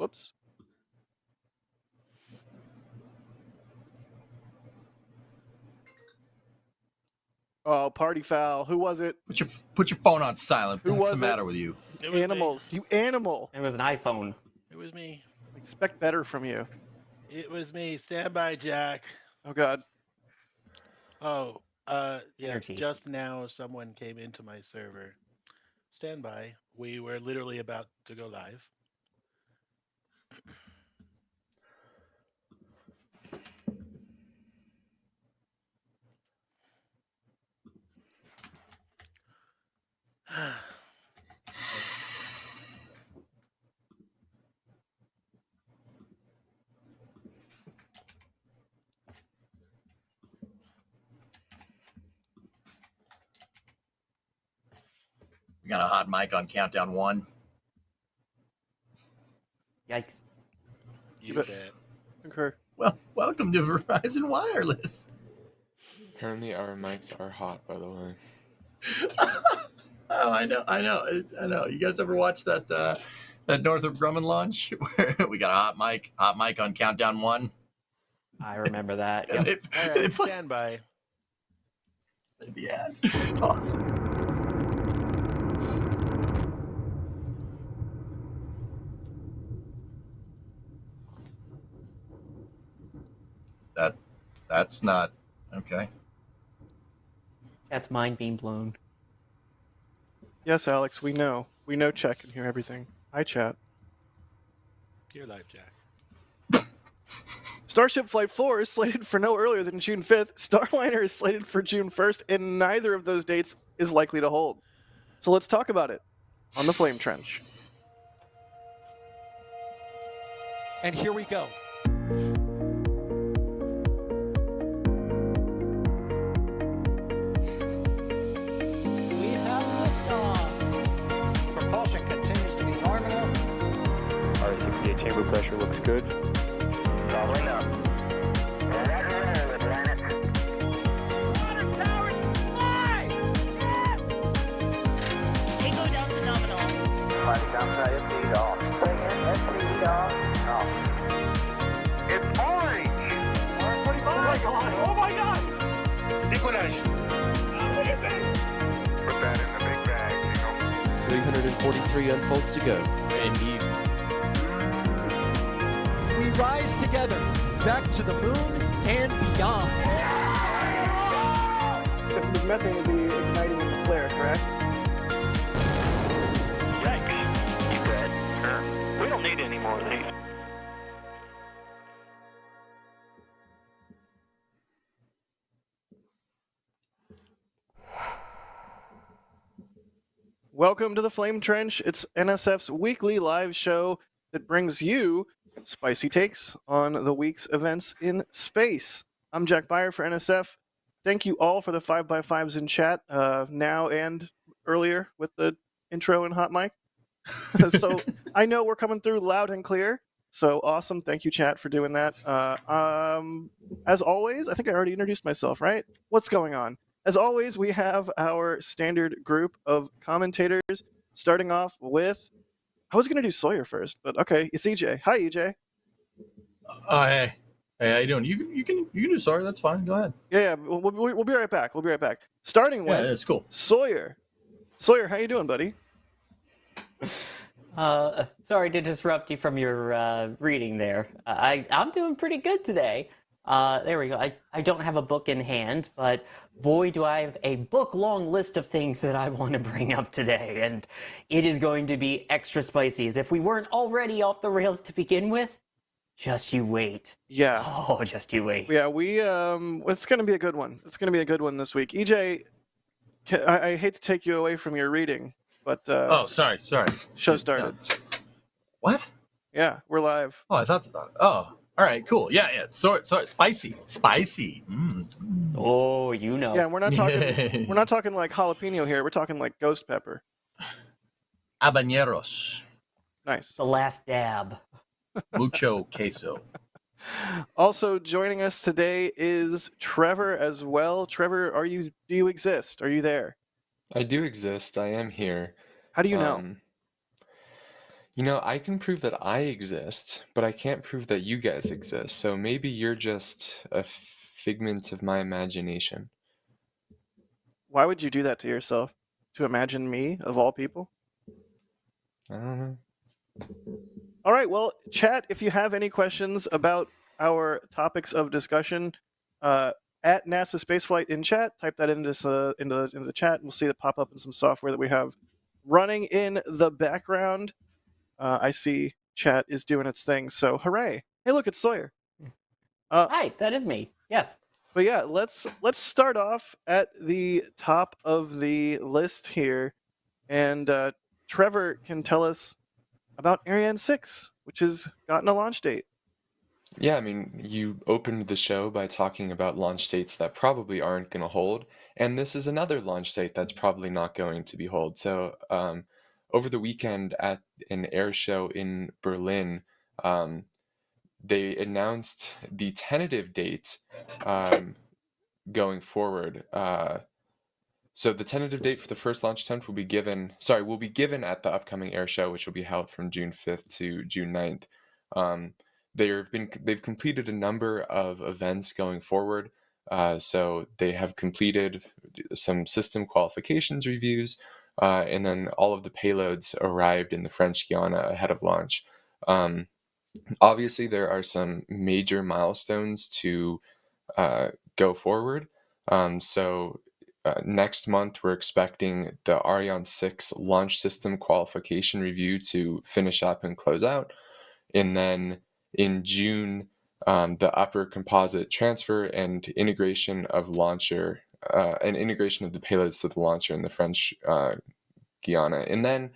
Whoops. Oh, party foul. Who was it? Put your phone on silent. Who What's was the it? matter with you? It was Animals. Me. You animal. It was an iPhone. It was me. Expect better from you. It was me. Stand by, Jack. Oh, God. Oh, yeah. Energy. Just now, someone came into my server. Stand by. We were literally about to go live. We got a hot mic on countdown 1. Yikes. You bet. bet. Concur. Well, welcome to Verizon Wireless. Apparently our mics are hot, by the way. Oh, I know. You guys ever watch that Northrop Grumman launch where we got a hot mic on countdown 1? I remember that. And Yep. All right, stand by. Yeah, it's awesome. That's not okay. That's mind being blown. Yes, Alex, we know. We know Chet can hear everything. Hi, chat. You're live, Jack. Starship Flight 4 is slated for no earlier than June 5th. Starliner is slated for June 1st, and neither of those dates is likely to hold. So let's talk about it on the Flame Trench. And here we go. We have liftoff. Propulsion continues to be nominal. R68 chamber pressure looks good. Following up. Roger, planet. Water towers fly! Yes! Echo down to nominal. Flight downside FD off. Bring in FD off. It's orange! 145. Oh my god! Oh my god! Decollage. Look at this! Put that in the big bag, 343 unfolds to go. Indeed. We rise together, back to the moon and beyond. The methane would be igniting the flare, correct? Yikes. You bet. Sure. We don't need any more of these. Welcome to the Flame Trench. It's NSF's weekly live show that brings you spicy takes on the week's events in space. I'm Jack Beyer for NSF. Thank you all for the 5x5s in chat now and earlier with the intro and hot mic. So I know we're coming through loud and clear. So awesome. Thank you, chat, for doing that. As always, I think I already introduced myself, right? What's going on? As always, we have our standard group of commentators, starting off with, I was going to do Sawyer first, but okay, it's EJ. Hi, EJ. Oh, hey, how you doing? You can do sorry. That's fine. Go ahead. Yeah, we'll be right back. We'll be right back. Starting Yeah, with it's cool. Sawyer. Sawyer, how you doing, buddy? Sorry to disrupt you from your reading there. I'm doing pretty good today. There we go. I don't have a book in hand, but boy, do I have a book-long list of things that I want to bring up today, and it is going to be extra spicy, as if we weren't already off the rails to begin with. Just you wait. Yeah. Oh, just you wait. Yeah, it's going to be a good one. It's going to be a good one this week. EJ, I hate to take you away from your reading, but Oh, sorry. show started. What? Yeah, we're live. Oh, I thought. Oh, all right, cool. Yeah. Sorry. Spicy. Oh, you know. Yeah, we're not talking like jalapeno here. We're talking like ghost pepper. Habaneros. Nice. The last dab. Mucho queso. Also joining us today is Trevor as well. Trevor, do you exist? Are you there? I do exist. I am here. How do you know? You know, I can prove that I exist, but I can't prove that you guys exist. So maybe you're just a figment of my imagination. Why would you do that to yourself? To imagine me, of all people? I don't know. All right, well, chat, if you have any questions about our topics of discussion, at NASA Spaceflight in chat, type that into the chat, and we'll see it pop up in some software that we have running in the background. I see chat is doing its thing, so hooray! Hey, look, it's Sawyer. Hi, that is me. Yes. But yeah, let's start off at the top of the list here, and Trevor can tell us about Ariane 6, which has gotten a launch date. Yeah, I mean, you opened the show by talking about launch dates that probably aren't going to hold, and this is another launch date that's probably not going to be hold. So, over the weekend at an air show in Berlin, they announced the tentative date going forward. So the tentative date for the first launch attempt will be given at the upcoming air show, which will be held from June 5th to June 9th. They've completed a number of events going forward. So they have completed some system qualifications reviews, and then all of the payloads arrived in the French Guiana ahead of launch. Obviously, there are some major milestones to go forward. Next month, we're expecting the Ariane 6 launch system qualification review to finish up and close out. And then in June, the upper composite transfer and integration of the payloads to the launcher in the French Guiana. And then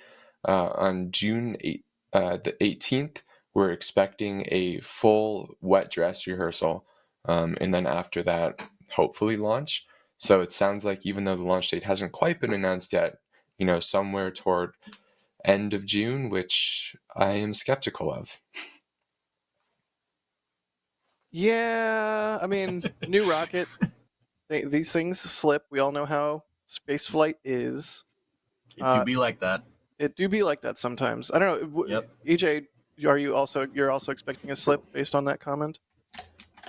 on June the 18th, we're expecting a full wet dress rehearsal. And then after that, hopefully launch. So it sounds like even though the launch date hasn't quite been announced yet, somewhere toward end of June, which I am skeptical of. Yeah, I mean, new rocket. These things slip. We all know how spaceflight is. It do be like that. It do be like that sometimes. I don't know. Yep. EJ, you're also expecting a slip based on that comment?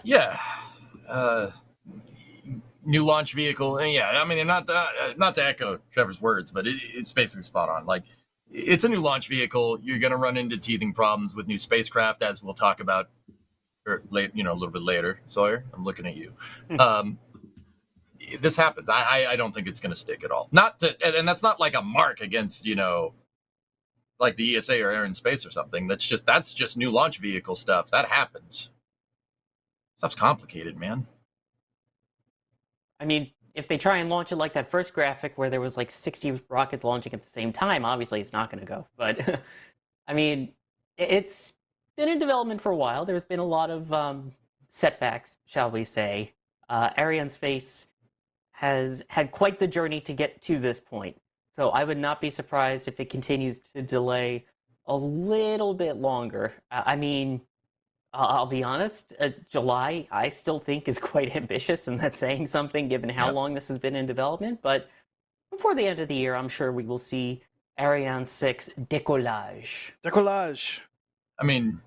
Yeah. New launch vehicle. And yeah, I mean, not to echo Trevor's words, but it's basically spot on. Like, it's a new launch vehicle. You're going to run into teething problems with new spacecraft, as we'll talk about a little bit later. Sawyer, I'm looking at you. This happens. I don't think it's going to stick at all. And that's not like a mark against, like the ESA or Air and Space or something. That's just new launch vehicle stuff. That happens. Stuff's complicated, man. I mean, if they try and launch it like that first graphic where there was like 60 rockets launching at the same time, obviously it's not going to go. But, I mean, it's been in development for a while. There's been a lot of setbacks, shall we say. Ariane Space has had quite the journey to get to this point. So I would not be surprised if it continues to delay a little bit longer. I mean, I'll be honest, July I still think is quite ambitious, and that's saying something given how long this has been in development. But before the end of the year, I'm sure we will see Ariane 6 décollage. Décollage. I mean,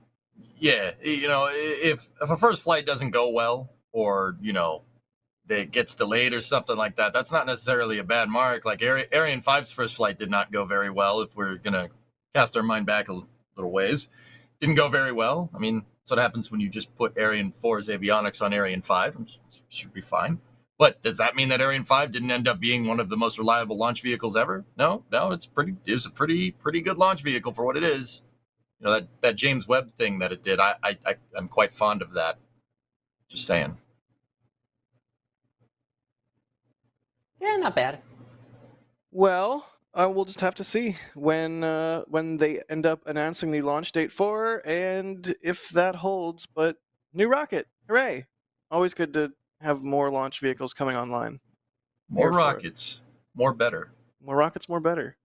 yeah, if a first flight doesn't go well, or it gets delayed or something like that, that's not necessarily a bad mark. Like Ariane 5's first flight did not go very well. If we're gonna cast our mind back a little ways, didn't go very well. I mean, that's what happens when you just put Ariane 4's avionics on Ariane 5. It should be fine. But does that mean that Ariane 5 didn't end up being one of the most reliable launch vehicles ever? No, it was a pretty good launch vehicle for what it is. That James Webb thing that it did, I'm quite fond of that. Just saying. Yeah, not bad. Well, we'll just have to see when they end up announcing the launch date for, and if that holds. But new rocket, hooray! Always good to have more launch vehicles coming online. More rockets, more better. More rockets, more better.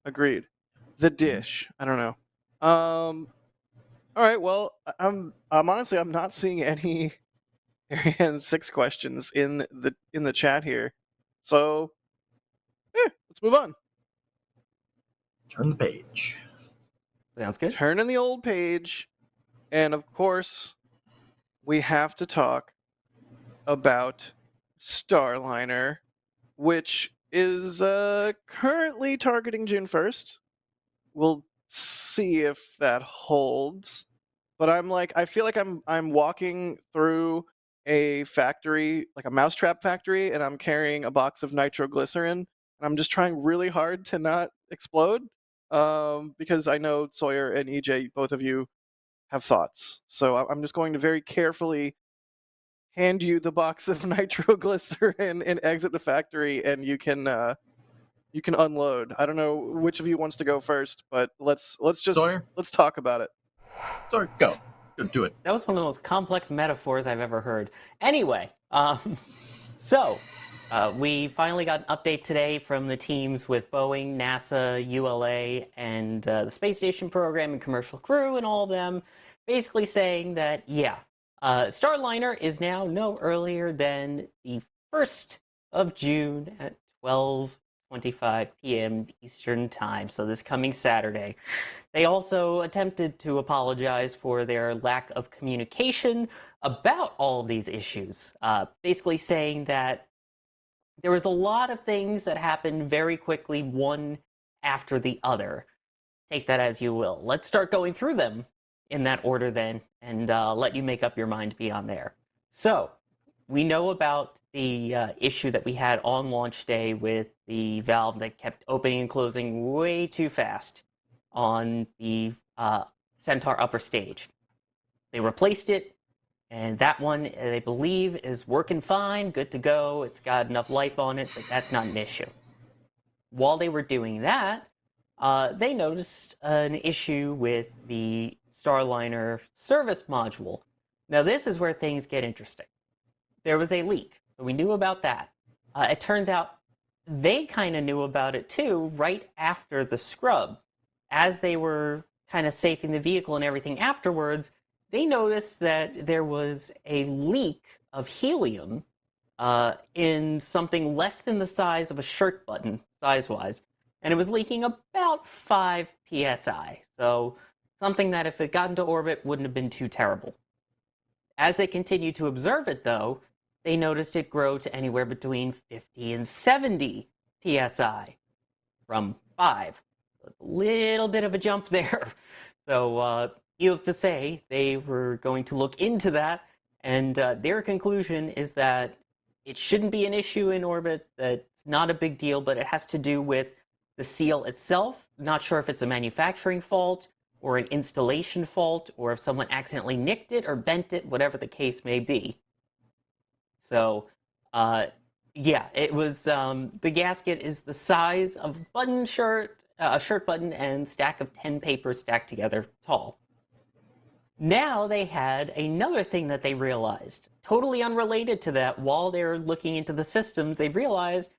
Agreed. The dish. I don't know. All right. Well, I'm honestly I'm not seeing any Ariane 6 questions in the chat here. So, let's move on. Turn the page. Sounds good. turning the old page, and of course, we have to talk about Starliner, which is currently targeting June 1st. We'll see if that holds. But I feel like I'm walking through a factory, like a mousetrap factory, and I'm carrying a box of nitroglycerin, and I'm just trying really hard to not explode. Because I know Sawyer and EJ, both of you have thoughts. So I'm just going to very carefully hand you the box of nitroglycerin and exit the factory, and you can unload. I don't know which of you wants to go first, but let's Sawyer? talk about it. Sorry, go. Do it. That was one of the most complex metaphors I've ever heard. Anyway, so we finally got an update today from the teams with Boeing, NASA, ULA, and the Space Station program and commercial crew and all of them, basically saying that, yeah, Starliner is now no earlier than the 1st of June at 12:25 p.m. Eastern Time, so this coming Saturday. They also attempted to apologize for their lack of communication about all of these issues, basically saying that there was a lot of things that happened very quickly, one after the other. Take that as you will. Let's start going through them in that order then, and let you make up your mind beyond there. So, we know about the issue that we had on launch day with the valve that kept opening and closing way too fast on the Centaur upper stage. They replaced it, and that one, they believe, is working fine, good to go. It's got enough life on it that that's not an issue. While they were doing that, they noticed an issue with the Starliner service module. Now, this is where things get interesting. There was a leak, so we knew about that. It turns out they kind of knew about it too right after the scrub. As they were kind of safing the vehicle and everything afterwards, they noticed that there was a leak of helium in something less than the size of a shirt button, size-wise, and it was leaking about 5 psi. So something that if it got into orbit wouldn't have been too terrible. As they continued to observe it, though, they noticed it grow to anywhere between 50 and 70 psi from 5. A little bit of a jump there. So, needless to say, they were going to look into that, and their conclusion is that it shouldn't be an issue in orbit, that it's not a big deal, but it has to do with the seal itself. Not sure if it's a manufacturing fault or an installation fault, or if someone accidentally nicked it or bent it, whatever the case may be. So, yeah, it was, the gasket is the size of a shirt button and stack of 10 papers stacked together tall. Now they had another thing that they realized, totally unrelated to that. While they were looking into the systems, they realized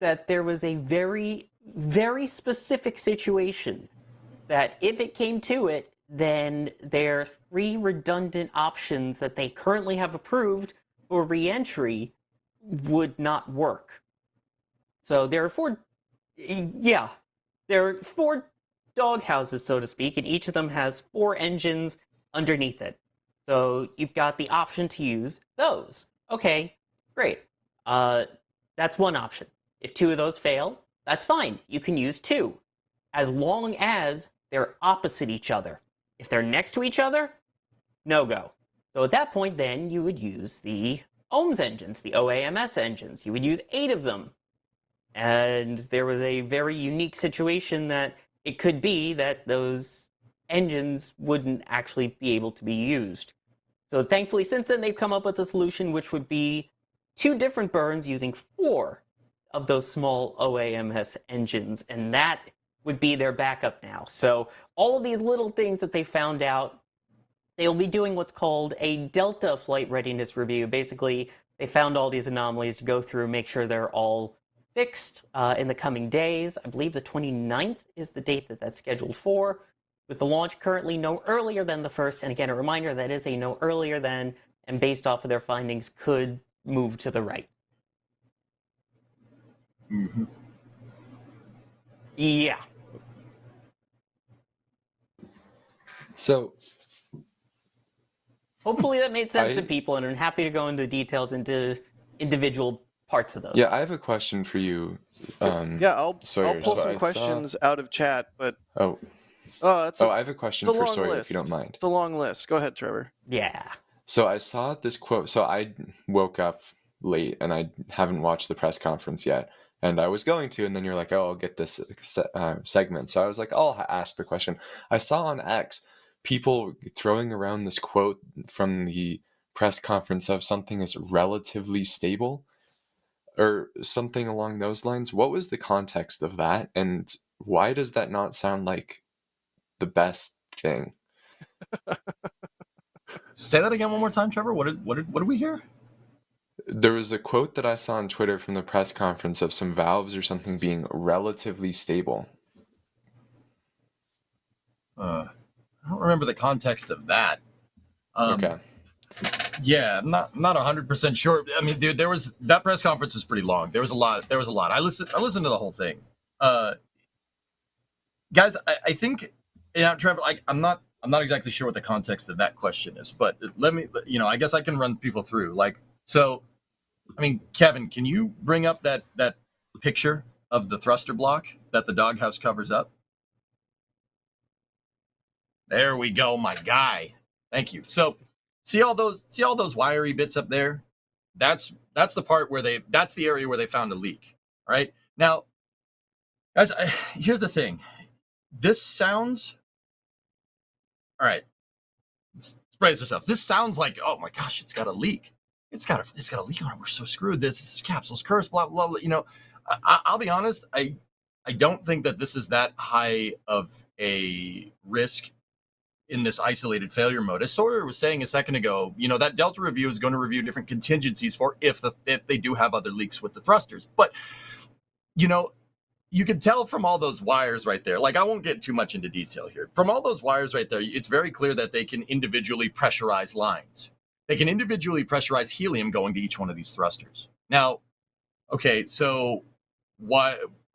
that there was a very, very specific situation that if it came to it, then their 3 redundant options that they currently have approved for re-entry would not work. So there are 4 doghouses, so to speak, and each of them has 4 engines underneath it. So you've got the option to use those. Okay, great. That's one option. If 2 of those fail, that's fine. You can use 2, as long as they're opposite each other. If they're next to each other, no go. So at that point, then you would use the OMS engines, the OAMS engines. You would use 8 of them. And there was a very unique situation that it could be that those engines wouldn't actually be able to be used. So thankfully, since then, they've come up with a solution which would be 2 different burns using 4 of those small OAMS engines, and that would be their backup now. So all of these little things that they found out, they'll be doing what's called a Delta Flight Readiness Review. Basically, they found all these anomalies to go through, make sure they're all fixed in the coming days. I believe the 29th is the date that that's scheduled for, with the launch currently no earlier than the 1st. And again, a reminder, that is a no earlier than, and based off of their findings, could move to the right. Mm-hmm. Yeah. So Hopefully that made sense to I- people, and I'm happy to go into details into individual parts of those. yeah, I have a question for you. Yeah, I'll Sawyer. pull So some I saw- questions out of chat, but Oh, that's I have a question it's a for long Sawyer, list. if you don't mind. It's a long list. Go ahead, Trevor. Yeah. So I saw this quote. So I woke up late and I haven't watched the press conference yet. And I was going to, and then you're like, oh, I'll get this segment. So I was like, I'll ask the question. I saw on X people throwing around this quote from the press conference of something is relatively stable or something along those lines. What was the context of that? And why does that not sound like the best thing? Say that again one more time, Trevor. What did we hear? There was a quote that I saw on Twitter from the press conference of some valves or something being relatively stable. I don't remember the context of that. Okay. Yeah, I'm not 100% sure. I mean, dude, that press conference was pretty long. There was a lot. I listened to the whole thing. Guys, I think, Trevor, I'm not exactly sure what the context of that question is, but let me, I guess I can run people through. So, I mean, Kevin, can you bring up that picture of the thruster block that the doghouse covers up? There we go, my guy. Thank you. So, see all those wiry bits up there? That's the part where that's the area where they found a leak. Right? Now, guys, here's the thing. This sounds all right. Let's brace ourselves. This sounds like, oh my gosh, it's got a leak. It's got a leak on it. We're so screwed. This capsule's cursed. Blah blah blah. I'll be honest. I don't think that this is that high of a risk in this isolated failure mode. As Sawyer was saying a second ago, that Delta review is going to review different contingencies for if they do have other leaks with the thrusters. But you can tell from all those wires right there. I won't get too much into detail here. From all those wires right there, it's very clear that they can individually pressurize lines. They can individually pressurize helium going to each one of these thrusters. Now, okay, so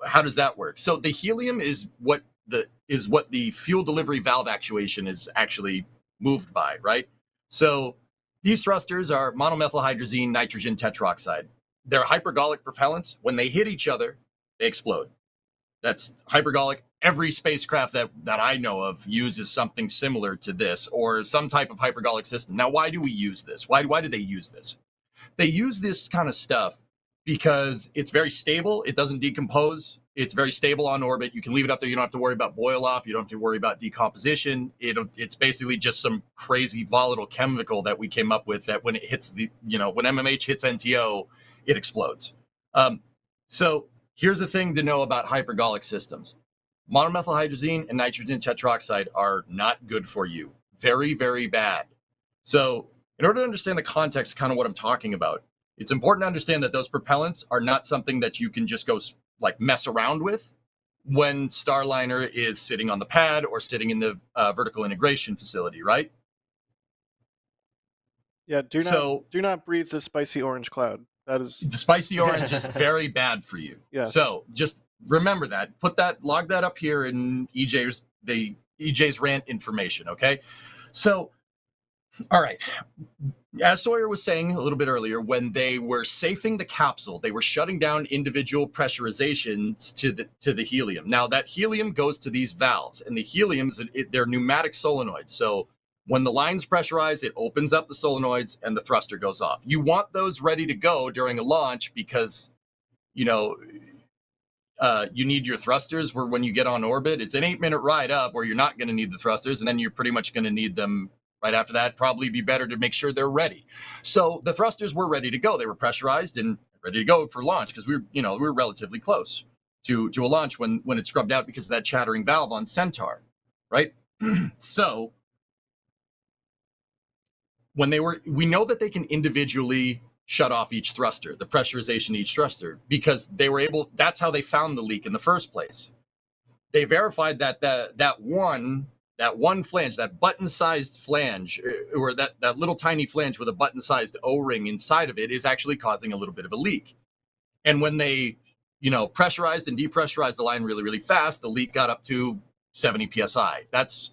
how does that work? So the helium is what the fuel delivery valve actuation is actually moved by, right? So these thrusters are monomethylhydrazine nitrogen tetroxide. They're hypergolic propellants. When they hit each other, they explode. That's hypergolic. Every spacecraft that I know of uses something similar to this or some type of hypergolic system. Now, why do we use this? Why do they use this? They use this kind of stuff because it's very stable. It doesn't decompose. It's very stable on orbit. You can leave it up there. You don't have to worry about boil off. You don't have to worry about decomposition. It's basically just some crazy volatile chemical that we came up with that when it hits when MMH hits NTO, it explodes. So here's the thing to know about hypergolic systems. Monomethylhydrazine and nitrogen tetroxide are not good for you. Very, very bad. So in order to understand the context, kind of what I'm talking about, it's important to understand that those propellants are not something that you can just go mess around with when Starliner is sitting on the pad or sitting in the vertical integration facility, right? Yeah, do not breathe the spicy orange cloud. That is the spicy orange is very bad for you. Yes. So just remember that. Log that up here in EJ's rant information, okay? So, all right. As Sawyer was saying a little bit earlier, when they were safing the capsule, they were shutting down individual pressurizations to the helium. Now, that helium goes to these valves, and the heliums, they're pneumatic solenoids. So when the line's pressurized, it opens up the solenoids, and the thruster goes off. You want those ready to go during a launch because, you need your thrusters for when you get on orbit. It's an 8-minute ride up where you're not going to need the thrusters, and then you're pretty much going to need them right after that. Probably be better to make sure they're ready. So the thrusters were ready to go. They were pressurized and ready to go for launch because we were relatively close to a launch when it scrubbed out because of that chattering valve on Centaur, right? So we know that they can individually shut off each thruster, the pressurization of each thruster, because that's how they found the leak in the first place. They verified that that one flange, that button-sized flange, or that little tiny flange with a button-sized O-ring inside of it is actually causing a little bit of a leak. And when they, pressurized and depressurized the line really, really fast, the leak got up to 70 PSI. That's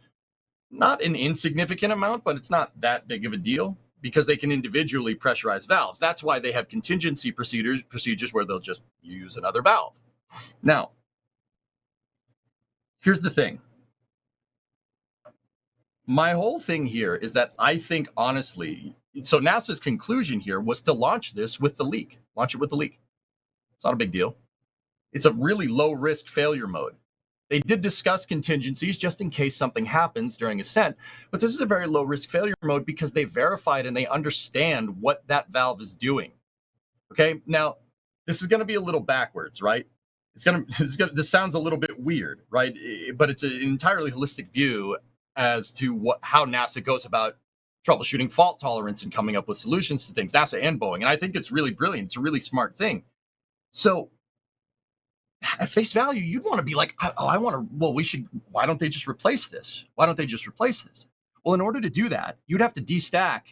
not an insignificant amount, but it's not that big of a deal because they can individually pressurize valves. That's why they have contingency procedures where they'll just use another valve. Now, here's the thing. My whole thing here is that I think, honestly, so NASA's conclusion here was to launch this with the leak. Launch it with the leak. It's not a big deal. It's a really low-risk failure mode. They did discuss contingencies just in case something happens during ascent, but this is a very low-risk failure mode because they verified and they understand what that valve is doing. Okay, now this is going to be a little backwards, right? This sounds a little bit weird, right? But it's an entirely holistic view as to how NASA goes about troubleshooting fault tolerance and coming up with solutions to things, NASA and Boeing. And I think it's really brilliant. It's a really smart thing. So at face value, you'd want to be like, why don't they just replace this? Why don't they just replace this? Well, in order to do that, you'd have to destack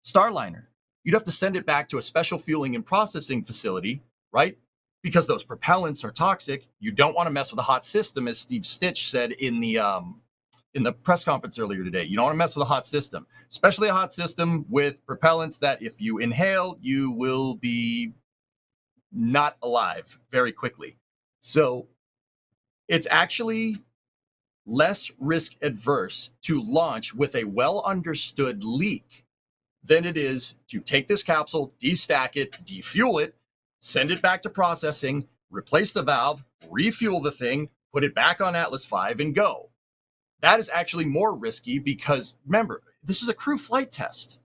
Starliner. You'd have to send it back to a special fueling and processing facility, right? Because those propellants are toxic. You don't want to mess with a hot system, as Steve Stitch said in the press conference earlier today. You don't want to mess with a hot system, especially a hot system with propellants that if you inhale, you will be not alive very quickly. So it's actually less risk adverse to launch with a well understood leak than it is to take this capsule, destack it, defuel it, send it back to processing, replace the valve, refuel the thing, put it back on Atlas V and go. That is actually more risky because, remember, this is a crew flight test.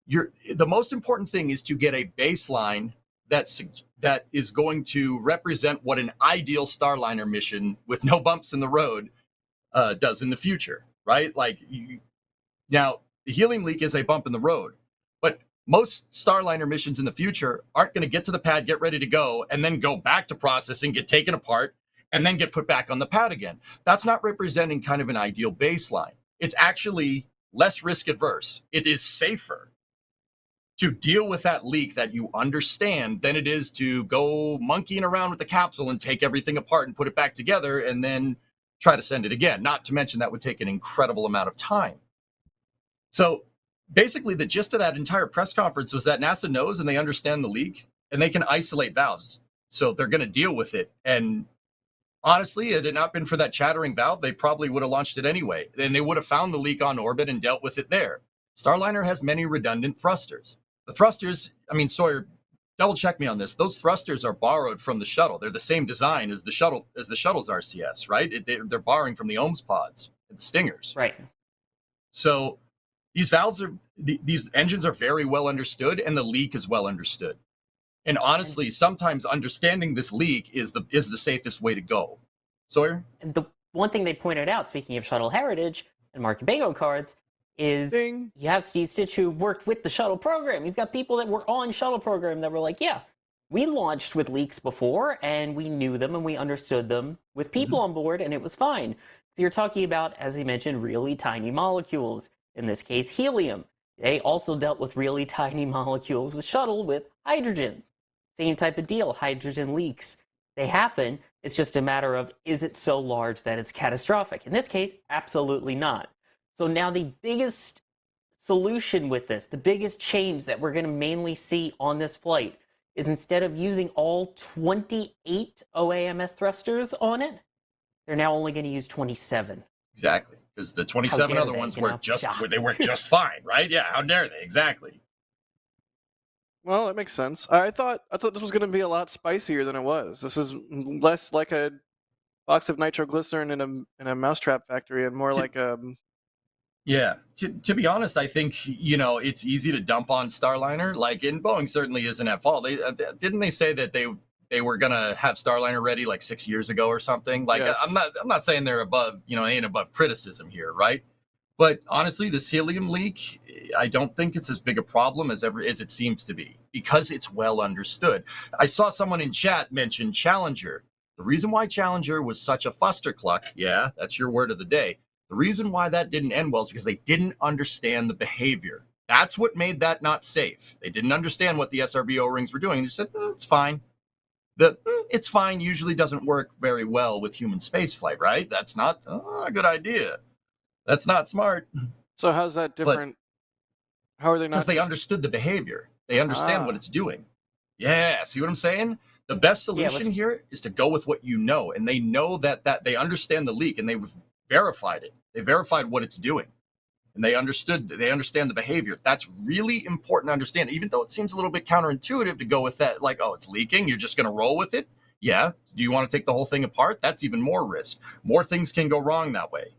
The most important thing is to get a baseline that is going to represent what an ideal Starliner mission with no bumps in the road does in the future, right? Now, the helium leak is a bump in the road, but most Starliner missions in the future aren't going to get to the pad, get ready to go, and then go back to processing, get taken apart, and then get put back on the pad again. That's not representing kind of an ideal baseline. It's actually less risk adverse. It is safer to deal with that leak that you understand than it is to go monkeying around with the capsule and take everything apart and put it back together and then try to send it again. Not to mention that would take an incredible amount of time. So basically the gist of that entire press conference was that NASA knows and they understand the leak and they can isolate valves. So they're going to deal with it. And honestly, had it not been for that chattering valve, they probably would have launched it anyway. And they would have found the leak on orbit and dealt with it there. Starliner has many redundant thrusters. The thrusters, Sawyer, double check me on this. Those thrusters are borrowed from the shuttle. They're the same design as the shuttle's RCS, right? They're borrowing from the OMS pods, the Stingers. Right. So these engines are very well understood, and the leak is well understood. And honestly, sometimes understanding this leak is the safest way to go. Sawyer? And the one thing they pointed out, speaking of shuttle heritage and Mark Bingo cards, is Ding. you have Steve Stitch who worked with the shuttle program. You've got people that were on shuttle program that were like, yeah, we launched with leaks before and we knew them and we understood them with people on board and it was fine. So you're talking about, as he mentioned, really tiny molecules. In this case, helium. They also dealt with really tiny molecules with shuttle with hydrogen. Same type of deal, hydrogen leaks. They happen. It's just a matter of, is it so large that it's catastrophic? In this case, absolutely not. So now the biggest solution with this, the biggest change that we're going to mainly see on this flight is instead of using all 28 OAMS thrusters on it, they're now only going to use 27. Exactly. Because the 27 other ones work just fine, right? Yeah, how dare they? Exactly. Well, that makes sense. I thought this was going to be a lot spicier than it was. This is less like a box of nitroglycerin in a mousetrap factory and more like Yeah, to be honest, I think, it's easy to dump on Starliner. And Boeing certainly isn't at fault. Didn't they say that they were gonna have Starliner ready like 6 years ago or something? Yes. I'm not saying they're above, ain't above criticism here, right? But honestly, this helium leak, I don't think it's as big a problem as it seems to be because it's well understood. I saw someone in chat mention Challenger. The reason why Challenger was such a fustercluck, yeah, that's your word of the day. The reason why that didn't end well is because they didn't understand the behavior. That's what made that not safe. They didn't understand what the SRB O-rings were doing. They said, it's fine. It's fine usually doesn't work very well with human spaceflight, right? That's not a good idea. That's not smart. So how's that different? How are they not? Because they just- understood the behavior. They understand what Ah. it's doing. Yeah, see what I'm saying? The best solution here is to go with what you know, and they know that they understand the leak, and they've verified it. They verified what it's doing, and they understand the behavior. That's really important to understand, even though it seems a little bit counterintuitive to go with that, like, oh, it's leaking, you're just going to roll with it. Yeah. Do you want to take the whole thing apart? That's even more risk. More things can go wrong that way.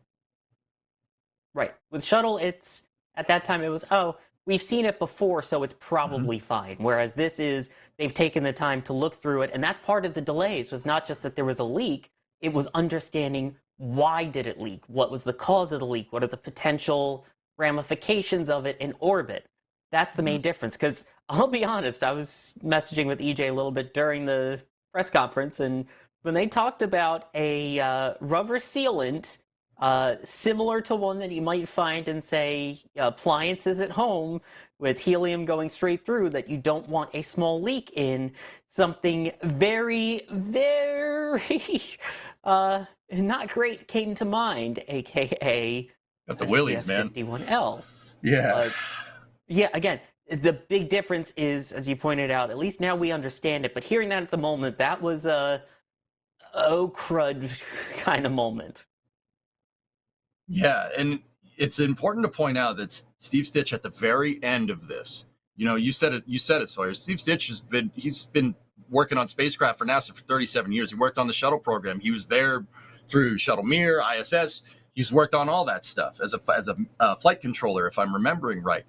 Right. With shuttle, it's at that time it was, oh, we've seen it before, so it's probably fine. Whereas this is, they've taken the time to look through it, and that's part of the delays. Was not just that there was a leak; it was understanding why did it leak, what was the cause of the leak, what are the potential ramifications of it in orbit. That's the main difference. Because I'll be honest, I was messaging with EJ a little bit during the press conference, and when they talked about a rubber sealant. Similar to one that you might find in, say, appliances at home with helium going straight through that you don't want a small leak in. Something very, very not great came to mind, aka Got the willies, man. 51L. Yeah. Yeah, again, the big difference is, as you pointed out, at least now we understand it, but hearing that at the moment, that was a oh crud kind of moment. Yeah, and it's important to point out that Steve Stitch at the very end of this, you said it, Sawyer. Steve Stitch he's been working on spacecraft for NASA for 37 years. He worked on the shuttle program. He was there through Shuttle Mir, ISS. He's worked on all that stuff as a flight controller, if I'm remembering right.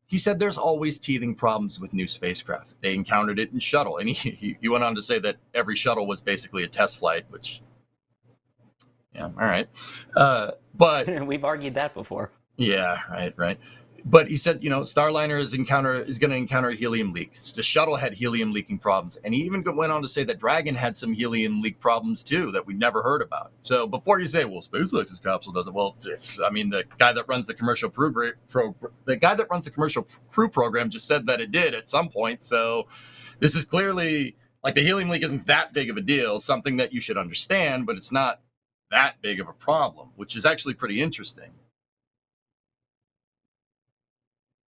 He said there's always teething problems with new spacecraft. They encountered it in shuttle, and he went on to say that every shuttle was basically a test flight, which, yeah, all right. But We've argued that before. yeah, right. But he said, Starliner is going to encounter helium leaks. The shuttle had helium leaking problems, and he even went on to say that Dragon had some helium leak problems too that we'd never heard about. So before you say, well, SpaceX's capsule doesn't, well, the guy that runs the commercial crew program just said that it did at some point. So this is clearly, like, the helium leak isn't that big of a deal, something that you should understand, but it's not that big of a problem, which is actually pretty interesting.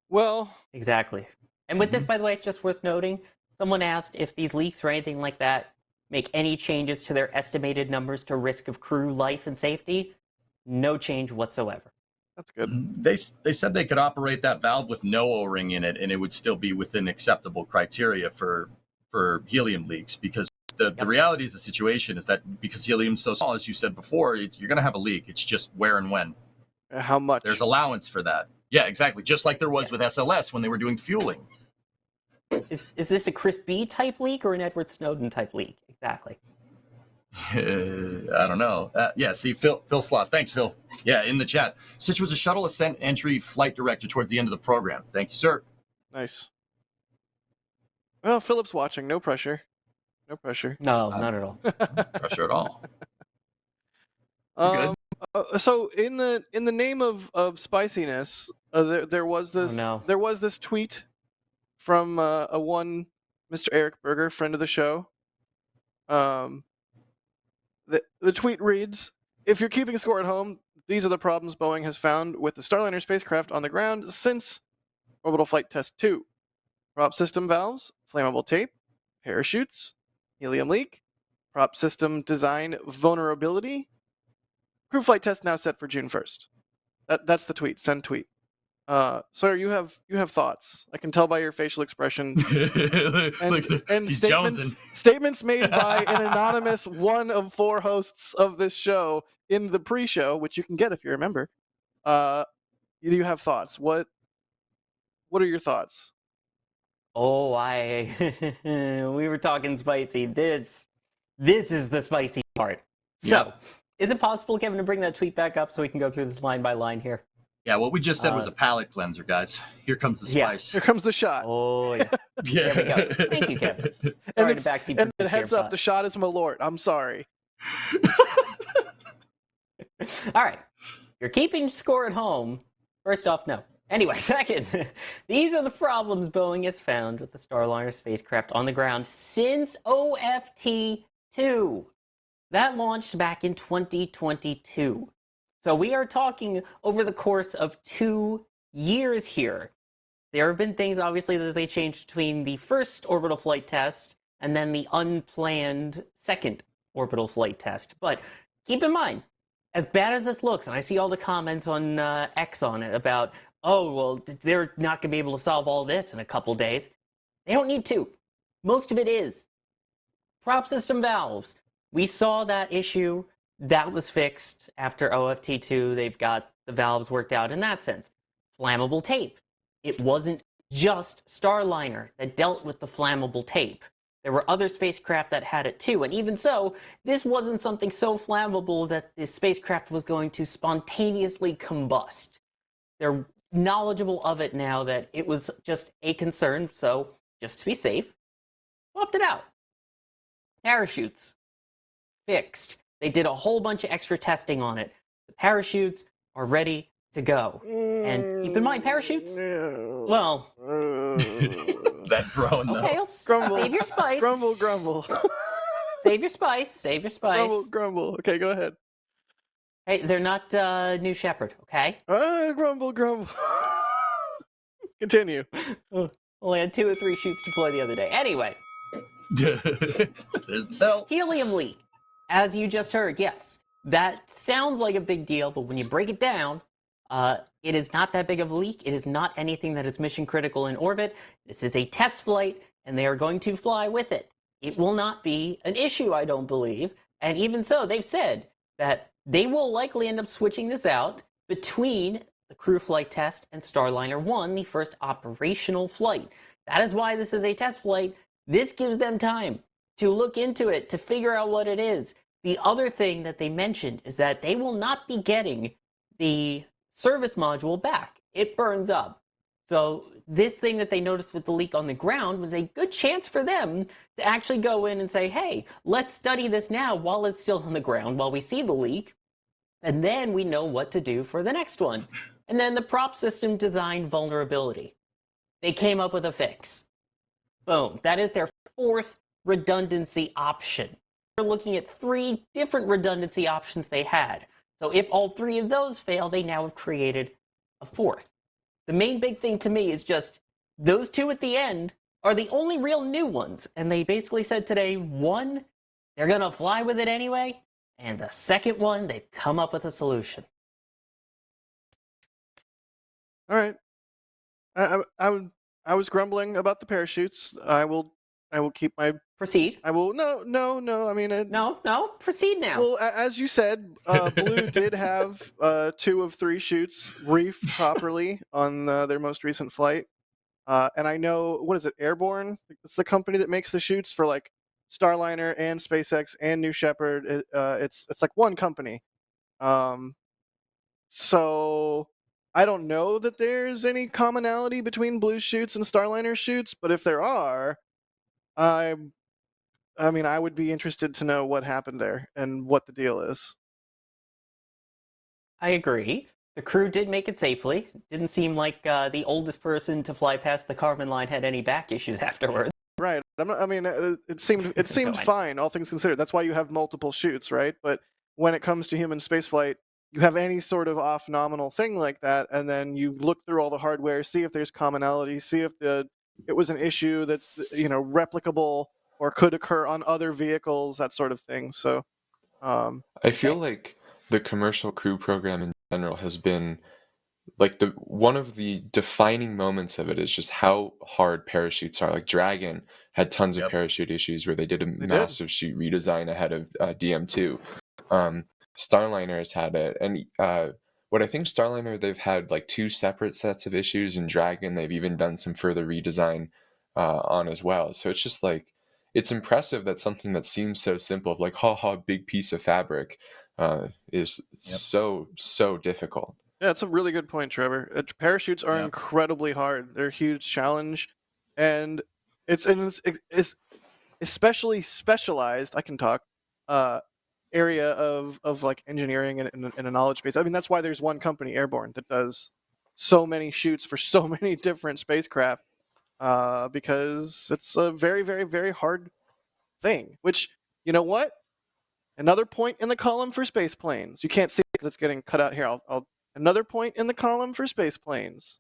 Well, Exactly. And with this, by the way, just worth noting, someone asked if these leaks or anything like that make any changes to their estimated numbers to risk of crew life and safety. No change whatsoever. that's good. They said they could operate that valve with no O-ring in it, and it would still be within acceptable criteria for helium leaks, because the reality of the situation is that because helium's so small, as you said before, you're going to have a leak. It's just where and when. How much? There's allowance for that. Yeah, exactly. Just like there was with SLS when they were doing fueling. Is this a Chris B type leak or an Edward Snowden type leak? Exactly. I don't know. See, Phil Sloss. Thanks, Phil. Yeah, in the chat. Stitch was a shuttle ascent entry flight director towards the end of the program. Thank you, sir. Nice. Well, Philip's watching. No pressure. No pressure. No, not at all. Pressure at all. Good. So in the name of spiciness, there was this tweet from a one Mr. Eric Berger, friend of the show. The tweet reads, "If you're keeping score at home, these are the problems Boeing has found with the Starliner spacecraft on the ground since Orbital Flight Test 2. Prop system valves, flammable tape, parachutes, helium leak, prop system design vulnerability. Crew flight test now set for June 1st. That's the tweet. Send tweet. Sawyer, you have thoughts. I can tell by your facial expression. and He's statements made by an anonymous one of 4 hosts of this show in the pre-show, which you can get if you're a member. You have thoughts. What are your thoughts? Oh, we were talking spicy. This is the spicy part. So, is it possible, Kevin, to bring that tweet back up so we can go through this line by line here? Yeah, what we just said was a palate cleanser, guys. Here comes the spice. Here comes the shot. Oh, yeah. There we go. Thank you, Kevin. And Sorry, heads up, the shot is Malort. I'm sorry. All right. You're keeping score at home. First off, no. Anyway, second, these are the problems Boeing has found with the Starliner spacecraft on the ground since OFT-2. That launched back in 2022. So we are talking over the course of 2 years here. There have been things, obviously, that they changed between the first orbital flight test and then the unplanned second orbital flight test. But keep in mind, as bad as this looks, and I see all the comments on X on it about, oh, well, they're not going to be able to solve all this in a couple days. They don't need to. Most of it is. Prop system valves. We saw that issue. That was fixed after OFT2. They've got the valves worked out in that sense. Flammable tape. It wasn't just Starliner that dealt with the flammable tape. There were other spacecraft that had it too. And even so, this wasn't something so flammable that the spacecraft was going to spontaneously combust. They're knowledgeable of it now that it was just a concern. So just to be safe, swapped it out. Parachutes. Fixed. They did a whole bunch of extra testing on it. The parachutes are ready to go. And keep in mind, parachutes, well, That drone, though. okay, Grumble. save your spice. Grumble, grumble. Save your spice. Save your spice. Grumble, grumble. Okay, go ahead. Hey, they're not New Shepard, okay? Grumble, grumble. Continue. Only had 2 or 3 shoots deployed the other day. Anyway, There's the bell. helium leak. As you just heard, yes, that sounds like a big deal, but when you break it down, it is not that big of a leak. It is not anything that is mission critical in orbit. This is a test flight, and they are going to fly with it. It will not be an issue, I don't believe. And even so, they've said that they will likely end up switching this out between the crew flight test and Starliner 1, the first operational flight. That is why this is a test flight. This gives them time to look into it, to figure out what it is. The other thing that they mentioned is that they will not be getting the service module back. It burns up. So this thing that they noticed with the leak on the ground was a good chance for them to actually go in and say, hey, let's study this now while it's still on the ground, while we see the leak, and then we know what to do for the next one. And then the prop system design vulnerability. They came up with a fix. Boom. That is their 4th redundancy option. They're looking at 3 different redundancy options they had. So if all 3 of those fail, they now have created a 4th. The main big thing to me is just those 2 at the end are the only real new ones. And they basically said today, one, they're going to fly with it anyway. And the second one, they've come up with a solution. All right. I was grumbling about the parachutes. I will keep my. Proceed. I will. No. I mean. No. Proceed now. Well, as you said, Blue did have 2 of 3 shoots reefed properly on their most recent flight. And I know, what is it, Airborne? It's the company that makes the shoots for like Starliner and SpaceX and New Shepard. It's like one company. So I don't know that there's any commonality between Blue shoots and Starliner shoots, but if there are, I mean, I would be interested to know what happened there and what the deal is. I agree. The crew did make it safely. Didn't seem like the oldest person to fly past the Kármán line had any back issues afterwards. Right. I mean, it seemed fine, all things considered. That's why you have multiple shoots, right? But when it comes to human spaceflight, you have any sort of off nominal thing like that, and then you look through all the hardware, see if there's commonality, see if it was an issue that's replicable or could occur on other vehicles, that sort of thing. So, I feel like the commercial crew program in general has been like one of the defining moments of it is just how hard parachutes are. Like Dragon had tons of parachute issues where they did a massive chute redesign ahead of DM2. Starliner has had it, and what I think Starliner, they've had like 2 separate sets of issues, and Dragon they've even done some further redesign on as well. So it's just like, it's impressive that something that seems so simple, of like big piece of fabric, is so difficult. Yeah, that's a really good point, Trevor. Parachutes are incredibly hard. They're a huge challenge, and it's especially specialized. I can talk. Area of like engineering and a knowledge base. I mean, that's why there's one company, Airborne, that does so many shoots for so many different spacecraft, because it's a very, very, very hard thing. Which, you know what? Another point in the column for space planes. You can't see it because it's getting cut out here. I'll another point in the column for space planes.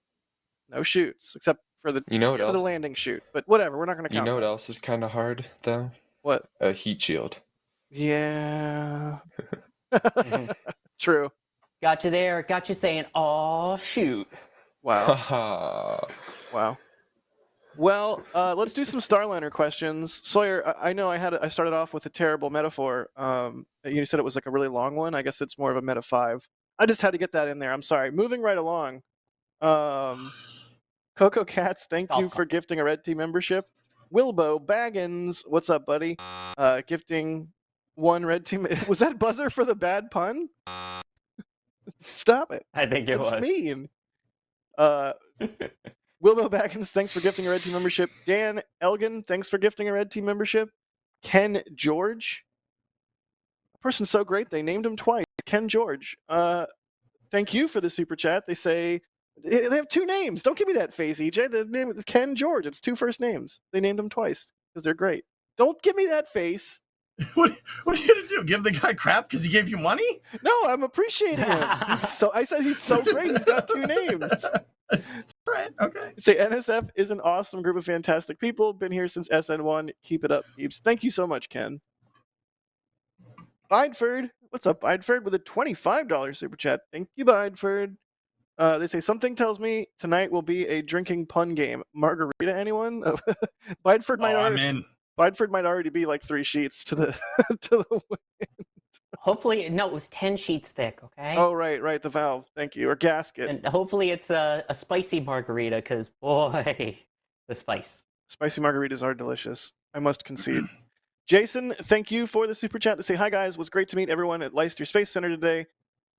No shoots, except for the You know what for the else? landing shoot. But whatever, we're not going to You count know what that. else is kind of hard though? What? A heat shield. Yeah. Mhm. True. Got you there. Got you saying, "Aw, shoot." Wow. Haha. Wow. Well, let's do some Starliner questions. Sawyer, I know I started off with a terrible metaphor. You said it was like a really long one. I guess it's more of a meta 5. I just had to get that in there. I'm sorry. Moving right along. Coco Cats, thank you Golf for gifting a Red Team membership. Wilbo Baggins, what's up, buddy? Gifting 1 Red Team. Was that buzzer for the bad pun? Stop it. I think it That's was. mean. Wilbo Baggins, thanks for gifting a Red Team membership. Dan Elgin, thanks for gifting a Red Team membership. Ken George, a person so great they named him twice. Ken George, thank you for the super chat. They say they have 2 names. Don't give me that face, EJ. The name is Ken George. It's 2 first names. They named him twice because they're great. Don't give me that face. What are you gonna do? Give the guy crap because he gave you money? No, I'm appreciating him. I said he's so great. He's got 2 names. That's right. Okay. Say NSF is an awesome group of fantastic people. Been here since SN1. Keep it up, peeps. Thank you so much, Ken. Bideford, what's up, Bideford, with a $25 super chat. Thank you, Bideford. They say something tells me tonight will be a drinking pun game. Margarita, anyone? Bideford might I'm already. in. Bideford might already be like 3 sheets to the to the. Hopefully, no, it was 10 sheets thick. Okay. Oh right, the valve. Thank you, or gasket. And hopefully it's a spicy margarita, because boy, the spice. Spicy margaritas are delicious. I must concede. Jason, thank you for the super chat to say hi, guys. It was great to meet everyone at Leicester Space Center today.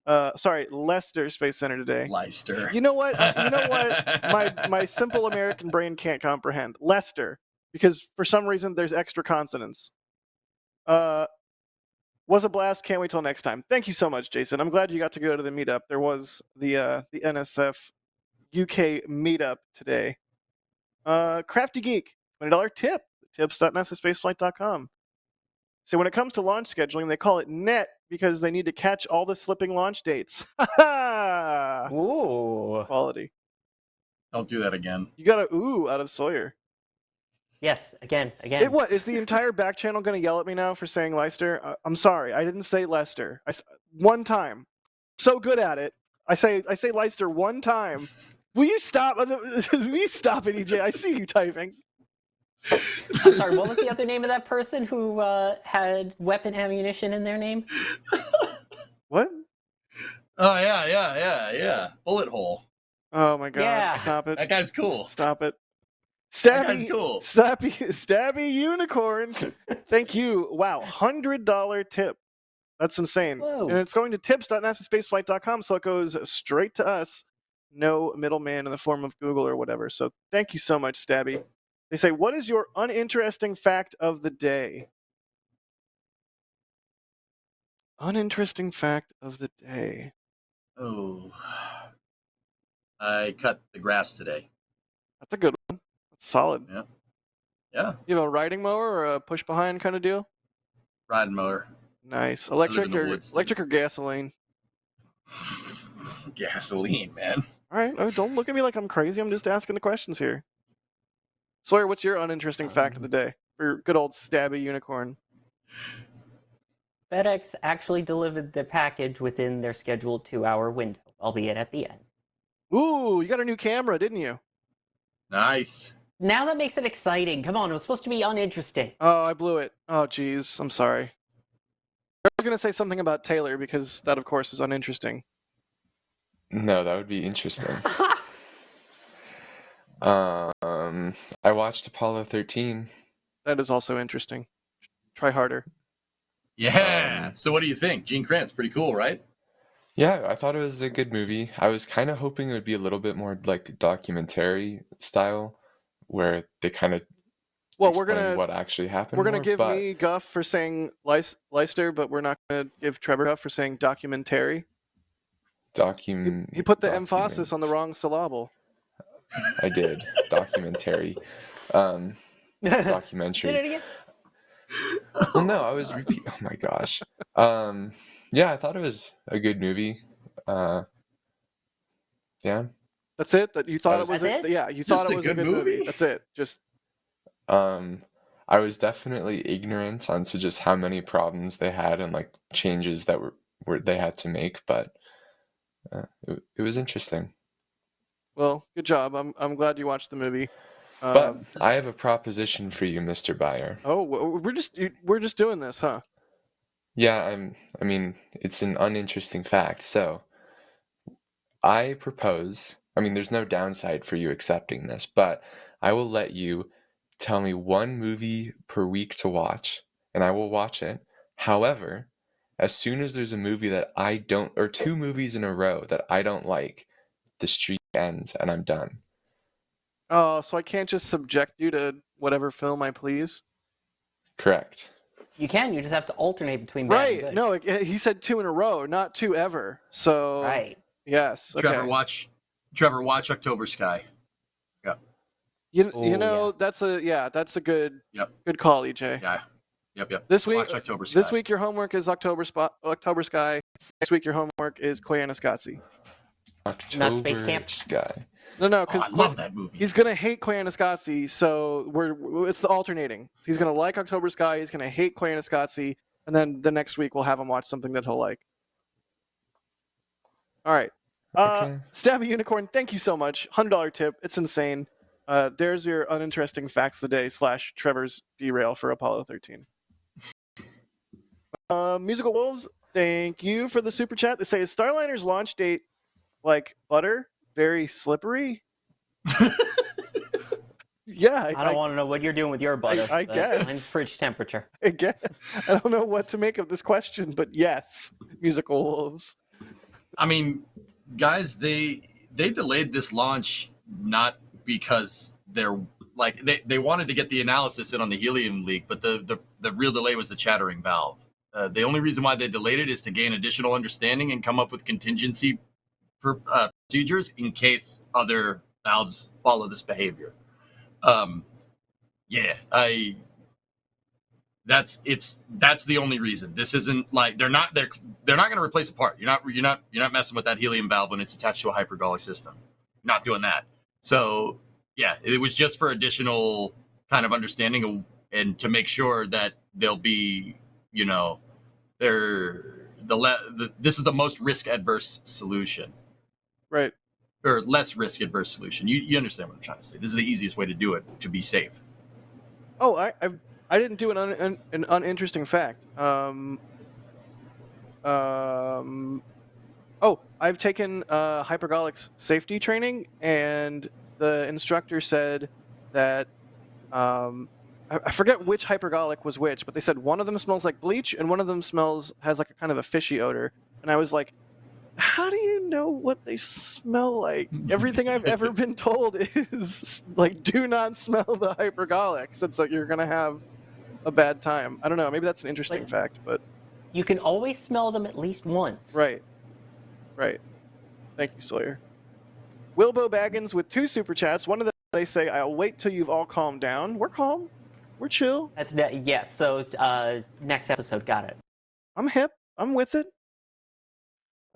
Leicester Space Center today. Leicester. You know what? My simple American brain can't comprehend Leicester because for some reason there's extra consonants. Was a blast. Can't wait till next time. Thank you so much, Jason. I'm glad you got to go to the meetup. There was the NSF UK meetup today. Crafty Geek, $20 tip. Tips.nasaspaceflight.com. So when it comes to launch scheduling, they call it net because they need to catch all the slipping launch dates. Ooh. Quality. Don't do that again. You got a ooh out of Sawyer. Yes, again. What is the entire back channel going to yell at me now for saying Leicester? I'm sorry, I didn't say Leicester. One time. So good at it. I say Leicester one time. Will you stop? Will you stop it, EJ? I see you typing. I'm sorry, what was the other name of that person who had weapon ammunition in their name? What? Oh yeah. Bullet hole. Oh my god! Yeah. Stop it! That guy's cool. Stop it! That guy's cool. Stabby unicorn. Thank you. Wow, $100 tip. That's insane. Whoa. And it's going to tips.nasaspaceflight.com, so it goes straight to us. No middleman in the form of Google or whatever. So thank you so much, Stabby. They say, what is your uninteresting fact of the day? Uninteresting fact of the day. Oh. I cut the grass today. That's a good one. That's solid. Yeah. You have a riding mower or a push behind kind of deal? Riding motor. Nice. live in Electric the or woods, dude. electric or gasoline? Gasoline, man. All right. Oh, don't look at me like I'm crazy. I'm just asking the questions here. Sawyer, what's your uninteresting fact of the day for good old Stabby unicorn? FedEx actually delivered the package within their scheduled 2-hour window, albeit at the end. Ooh, you got a new camera, didn't you? Nice. Now that makes it exciting. Come on, it was supposed to be uninteresting. Oh, I blew it. Oh, geez. I'm sorry. I was going to say something about Taylor because that, of course, is uninteresting. No, that would be interesting. I watched Apollo 13. That is also interesting. Try harder. Yeah. So what do you think? Gene Kranz, pretty cool, right? Yeah, I thought it was a good movie. I was kind of hoping it would be a little bit more like documentary style, where they kind of explain what actually happened. We're gonna more, give but me guff for saying Leicester, but we're not gonna give Trevor guff for saying documentary. He put the emphasis on the wrong syllable. I did. Documentary. Say Documentary. it again. Well, no, I was repeat. Oh my gosh. Yeah, I thought it was a good movie. Yeah. That's it. That you thought it was- was. That's it? Yeah, you Just thought it a was a good good movie. movie? That's it. Just I was definitely ignorant onto just how many problems they had and like changes that were they had to make, but it was interesting. well, good job. I'm glad you watched the movie. But I have a proposition for you, Mr. Byer. Oh, we're just doing this, huh? Yeah, I mean, it's an uninteresting fact. So, I propose, I mean, there's no downside for you accepting this, but I will let you tell me one movie per week to watch, and I will watch it. However, as soon as there's a movie that I don't, or two movies in a row that I don't like, the streak ends and I'm done. Oh, so I can't just subject you to whatever film I please? Correct. You can. You just have to alternate between bad and Right. good. No, he said 2 in a row, not 2 ever. So Right. yes. Okay. Trevor, watch October Sky. You Oh, know yeah. that's a good Yep. good call, EJ. Yeah. Yep. This week Watch October Sky. This week your homework is October Sky. Next week your homework is Clay Anascazzi. Not Space October Camp? Sky. No, Oh, because I love that movie. he's gonna hate Clay Anascazzi, so it's the alternating. So he's gonna like October Sky, he's gonna hate Clay Anascazzi, and then the next week we'll have him watch something that he'll like. All right. Okay. Stabby Unicorn, thank you so much. $100 tip. It's insane. There's your uninteresting facts of the day / Trevor's derail for Apollo 13. Musical Wolves, thank you for the super chat. They say, is Starliner's launch date like butter? Very slippery? Yeah. I don't want to know what you're doing with your butter. I but guess. Mine's fridge temperature. Again, I don't know what to make of this question, but yes, Musical Wolves. I mean, guys, they delayed this launch not because they're like they wanted to get the analysis in on the helium leak, but the real delay was the chattering valve. The only reason why they delayed it is to gain additional understanding and come up with contingency procedures in case other valves follow this behavior. That's the only reason. This isn't like they're not going to replace a part. You're not messing with that helium valve when it's attached to a hypergolic system. You're not doing that. So yeah, it was just for additional kind of understanding and to make sure that they'll be, this is the most risk adverse solution. Right. Or less risk adverse solution. You understand what I'm trying to say. This is the easiest way to do it to be safe. Oh, I didn't do an uninteresting fact. I've taken hypergolics safety training, and the instructor said that I forget which hypergolic was which, but they said one of them smells like bleach and one of them has like a kind of a fishy odor. And I was like, how do you know what they smell like? Everything I've ever been told is like, do not smell the hypergolics. It's like you're gonna have a bad time. I don't know. Maybe that's an interesting fact, but You can always smell them at least once. right. Thank you, Sawyer. Wilbo Baggins with 2 super chats. One of them, they say, "I'll wait till you've all calmed down." We're calm. We're chill. Yes. So next episode, got it. I'm hip. I'm with it.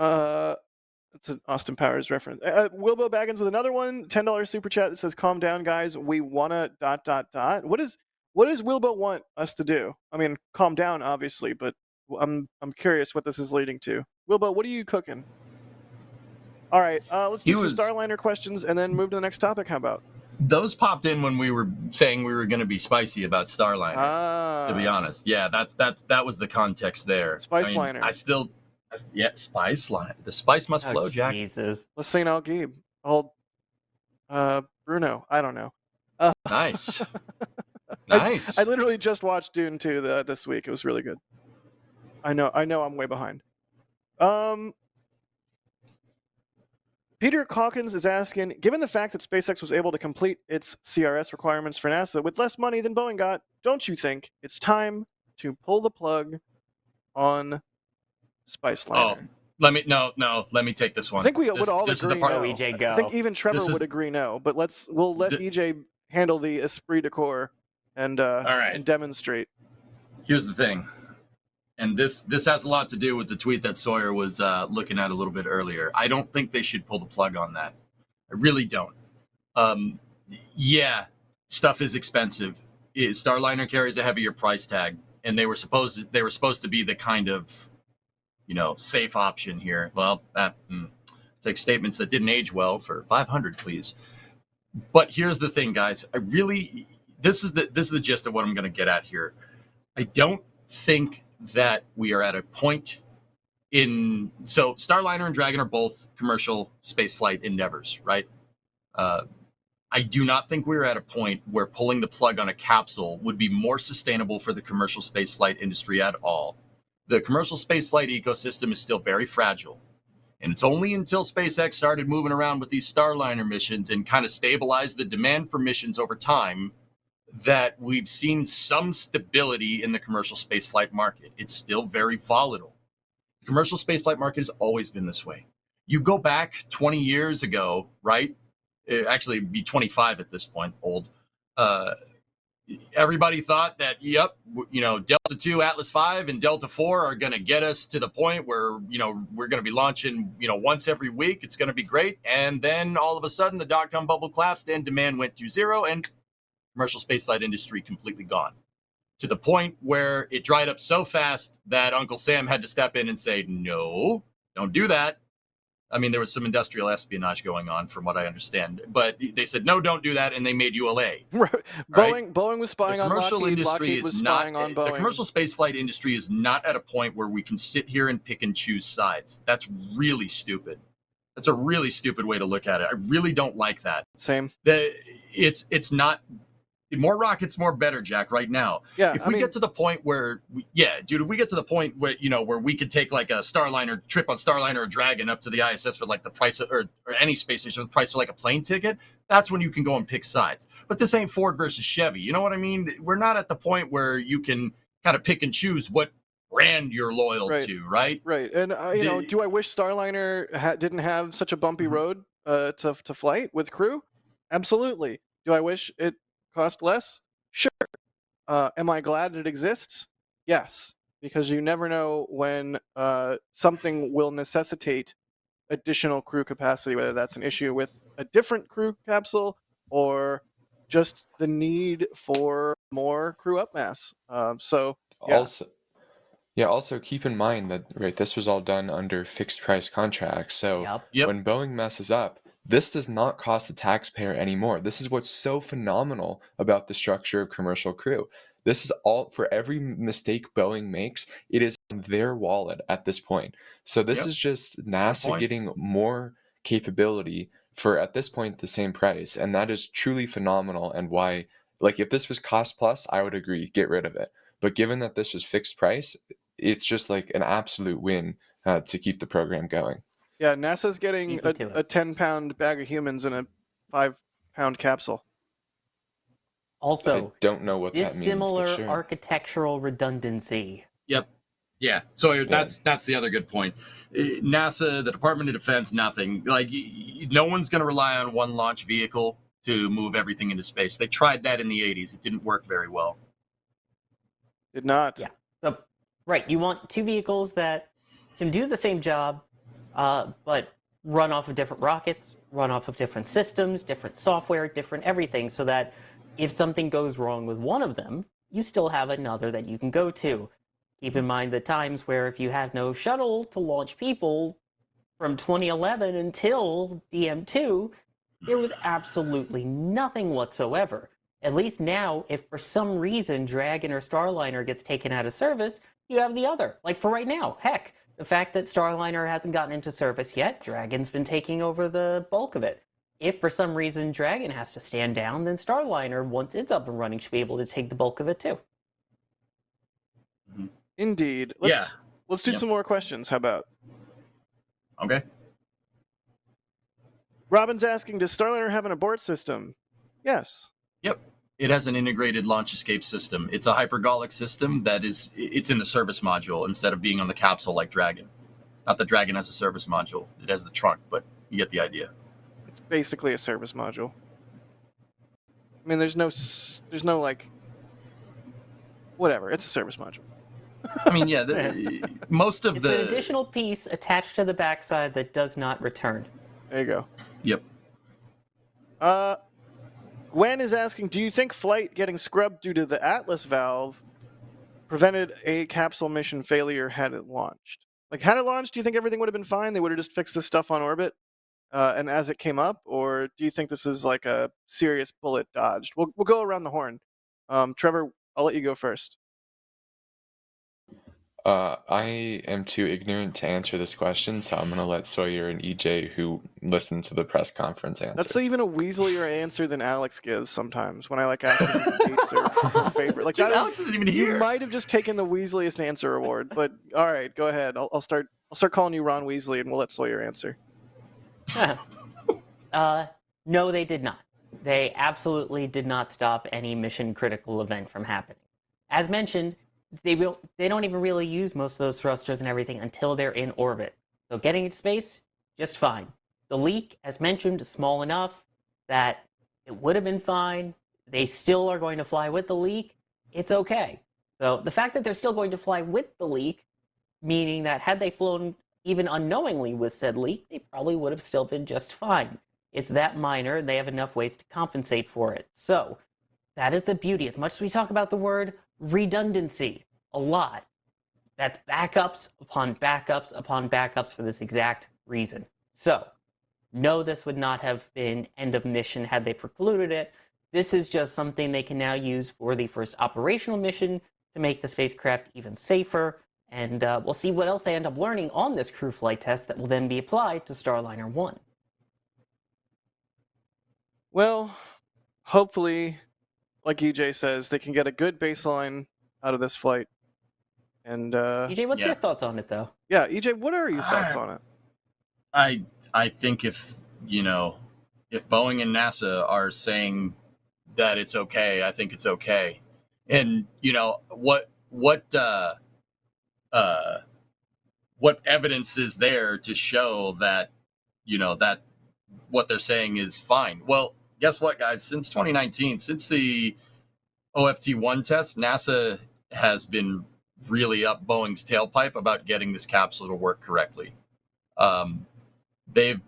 It's an Austin Powers reference. Wilbo Baggins with another one, $10 super chat that says, "Calm down, guys. We wanna ... What does Wilbo want us to do? I mean, calm down, obviously, but I'm curious what this is leading to. Wilbo, what are you cooking? All right, let's do some Starliner questions and then move to the next topic. How about? Those popped in when we were saying we were going to be spicy about Starliner. To be honest, yeah, that was the context there. Spice Liner. Spice Liner. The spice must flow, Jack. Jesus. Let's St. Al Gabe. Old Bruno. I don't know. Nice. Nice. I literally just watched Dune 2 this week. It was really good. I know I'm way behind. Peter Calkins is asking, given the fact that SpaceX was able to complete its CRS requirements for NASA with less money than Boeing got, don't you think it's time to pull the plug on Spice Liner? Let me take this one. I think we would all this agree. Is the part no. EJ go. I think even Trevor would agree no, but we'll let EJ handle the esprit de corps and right. and demonstrate. Here's the thing, and this has a lot to do with the tweet that Sawyer was looking at a little bit earlier. I don't think they should pull the plug on that. I really don't. Yeah, stuff is expensive. Starliner carries a heavier price tag, and they were supposed to be the kind of, safe option here. Well, that take statements that didn't age well for 500, please. But here's the thing, guys. This is the gist of what I'm going to get at here. I don't think that we are at a point so Starliner and Dragon are both commercial spaceflight endeavors, right? I do not think we're at a point where pulling the plug on a capsule would be more sustainable for the commercial spaceflight industry at all. The commercial spaceflight ecosystem is still very fragile. And it's only until SpaceX started moving around with these Starliner missions and kind of stabilized the demand for missions over time that we've seen some stability in the commercial spaceflight market. It's still very volatile. The commercial spaceflight market has always been this way. You go back 20 years ago, right? Actually, it'd be 25 at this point, old. Everybody thought that, Delta 2, Atlas 5, and Delta 4 are going to get us to the point where, we're going to be launching, once every week. It's going to be great. And then all of a sudden, the dot-com bubble collapsed and demand went to zero, and commercial spaceflight industry completely gone. To the point where it dried up so fast that Uncle Sam had to step in and say, no, don't do that. I mean, there was some industrial espionage going on, from what I understand. But they said, no, don't do that, and they made ULA. Boeing was spying on Lockheed. Lockheed was spying on Boeing. The commercial spaceflight industry is not at a point where we can sit here and pick and choose sides. That's really stupid. That's a really stupid way to look at it. I really don't like that. Same. It's not... More rockets, more better, Jack, right now. Yeah, if we get to the point where, if we get to the point where, where we could take like a Starliner trip on Starliner or Dragon up to the ISS for like the price of, or any space station, the price of like a plane ticket, that's when you can go and pick sides. But this ain't Ford versus Chevy. You know what I mean? We're not at the point where you can kind of pick and choose what brand you're loyal to, right? Right. And, do I wish Starliner didn't have such a bumpy road to flight with crew? Absolutely. Do I wish it cost less? Sure. Am I glad it exists? Yes, because you never know when something will necessitate additional crew capacity, whether that's an issue with a different crew capsule or just the need for more crew upmass. Also keep in mind that this was all done under fixed price contracts. So when Boeing messes up, this does not cost the taxpayer anymore. This is what's so phenomenal about the structure of commercial crew. This is all, for every mistake Boeing makes, it is on their wallet at this point. So this is just NASA getting more capability for, at this point, the same price. And that is truly phenomenal. And why, if this was cost plus, I would agree, get rid of it. But given that this was fixed price, it's just like an absolute win to keep the program going. Yeah, NASA's getting a 10-pound bag of humans in a 5-pound capsule. Also, I don't know what that means. Dissimilar Sure. architectural redundancy. Yep. Yeah. So that's the other good point. NASA, the Department of Defense, nothing. No one's going to rely on one launch vehicle to move everything into space. They tried that in the 80s. It didn't work very well. Did not. Yeah. So, right. You want two vehicles that can do the same job, but run off of different rockets, run off of different systems, different software, different everything, so that if something goes wrong with one of them, you still have another that you can go to. Keep in mind the times where if you had no shuttle to launch people from 2011 until DM2, there was absolutely nothing whatsoever. At least now, if for some reason Dragon or Starliner gets taken out of service, you have the other. Like for right now, heck, the fact that Starliner hasn't gotten into service yet, Dragon's been taking over the bulk of it. If for some reason Dragon has to stand down, then Starliner, once it's up and running, should be able to take the bulk of it too. Indeed. Let's do some more questions. How about? Okay. Robin's asking, does Starliner have an abort system? Yes. Yep. It has an integrated launch escape system. It's a hypergolic system it's in the service module instead of being on the capsule like Dragon. Not that Dragon has a service module. It has the trunk, but you get the idea. It's basically a service module. I mean, there's no Whatever. It's a service module. I mean, yeah, most of It's the an additional piece attached to the backside that does not return. There you go. Yep. Gwen is asking, do you think flight getting scrubbed due to the Atlas valve prevented a capsule mission failure had it launched? Like, had it launched, do you think everything would have been fine? They would have just fixed this stuff on orbit and as it came up? Or do you think this is like a serious bullet dodged? We'll go around the horn. Trevor, I'll let you go first. I am too ignorant to answer this question, so I'm going to let Sawyer and EJ, who listened to the press conference, answer. That's even a Weasleyer answer than Alex gives sometimes when I like ask him who hates her favorite. Like, Dude, that Alex isn't even you here. might have just taken the Weasleiest answer award, but all right, go ahead. I'll start calling you Ron Weasley, and we'll let Sawyer answer. No, they did not. They absolutely did not stop any mission critical event from happening. As mentioned, they don't even really use most of those thrusters and everything until they're in orbit. So getting into space, just fine. The leak, as mentioned, is small enough that it would have been fine. They still are going to fly with the leak. It's okay. So the fact that they're still going to fly with the leak, meaning that had they flown even unknowingly with said leak, they probably would have still been just fine. It's that minor, and they have enough ways to compensate for it. So that is the beauty. As much as we talk about the word redundancy a lot, that's backups upon backups upon backups for this exact reason. So, no, this would not have been end of mission had they precluded it. This is just something they can now use for the first operational mission to make the spacecraft even safer. And we'll see what else they end up learning on this crew flight test that will then be applied to Starliner 1. Well, hopefully, like EJ says, they can get a good baseline out of this flight. And EJ, what's Yeah. your thoughts on it, though? yeah, EJ, what are your thoughts on it? I think if Boeing and NASA are saying that it's okay, I think it's okay. And what evidence is there to show that that what they're saying is fine? Well, guess what, guys? Since 2019, since the OFT-1 test, NASA has been really up Boeing's tailpipe about getting this capsule to work correctly. They've,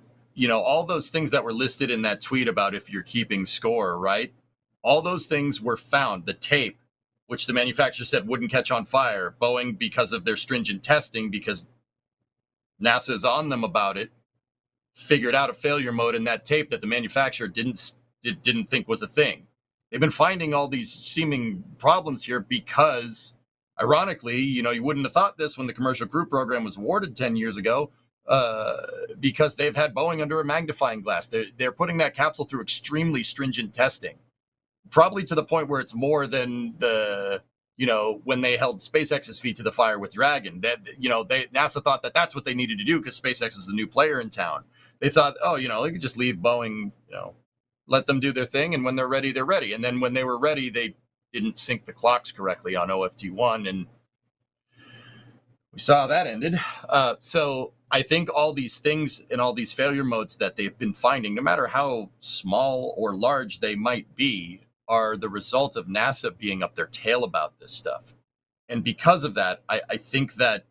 all those things that were listed in that tweet about if you're keeping score, right? All those things were found. The tape, which the manufacturer said wouldn't catch on fire, Boeing, because of their stringent testing, because NASA's on them about it, figured out a failure mode in that tape that the manufacturer didn't think was a thing. They've been finding all these seeming problems here because, ironically, you wouldn't have thought this when the commercial crew program was awarded 10 years ago, because they've had Boeing under a magnifying glass. They're putting that capsule through extremely stringent testing, probably to the point where it's more than when they held SpaceX's feet to the fire with Dragon. That NASA thought that that's what they needed to do because SpaceX is the new player in town. They thought, they could just leave Boeing, let them do their thing, and when they're ready, they're ready. And then when they were ready, they didn't sync the clocks correctly on OFT-1, and we saw how that ended. So I think all these things and all these failure modes that they've been finding, no matter how small or large they might be, are the result of NASA being up their tail about this stuff. And because of that, I think that,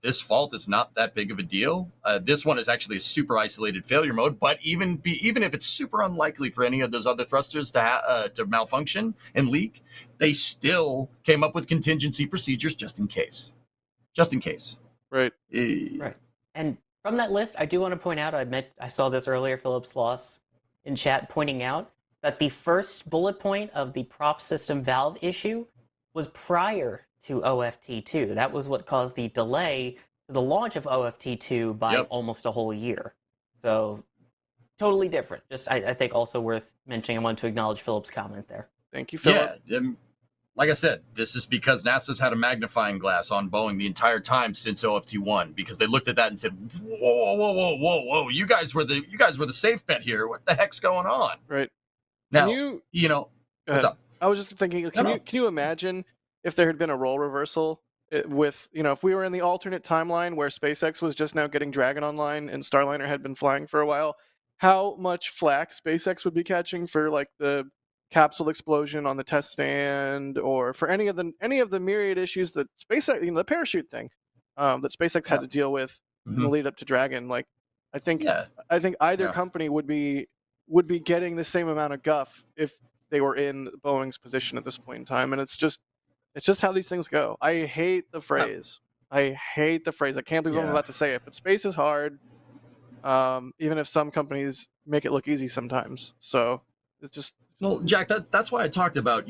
this fault is not that big of a deal. This one is actually a super isolated failure mode, but even if it's super unlikely for any of those other thrusters to malfunction and leak, they still came up with contingency procedures just in case. Right. Right. And from that list, I do want to point out, I saw this earlier, Philip Sloss in chat pointing out that the first bullet point of the prop system valve issue was prior to OFT2. That was what caused the delay to the launch of OFT2 by almost a whole year. So totally different. Just, I think also worth mentioning. I want to acknowledge Philip's comment there. Thank you, Philip. Yeah. Like I said, this is because NASA's had a magnifying glass on Boeing the entire time since OFT-1, because they looked at that and said, whoa, you guys were the safe bet here. What the heck's going on? Right. Now, what's up? I was just thinking, can you imagine if there had been a role reversal with, if we were in the alternate timeline where SpaceX was just now getting Dragon online and Starliner had been flying for a while, how much flack SpaceX would be catching for like the capsule explosion on the test stand, or for any of the myriad issues that SpaceX, the parachute thing, that SpaceX had to deal with in the lead up to Dragon. Like, I think Yeah. either Yeah. company would be getting the same amount of guff if they were in Boeing's position at this point in time, and it's just how these things go. I hate the phrase. I hate the phrase. I can't believe I'm Yeah. about to say it, but space is hard. Even if some companies make it look easy sometimes. So it's just Well, Jack, that's why I talked about,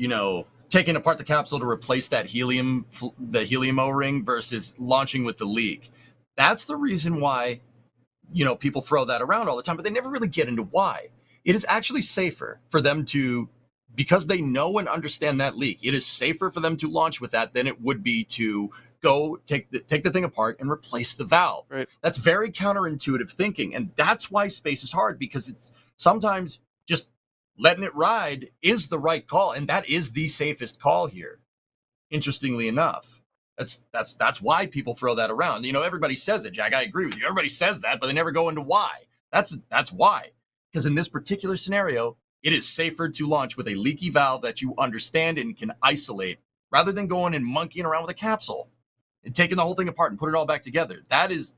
taking apart the capsule to replace that the helium O-ring versus launching with the leak. That's the reason why, people throw that around all the time, but they never really get into why. It is actually safer for them to, because they know and understand that leak, it is safer for them to launch with that than it would be to go take the thing apart and replace the valve. Right. That's very counterintuitive thinking, and that's why space is hard, because it's sometimes just letting it ride is the right call, and that is the safest call here. Interestingly enough, that's why people throw that around. Everybody says it, Jack. I agree with you. Everybody says that, but they never go into why. That's why. Because in this particular scenario, it is safer to launch with a leaky valve that you understand and can isolate, rather than going and monkeying around with a capsule and taking the whole thing apart and put it all back together. That's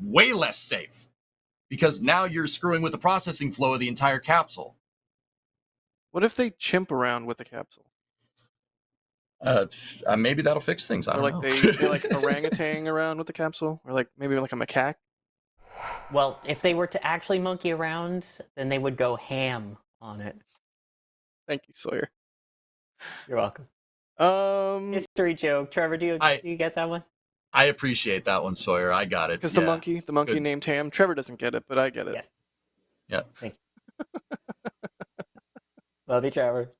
way less safe, because now you're screwing with the processing flow of the entire capsule. what if they chimp around with the capsule? Maybe that'll fix things. I Or don't like know. they like orangutan around with the capsule, or like maybe like a macaque. Well, if they were to actually monkey around, then they would go ham on it. Thank you, Sawyer. You're welcome. Because History joke. Trevor, do you get that one? I appreciate that one, Sawyer. I got it. the Yeah. monkey Good. named Ham. Trevor doesn't get it, but I get it. Yes. Yeah. Thank you. Love you, Trevor.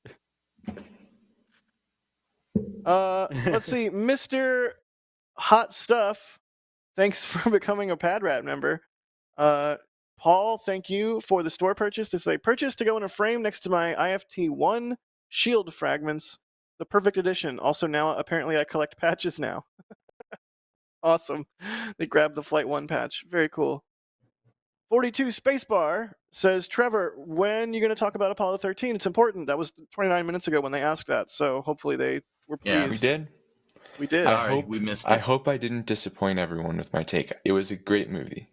Let's see, Mr. Hot Stuff. Thanks for becoming a Pad Rat member. Paul, thank you for the store purchase. This is a purchase to go in a frame next to my IFT-1 shield fragments. The perfect edition. Also now, apparently, I collect patches now. Awesome. They grabbed the Flight 1 patch. Very cool. 42 Spacebar says, Trevor, when are you going to talk about Apollo 13? It's important. That was 29 minutes ago when they asked that, so hopefully they were Yeah. pleased. We did. We did. Sorry, we missed I it. hope I didn't disappoint everyone with my take. It was a great movie.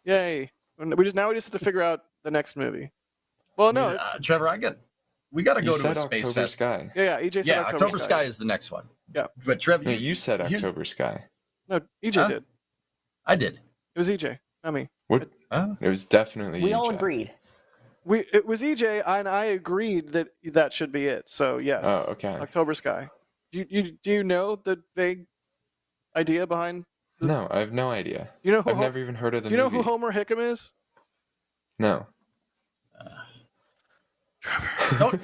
Yay. We just have to figure out the next movie. Well, no. Trevor, we got to You go to said a space October fest. Sky. Yeah, EJ said Yeah, October Sky is the next one. Yeah. But Trevor, No, you said here's- October Sky. No, EJ did. I did. It was EJ, not me. What? It was definitely We you, all Jack. agreed. It was EJ, and I agreed that should be it. So yes. Oh, okay. October Sky. Do you know the vague idea behind? No, I have no idea. You know who I've never even heard of the Do you know movie. who Homer Hickam is? No.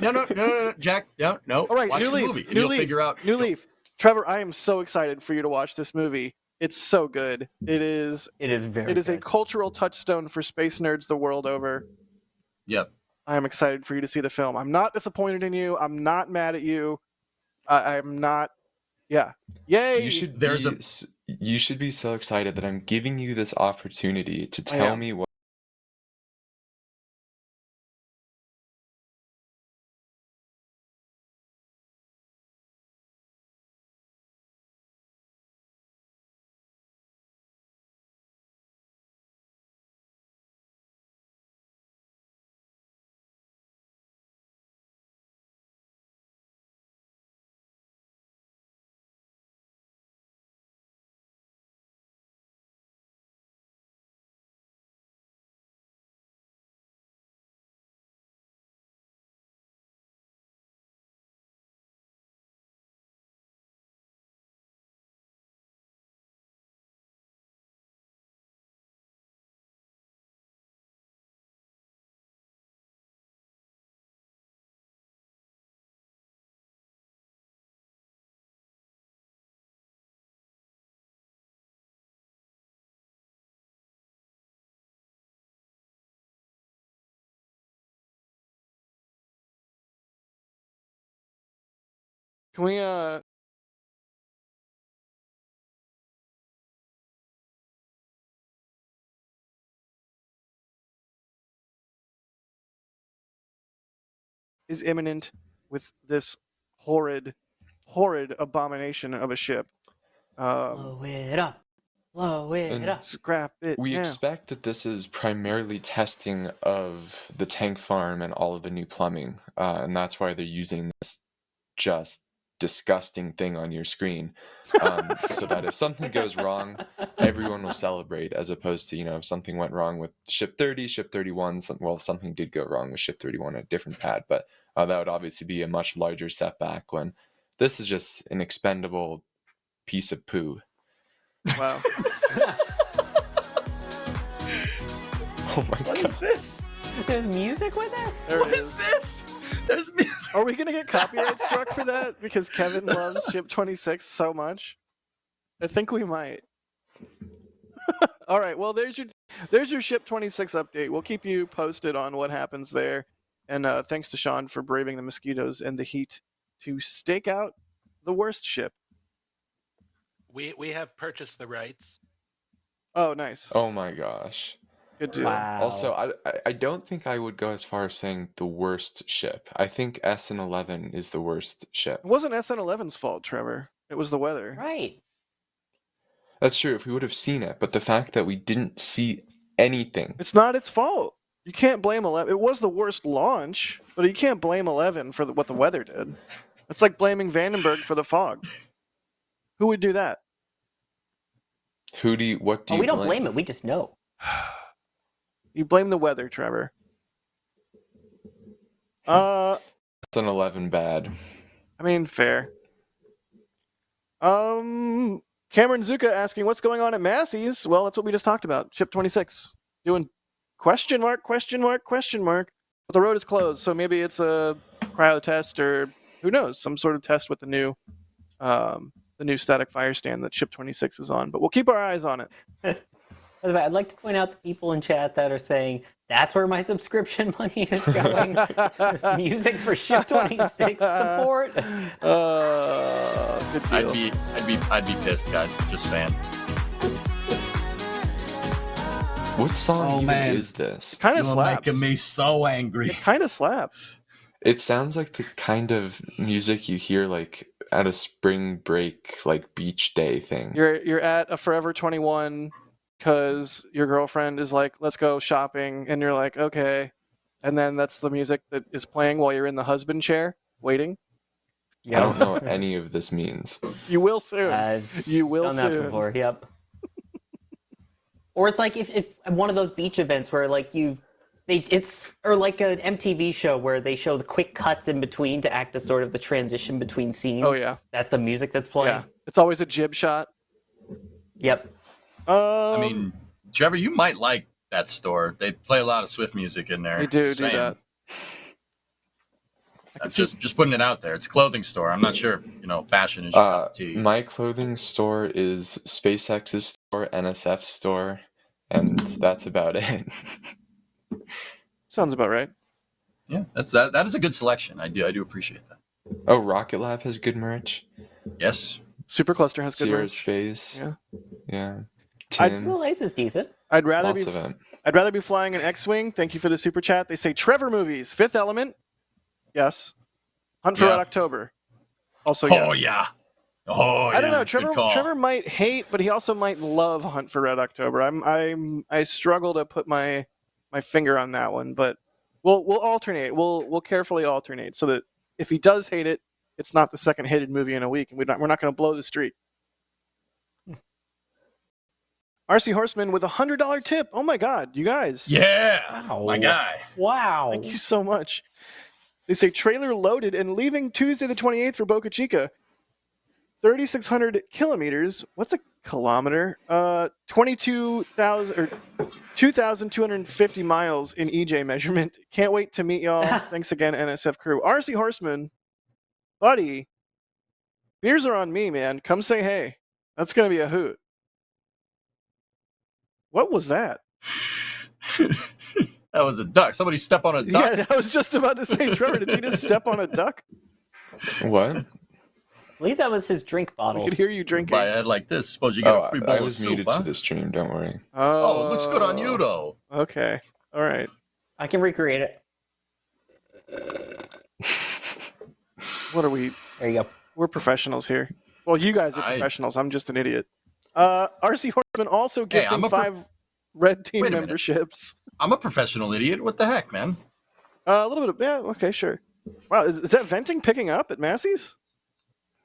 No, Jack. No. All right, Watch New the Leaf. movie, and New you'll Leaf. figure out. New Leaf. Trevor, I am so excited for you to watch this movie. It's so good. It is very a good. cultural touchstone for space nerds the world over. Yep. I am excited for you to see the film. I'm not disappointed in you. I'm not mad at you. I'm not. Yeah. Yay! You should be so excited that I'm giving you this opportunity to I tell am. me what. Can we is imminent with this horrid abomination of a ship. Blow it up. Blow it And up. Scrap it we now. expect that this is primarily testing of the tank farm and all of the new plumbing, and that's why they're using this just disgusting thing on your screen, so that if something goes wrong, everyone will celebrate, as opposed to, if something went wrong with ship 30, ship 31, something did go wrong with ship 31 at a different pad, but that would obviously be a much larger setback when this is just an expendable piece of poo. Wow. Oh my What god. is this? There's music with it? There What it is this? There's music. Are we gonna get copyright struck for that because Kevin loves Ship 26 so much? I think we might. All right. Well, there's your Ship 26 update. We'll keep you posted on what happens there. And thanks to Sean for braving the mosquitoes and the heat to stake out the worst ship. We have purchased the rights. Oh, nice. Oh my gosh. Good deal. Wow. Also, I don't think I would go as far as saying the worst ship. I think SN11 is the worst ship. It wasn't SN11's fault, Trevor. It was the weather. Right. That's true if we would have seen it, but the fact that we didn't see anything. It's not its fault. You can't blame 11. It was the worst launch, but you can't blame 11 for what the weather did. It's like blaming Vandenberg for the fog. Who would do that? What do you We don't blame it. We just know. You blame the weather, Trevor. SN11 bad. I mean, fair. Cameron Zuka asking what's going on at Massey's. Well, that's what we just talked about. Ship 26 doing question mark. But the road is closed, so maybe it's a cryo test or who knows, some sort of test with the new static fire stand that Ship 26 is on. But we'll keep our eyes on it. By the way, I'd like to point out the people in chat that are saying that's where my subscription money is going. Music for Ship 26 support. Good deal. I'd be pissed, guys. Just saying. What song even man. is this? Kind of You're slaps. making me so angry. It kind of slaps. It sounds like the kind of music you hear like at a spring break, like beach day thing. You're at a Forever 21 because your girlfriend is like, let's go shopping, and you're like, okay, and then that's the music that is playing while you're in the husband chair waiting. I don't know what any of this means. You will soon. I've You will done that soon. before. Yep. Or it's like if one of those beach events where like or like an MTV show where they show the quick cuts in between to act as sort of the transition between scenes. Oh yeah, That's the music that's playing. yeah. It's always a jib shot. Yep. I mean, Trevor, you might like that store. They play a lot of Swift music in there. they do Just do saying. that. That's just putting it out there. It's a clothing store. I'm not sure if fashion is your cup of tea. My clothing store is SpaceX's store, NSF's store, and that's about it. Sounds about right. Yeah, that is a good selection. I do appreciate that. Oh, Rocket Lab has good merch. Yes. Supercluster has good Sierra merch. Space. Yeah. Yeah. I'd- Tim. Cool Ace is decent. I'd rather Lots of it. I'd rather be flying an X-wing. Thank you for the super chat. They say Trevor movies, Fifth Element. Yes. Hunt for Yeah. Red October. Also Oh yes. yeah. Oh yeah. I don't know. Good call. Trevor might hate, but he also might love Hunt for Red October. I struggle to put my finger on that one, but we'll alternate. We'll carefully alternate so that if he does hate it, it's not the second hated movie in a week, and we're not going to blow the streak. RC Horseman with $100 tip. Oh my God, you guys! Yeah. Wow. My guy. Wow. Thank you so much. They say trailer loaded and leaving Tuesday the 28th for Boca Chica. 3,600 kilometers. What's a kilometer? 22,000 or 2,250 miles in EJ measurement. Can't wait to meet y'all. Thanks again, NSF crew. RC Horseman, buddy, beers are on me, man. Come say hey. That's gonna be a hoot. What was that? That was a duck. Somebody step on a duck. Yeah, I was just about to say, Trevor, did you just step on a duck? What? I believe that was his drink I bottle. could hear you drinking. By a head like this, suppose you get a free bowl I of was soup, muted huh? to the stream. Don't worry. Oh, it looks good on you though. Okay. All right. I can recreate it. What are we? There you go. We're professionals here. Well, you guys are professionals. I'm just an idiot. RC Horseman also gifting 5 red team Wait a minute. memberships. I'm a professional idiot. What the heck, man? A little bit of okay, sure. Wow, is that venting picking up at Massey's?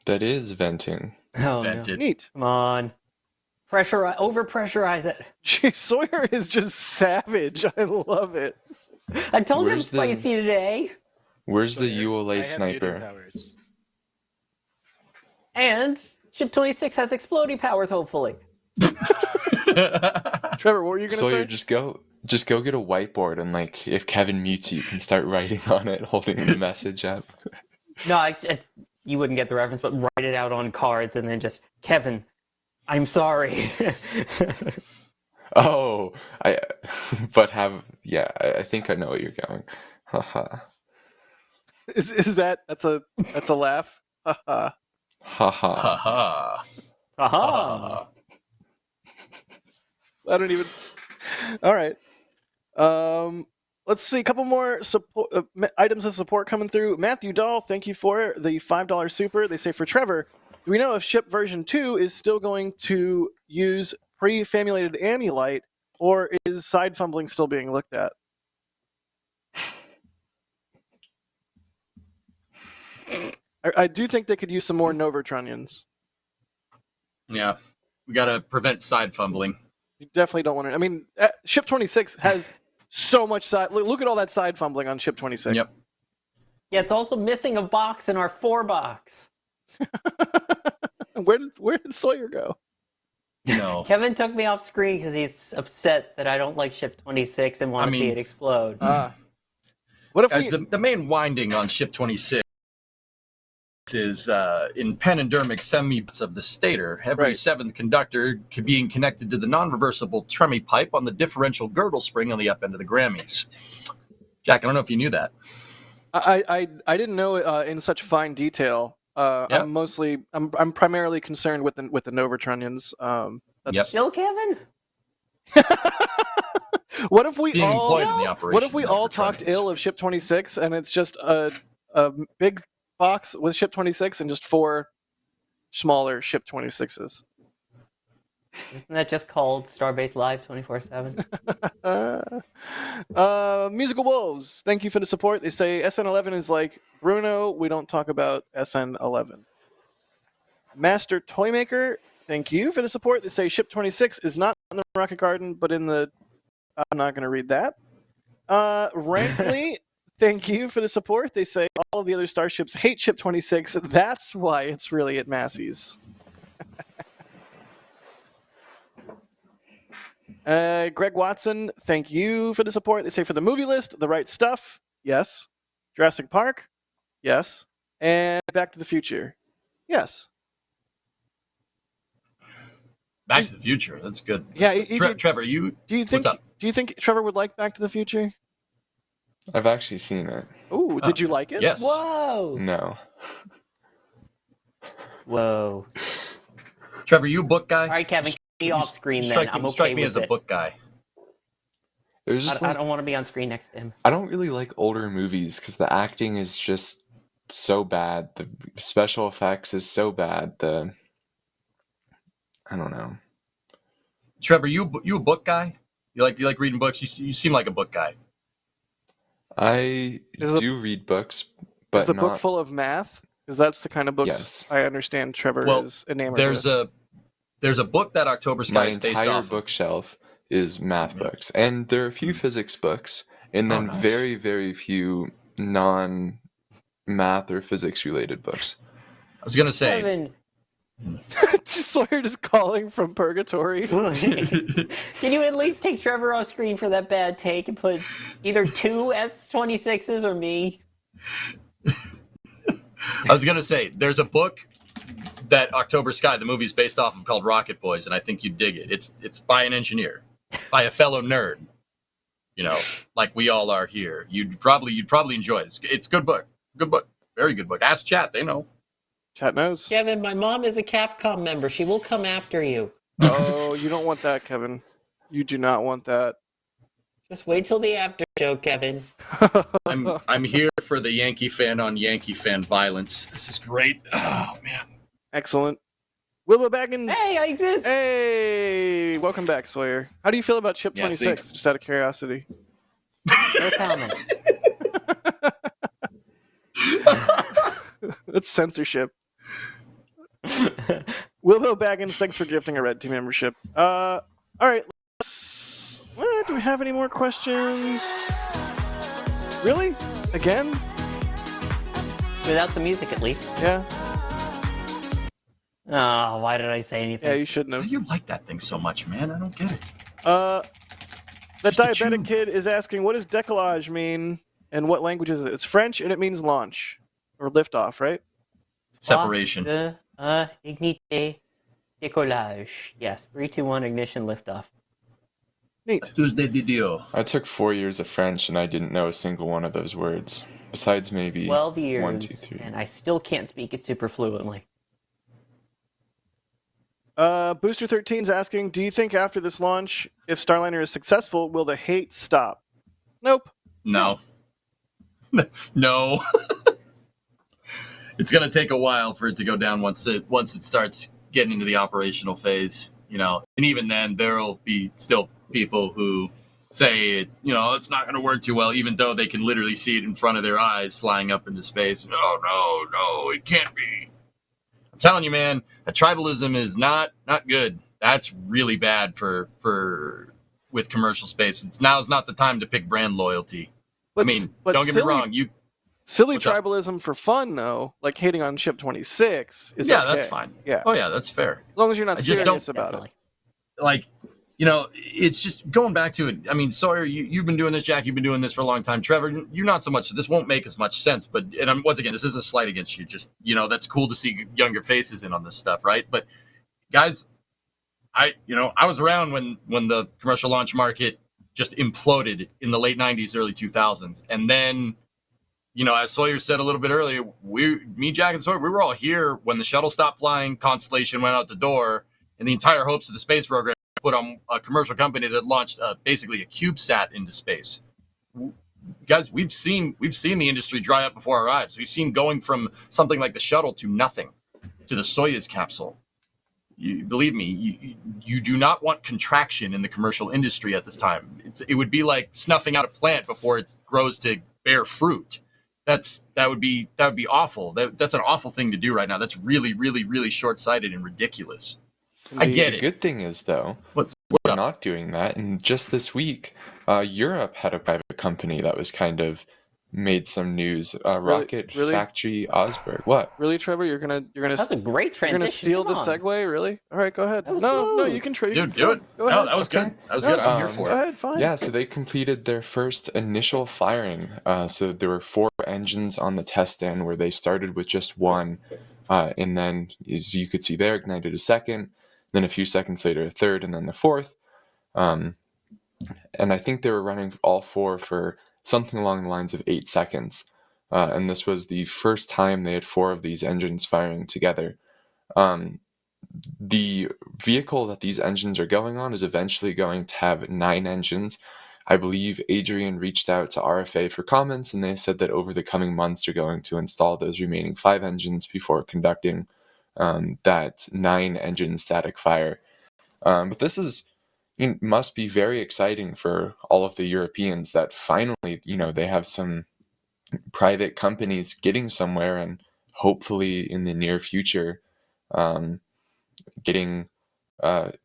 That is venting. Oh, Vented. Neat. Come on. Overpressurize it. Gee, Sawyer is just savage. I love it. I told you I'm Where's the- spicy today. Where's the I ULA have sniper? mutant powers. And Ship 26 has exploding powers, hopefully. Trevor, what were you going to Sawyer, say? just go get a whiteboard and like if Kevin mutes you can start writing on it, holding the message up. No, you wouldn't get the reference, but write it out on cards and then just, Kevin, I'm sorry. Oh, I think I know where you're going. Haha. Is that's a laugh? Haha. Haha. Haha. Aha. I don't even. All right. Let's see. A couple more support items of support coming through. Matthew Dahl, thank you for the $5 super. They say for Trevor, do we know if ship version 2 is still going to use pre-famulated Amulite, or is side fumbling still being looked at? I do think they could use some more Novertronians. Yeah. We got to prevent side fumbling. You definitely don't want to. I mean, Ship 26 has so much side. Look at all that side fumbling on Ship 26. Yep. Yeah, it's also missing a box in our 4 box. Where did Sawyer go? No. Kevin took me off screen because he's upset that I don't like Ship 26 and want to see it explode. What if As the main winding on Ship 26 is in panendermic semi-bits of the stator, every seventh conductor being connected to the non-reversible Tremie pipe on the differential girdle spring on the up end of the Grammys. Jack, I don't know if you knew that. I didn't know in such fine detail. I'm primarily concerned with the Novertronians. Still Kevin? What if we Being all employed in the operation, what if we not all for talked Tronians. ill of Ship 26 and it's just a big box with Ship 26 and just 4 smaller Ship 26s? Isn't that just called Starbase Live 24/7? Musical Wolves, thank you for the support. They say SN11 is like Bruno. We don't talk about SN11. Master Toymaker, thank you for the support. They say Ship 26 is not in the Rocket Garden, but in the... I'm not going to read that. Rankley, thank you for the support. They say all of the other starships hate Ship 26. That's why it's really at Massey's. Greg Watson, thank you for the support. They say for the movie list, The Right Stuff, yes. Jurassic Park, yes. And Back to the Future, yes. Back to the Future. That's good. Yeah, That's good. Trevor, do you think what's up? Do you think Trevor would like Back to the Future? I've actually seen it. Ooh, did you like it? Yes. Whoa! No. Whoa. Trevor, you a book guy? All right, Kevin, get me off screen then. Strike I'm me, okay strike me with as a it. book guy. It was just I like don't want to be on screen next to him. I don't really like older movies because the acting is just so bad. The special effects is so bad. I don't know. Trevor, you a book guy? You like reading books? You seem like a book guy. I do read books, but is the book not- full of math? Because that's the kind of books Yes. I understand Trevor Well, is enamored There's with. a book that October Sky My is based entire off of. bookshelf is math books, and there are a few physics books, and then nice. very, very few non-math or physics-related books. I was gonna say. Kevin, Sawyer just calling from purgatory. can you at least take Trevor off screen for that bad take and put either 2 S26s or me? I was gonna say, there's a book that October Sky, the movie's based off of, called Rocket Boys, and I think you'd dig it. It's by an engineer, by a fellow nerd. You know, like we all are here. You'd probably enjoy it. It's a good book. Good book. Very good book. Ask chat, they know. Chat knows. Kevin, my mom is a Capcom member. She will come after you. Oh, you don't want that, Kevin. You do not want that. Just wait till the after show, Kevin. I'm here for for the Yankee fan on Yankee fan violence. This is great. Oh, man. Excellent. Willow Baggins. Hey, I exist. Hey, welcome back, Sawyer. How do you feel about Ship Yeah, 26? Just out of curiosity. No comment. That's censorship. Willow Baggins, thanks for gifting a Red Team membership. All right. Do we have any more questions? Really? Again? Without the music, at least. Yeah. Oh, why did I say anything? Yeah, you shouldn't How have. do you like that thing so much, man? I don't get it. That Just a diabetic tune. kid is asking, what does décollage mean, and what language is it? It's French, and it means launch or liftoff, right? Separation. Ignite, décollage. Yes, 3, 2, 1, ignition, liftoff. Neat. Tuesday de Dio. I took 4 years of French and I didn't know a single one of those words. Besides maybe 12 years, 1, 2, 3. and I still can't speak it super fluently. Booster 13's asking, do you think after this launch, if Starliner is successful, will the hate stop? Nope. No. No. It's going to take a while for it to go down once it starts getting into the operational phase, you know. And even then, there'll be still people who say, it's not going to work too well, even though they can literally see it in front of their eyes flying up into space. No, it can't be. I'm telling you, man, that tribalism is not good. That's really bad for with commercial space. Now's not the time to pick brand loyalty. But, I mean, but don't get me wrong. Silly What's up? Tribalism for fun, though, like hating on Ship 26, is Yeah, okay. that's fine. Yeah. Oh, yeah, that's fair. As long as you're not I just serious don't- about Definitely. Like, it's just going back to it. I mean, Sawyer, you've been doing this, Jack, you've been doing this for a long time. Trevor, you're not so much. This won't make as much sense. But, once again, this isn't a slight against you. Just, that's cool to see younger faces in on this stuff, right? But, guys, I was around when the commercial launch market just imploded in the late 90s, early 2000s. And then, as Sawyer said a little bit earlier, me, Jack, and Sawyer, we were all here when the shuttle stopped flying, Constellation went out the door, and the entire hopes of the space program put on a commercial company that launched basically a CubeSat into space. Guys, we've seen the industry dry up before our eyes. We've seen going from something like the shuttle to nothing, to the Soyuz capsule. Believe me, you do not want contraction in the commercial industry at this time. It would be like snuffing out a plant before it grows to bear fruit. That would be awful. That's an awful thing to do right now. That's really, really, really short-sighted and ridiculous. I get The it. good thing is, though, What's we're up? not doing that. And just this week, Europe had a private company that was kind of made some news. Rocket really? Factory Osberg. What? Really, Trevor? You're gonna That's a great you're transition. gonna steal Come the on. segue? Really? All right, go ahead. That was No, smooth. you can trade. Dude, do it. Go No, ahead. that was Okay. good. That was good. I'm here for Go it. ahead. Fine. Yeah, so they completed their first initial firing. So there were 4 engines on the test stand where they started with just one. And then, as you could see there, ignited a second. Then a few seconds later, a third, and then the fourth. And I think they were running all 4 for something along the lines of 8 seconds. And this was the first time they had 4 of these engines firing together. The vehicle that these engines are going on is eventually going to have 9 engines. I believe Adrian reached out to RFA for comments, and they said that over the coming months they're going to install those remaining 5 engines before conducting that 9 engine static fire. But this must be very exciting for all of the Europeans that finally, they have some private companies getting somewhere, and hopefully in the near future getting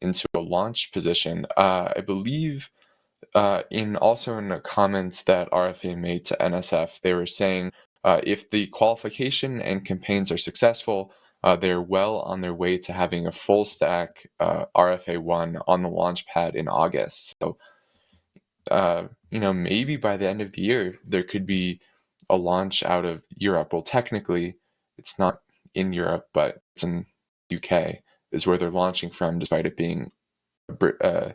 into a launch position. I believe in the comments that RFA made to NSF, they were saying if the qualification and campaigns are successful, they're well on their way to having a full stack RFA1 on the launch pad in August. So, maybe by the end of the year, there could be a launch out of Europe. Well, technically, it's not in Europe, but it's in UK is where they're launching from, despite it being a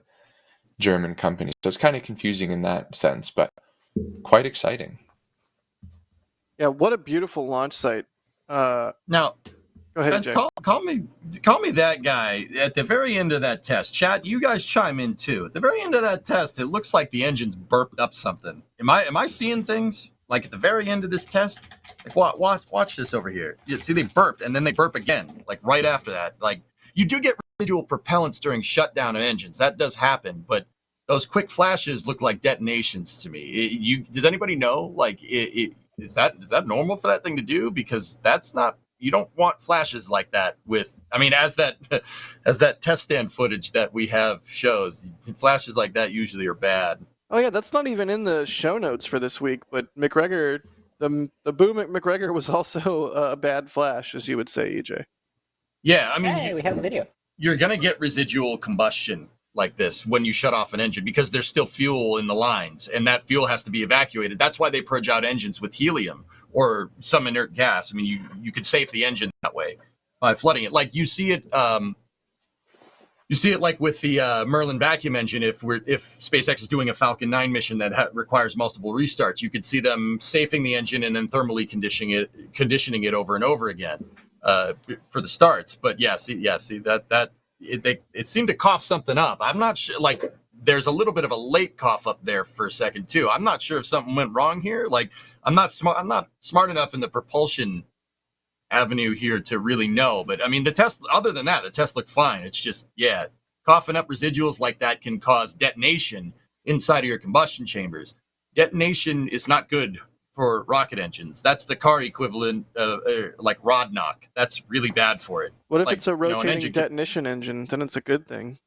German company. So it's kind of confusing in that sense, but quite exciting. Yeah, what a beautiful launch site. Now, Go ahead, guys, Jay. call me that guy at the very end of that test. Chat, you guys chime in too. At the very end of that test, it looks like the engine's burped up something. Am I seeing things? like at the very end of this test, like watch this over here. You see, they burped and then they burp again, like right after that. Like you do get residual propellants during shutdown of engines. That does happen, but those quick flashes look like detonations to me. Does anybody know? Like, is that normal for that thing to do? Because that's not. You don't want flashes like that with. I mean, as that test stand footage that we have shows, flashes like that usually are bad. Oh yeah, that's not even in the show notes for this week. But McGregor, the boom at McGregor was also a bad flash, as you would say, EJ. Yeah, I mean, Hey, we have a video. You're gonna get residual combustion like this when you shut off an engine because there's still fuel in the lines, and that fuel has to be evacuated. That's why they purge out engines with helium or some inert gas. I mean, you could save the engine that way by flooding it. Like you see it. You see it like with the Merlin vacuum engine. If SpaceX is doing a Falcon 9 mission that requires multiple restarts, you could see them safing the engine and then thermally conditioning it over and over again for the starts. But see that it seemed to cough something up. I'm not sure. Like there's a little bit of a late cough up there for a second too. I'm not sure if something went wrong here. Like I'm not smart enough in the propulsion avenue here to really know. But I mean, the test, other than that, the test looked fine. It's just, coughing up residuals like that can cause detonation inside of your combustion chambers. Detonation is not good for rocket engines. That's the car equivalent like rod knock. That's really bad for it. What if Like, it's a rotating engine engine? Then it's a good thing.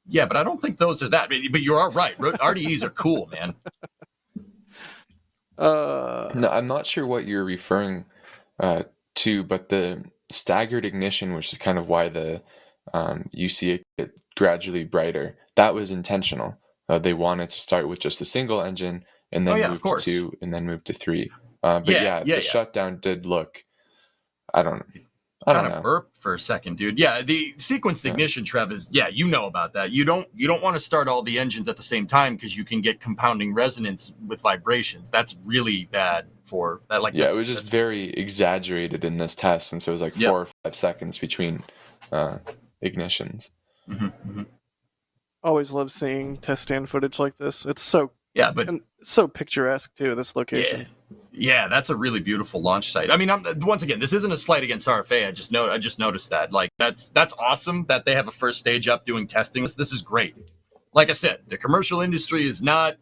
Yeah, but I don't think those are that. But you are right. RDEs are cool, man. No, I'm not sure what you're referring to, but the staggered ignition, which is kind of why you see it get gradually brighter, that was intentional. They wanted to start with just a single engine and then move to 2 and then move to 3. The shutdown did look, I don't know. Kind of burp for a second, dude. Yeah, the sequenced ignition, Trev, is you know about that. You don't want to start all the engines at the same time because you can get compounding resonance with vibrations. That's really bad for that. Like it was just very exaggerated in this test, and so it was like 4 or 5 seconds between ignitions. Always love seeing test stand footage like this. It's so so picturesque too. This location. Yeah, that's a really beautiful launch site. I mean, once again, this isn't a slight against RFA. I just noticed that. Like, that's awesome that they have a first stage up doing testing. This is great. Like I said, the commercial industry is not.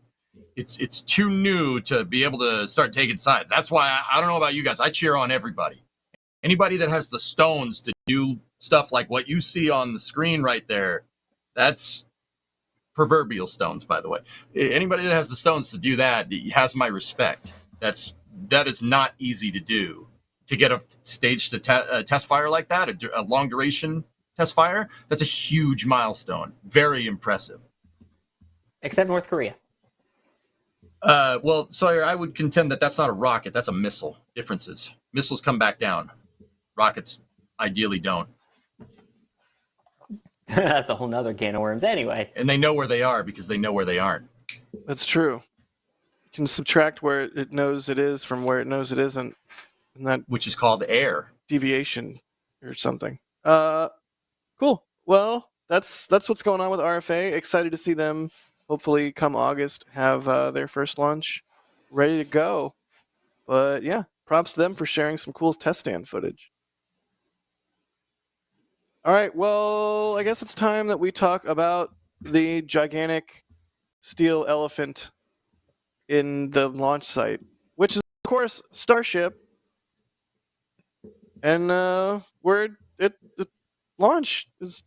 It's too new to be able to start taking sides. That's why I don't know about you guys. I cheer on everybody. Anybody that has the stones to do stuff like what you see on the screen right there, that's proverbial stones, by the way. Anybody that has the stones to do that has my respect. That is not easy to do. To get a stage to test fire like that, a long duration test fire, that's a huge milestone. Very impressive. Except North Korea. Well, Sawyer, I would contend that that's not a rocket. That's a missile. Differences. Missiles come back down. Rockets ideally don't. That's a whole nother can of worms anyway. And they know where they are because they know where they aren't. That's true. You can subtract where it knows it is from where it knows it isn't. And that which is called air. Deviation or something. Cool. Well, that's what's going on with RFA. Excited to see them hopefully come August have their first launch ready to go. But yeah, props to them for sharing some cool test stand footage. All right, well, I guess it's time that we talk about the gigantic steel elephant in the launch site, which is, of course, Starship. And the launch is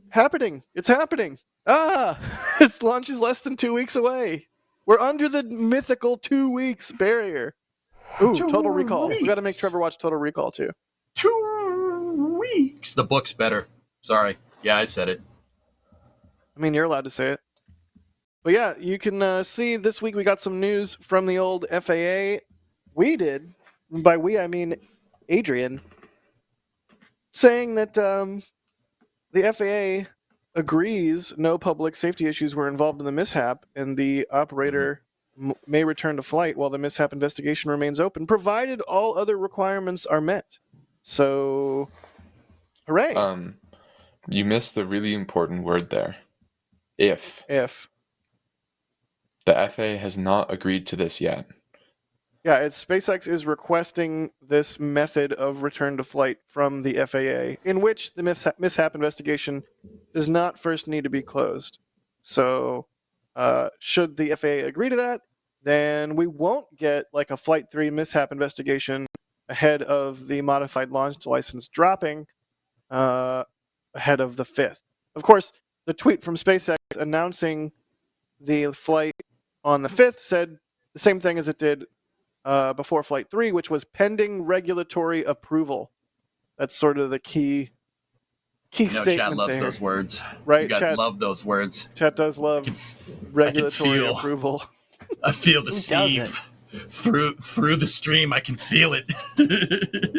happening. It's happening. Its launch is less than 2 weeks away. We're under the mythical 2 weeks barrier. Ooh, Total Recall. We got to make Trevor watch Total Recall, too. 2 weeks. The book's better. Sorry. Yeah, I said it. I mean, you're allowed to say it. But yeah, you can see this week we got some news from the old FAA. We did. By we, I mean Adrian. Saying that the FAA agrees no public safety issues were involved in the mishap, and the operator may return to flight while the mishap investigation remains open, provided all other requirements are met. So, hooray. You missed the really important word there. If. If. The FAA has not agreed to this yet. Yeah, SpaceX is requesting this method of return to flight from the FAA, in which the mishap investigation does not first need to be closed. So, should the FAA agree to that, then we won't get like a Flight 3 mishap investigation ahead of the modified launch license dropping ahead of the 5th. Of course, the tweet from SpaceX announcing the flight on the 5th said the same thing as it did before Flight 3, which was pending regulatory approval. That's sort of the key I know statement Chat loves there. those words. Right, You guys Chat, love those words. Chat does love regulatory feel- approval. I feel the Who sieve through the stream. I can feel it.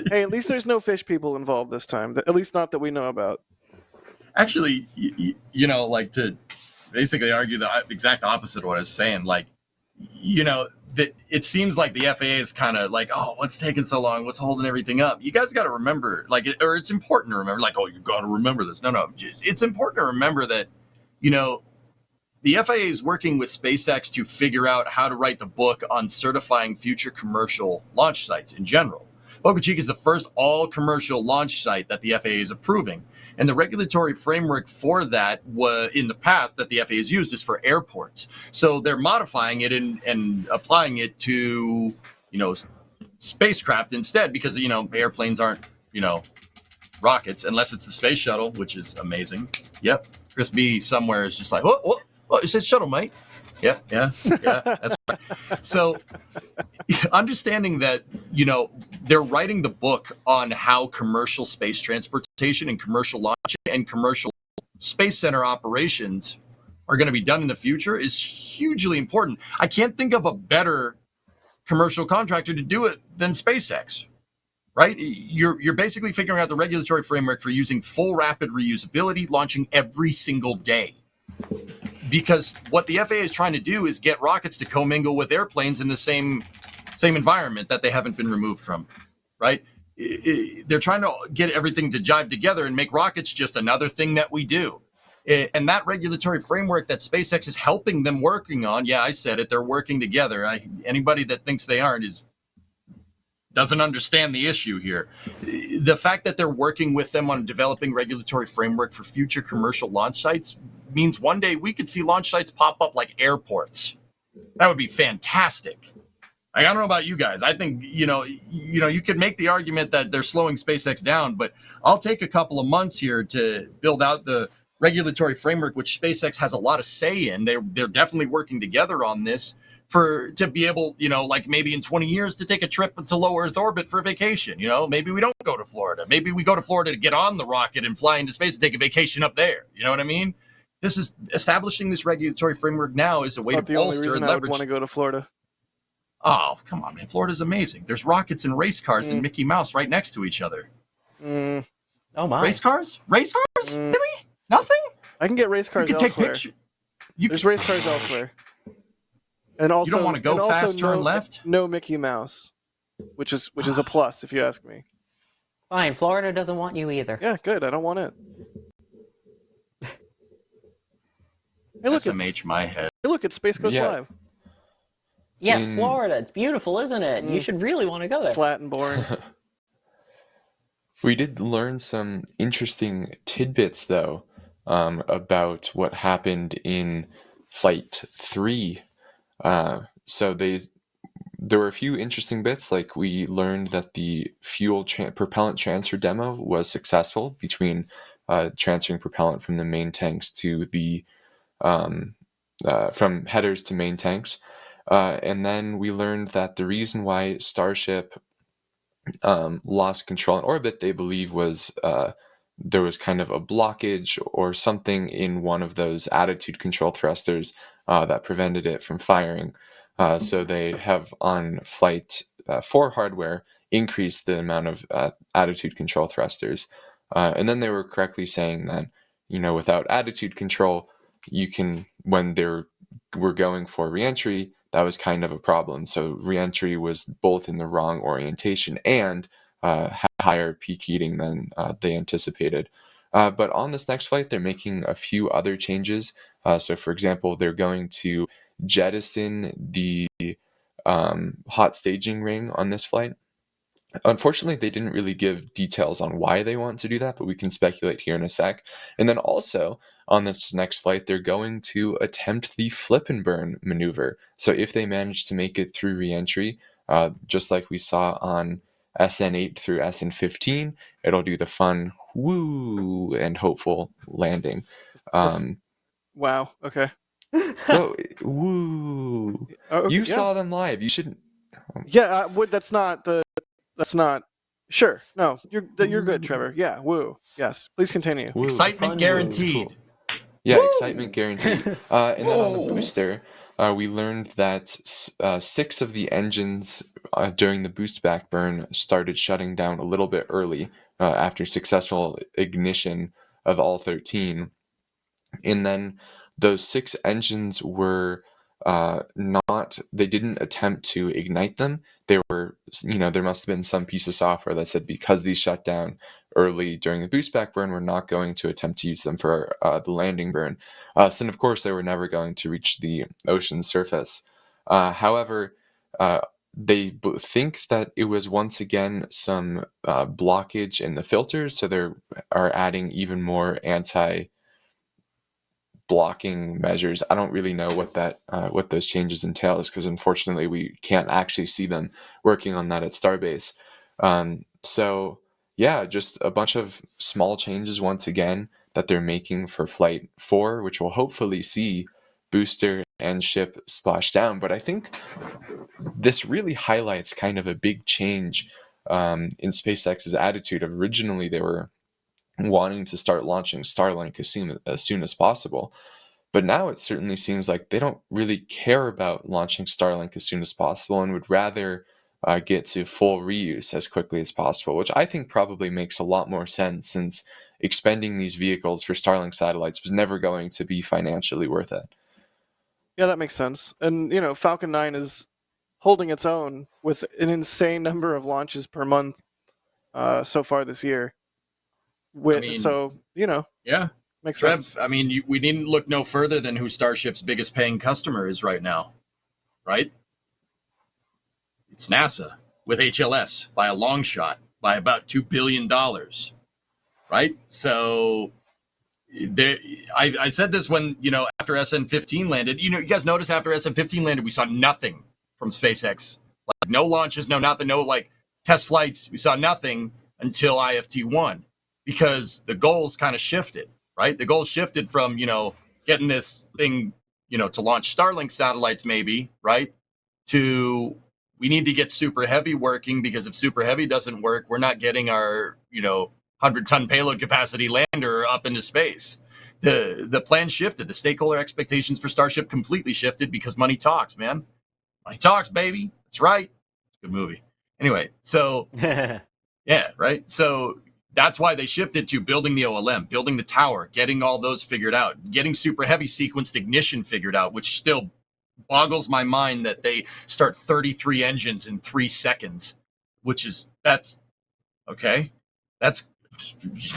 Hey, at least there's no fish people involved this time. At least not that we know about. Actually, like to basically argue the exact opposite of what I was saying. Like, that it seems like the FAA is kind of like, oh, what's taking so long? What's holding everything up? You guys got to remember, or it's important to remember, like, oh, you got to remember this. No, it's important to remember that, the FAA is working with SpaceX to figure out how to write the book on certifying future commercial launch sites in general. Boca Chica is the first all-commercial launch site that the FAA is approving. And the regulatory framework for that in the past that the FAA has used is for airports. So they're modifying it and applying it to, spacecraft instead because, airplanes aren't, rockets, unless it's the space shuttle, which is amazing. Yep. Chris B somewhere is just like, what? It says shuttle, mate. Yeah, that's right. So understanding that, they're writing the book on how commercial space transportation and commercial launch and commercial space center operations are going to be done in the future is hugely important. I can't think of a better commercial contractor to do it than SpaceX, right? You're basically figuring out the regulatory framework for using full rapid reusability, launching every single day. Because what the FAA is trying to do is get rockets to commingle with airplanes in the same environment that they haven't been removed from, right? They're trying to get everything to jive together and make rockets just another thing that we do. And that regulatory framework that SpaceX is helping them working on, yeah, I said it, they're working together. Anybody that thinks they aren't doesn't understand the issue here. The fact that they're working with them on developing regulatory framework for future commercial launch sites means one day we could see launch sites pop up like airports. That would be fantastic. I don't know about you guys. I think, you could make the argument that they're slowing SpaceX down, but I'll take a couple of months here to build out the regulatory framework, which SpaceX has a lot of say in. They're definitely working together on this to be able, like maybe in 20 years to take a trip into low Earth orbit for a vacation. Maybe we don't go to Florida. Maybe we go to Florida to get on the rocket and fly into space and take a vacation up there. You know what I mean? This is establishing this regulatory framework now is a way to The only bolster reason and I would leverage. want to go to Florida. Oh, come on, man. Florida's amazing. There's rockets and race cars and Mickey Mouse right next to each other. Mm, Oh my! Race cars? Mm. Really? Nothing? I can get race cars You can take elsewhere. pictures. There's race cars elsewhere. And also, don't wanna go and also fast, turn left? No Mickey Mouse, which is a plus if you ask me. Fine, Florida doesn't want you either. Yeah, good. I don't want it. Hey, look, SMH my head. Hey, look, it's Space Coast Yeah. Live. Yeah, In- Florida. It's beautiful, isn't it? You should really want to go It's there. flat and boring. We did learn some interesting tidbits, though, about what happened in Flight 3. So there were a few interesting bits, like we learned that the propellant transfer demo was successful between transferring propellant from the main tanks to the from headers to main tanks. And then we learned that the reason why Starship lost control in orbit, they believe, was there was kind of a blockage or something in one of those attitude control thrusters that prevented it from firing. So they have on Flight 4 hardware increased the amount of attitude control thrusters. And then they were correctly saying that, without attitude control, you can, when we're going for reentry, that was kind of a problem. So reentry was both in the wrong orientation and had higher peak heating than they anticipated. But on this next flight, they're making a few other changes. So for example, they're going to jettison the hot staging ring on this flight. Unfortunately, they didn't really give details on why they want to do that, but we can speculate here in a sec. And then also, on this next flight, they're going to attempt the flip and burn maneuver. So if they manage to make it through reentry, just like we saw on SN8 through SN15, it'll do the fun woo and hopeful landing. Wow. Okay. Well, woo. Oh, okay, You yeah. saw them live. You shouldn't. Yeah. That's not. Sure. No. You're good, Trevor. Yeah. Woo. Yes. Please continue. Woo. Excitement Fun guaranteed. Cool. Yeah, excitement guaranteed. And then on the booster, we learned that 6 of the engines during the boost back burn started shutting down a little bit early after successful ignition of all 13. And then those 6 engines were they didn't attempt to ignite them. They were, there must have been some piece of software that said because these shut down early during the boost back burn, we're not going to attempt to use them for the landing burn. So then, of course, they were never going to reach the ocean's surface. However, they think that it was once again some blockage in the filters, so they are adding even more anti-blocking measures. I don't really know what those changes entails, because unfortunately we can't actually see them working on that at Starbase. So yeah, just a bunch of small changes once again that they're making for Flight 4, which will hopefully see booster and ship splash down. But I think this really highlights kind of a big change in SpaceX's attitude. Originally, they were wanting to start launching Starlink as soon as possible. But now it certainly seems like they don't really care about launching Starlink as soon as possible and would rather get to full reuse as quickly as possible, which I think probably makes a lot more sense, since expending these vehicles for Starlink satellites was never going to be financially worth it. Yeah, that makes sense. And Falcon 9 is holding its own with an insane number of launches per month so far this year. Yeah, makes Trev, sense. I mean, we needn't look no further than who Starship's biggest paying customer is right now, right? It's NASA with HLS by a long shot, by about $2 billion, right? So I said this when, after SN15 landed, you guys notice after SN15 landed, we saw nothing from SpaceX. Like no launches, no nothing, no like test flights. We saw nothing until IFT1, because the goals kind of shifted, right? The goals shifted from, getting this thing, to launch Starlink satellites maybe, right? To we need to get Super Heavy working, because if Super Heavy doesn't work, we're not getting our, 100-ton payload capacity lander up into space. The plan shifted. The stakeholder expectations for Starship completely shifted, because money talks, man. Money talks, baby. That's right. It's a good movie. Anyway, so yeah, right. So that's why they shifted to building the OLM, building the tower, getting all those figured out, getting Super Heavy sequenced ignition figured out, which still boggles my mind that they start 33 engines in 3 seconds, that's okay.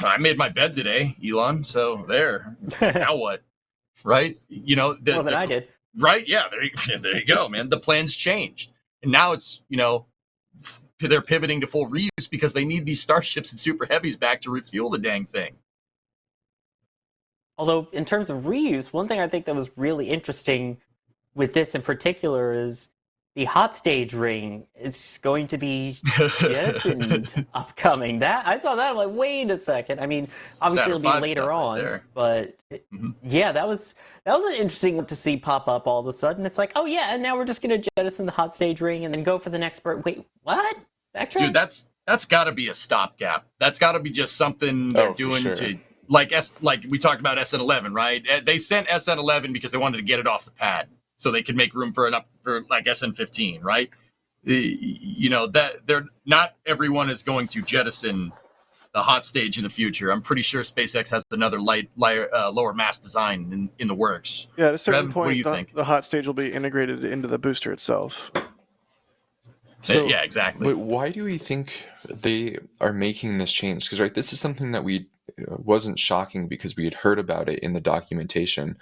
I made my bed today, Elon. So there. Now what? Right? Well, then I did. Right? Yeah. There you go, man. The plan's changed, and now it's they're pivoting to full reuse, because they need these Starships and Super Heavies back to refuel the dang thing. Although, in terms of reuse, one thing I think that was really interesting with this in particular is the hot stage ring is going to be jettisoned upcoming. That I saw that, I'm like, wait a second. I mean, obviously it'll be later on, right, but yeah, that was an interesting one to see pop up all of a sudden. It's like, oh yeah, and now we're just going to jettison the hot stage ring and then go for the next bird. Wait, what? Backtrack? Dude, that's got to be a stopgap. That's got to be just something they're doing to like we talked about SN11, right? They sent SN11 because they wanted to get it off the pad, so they could make room for like SN15, right? That they're not everyone is going to jettison the hot stage in the future. I'm pretty sure SpaceX has another lower mass design in the works. Yeah, at a certain Trev, point, what do you think? The hot stage will be integrated into the booster itself. So, yeah, exactly. Why do we think they are making this change? Because this is something that wasn't shocking, because we had heard about it in the documentation.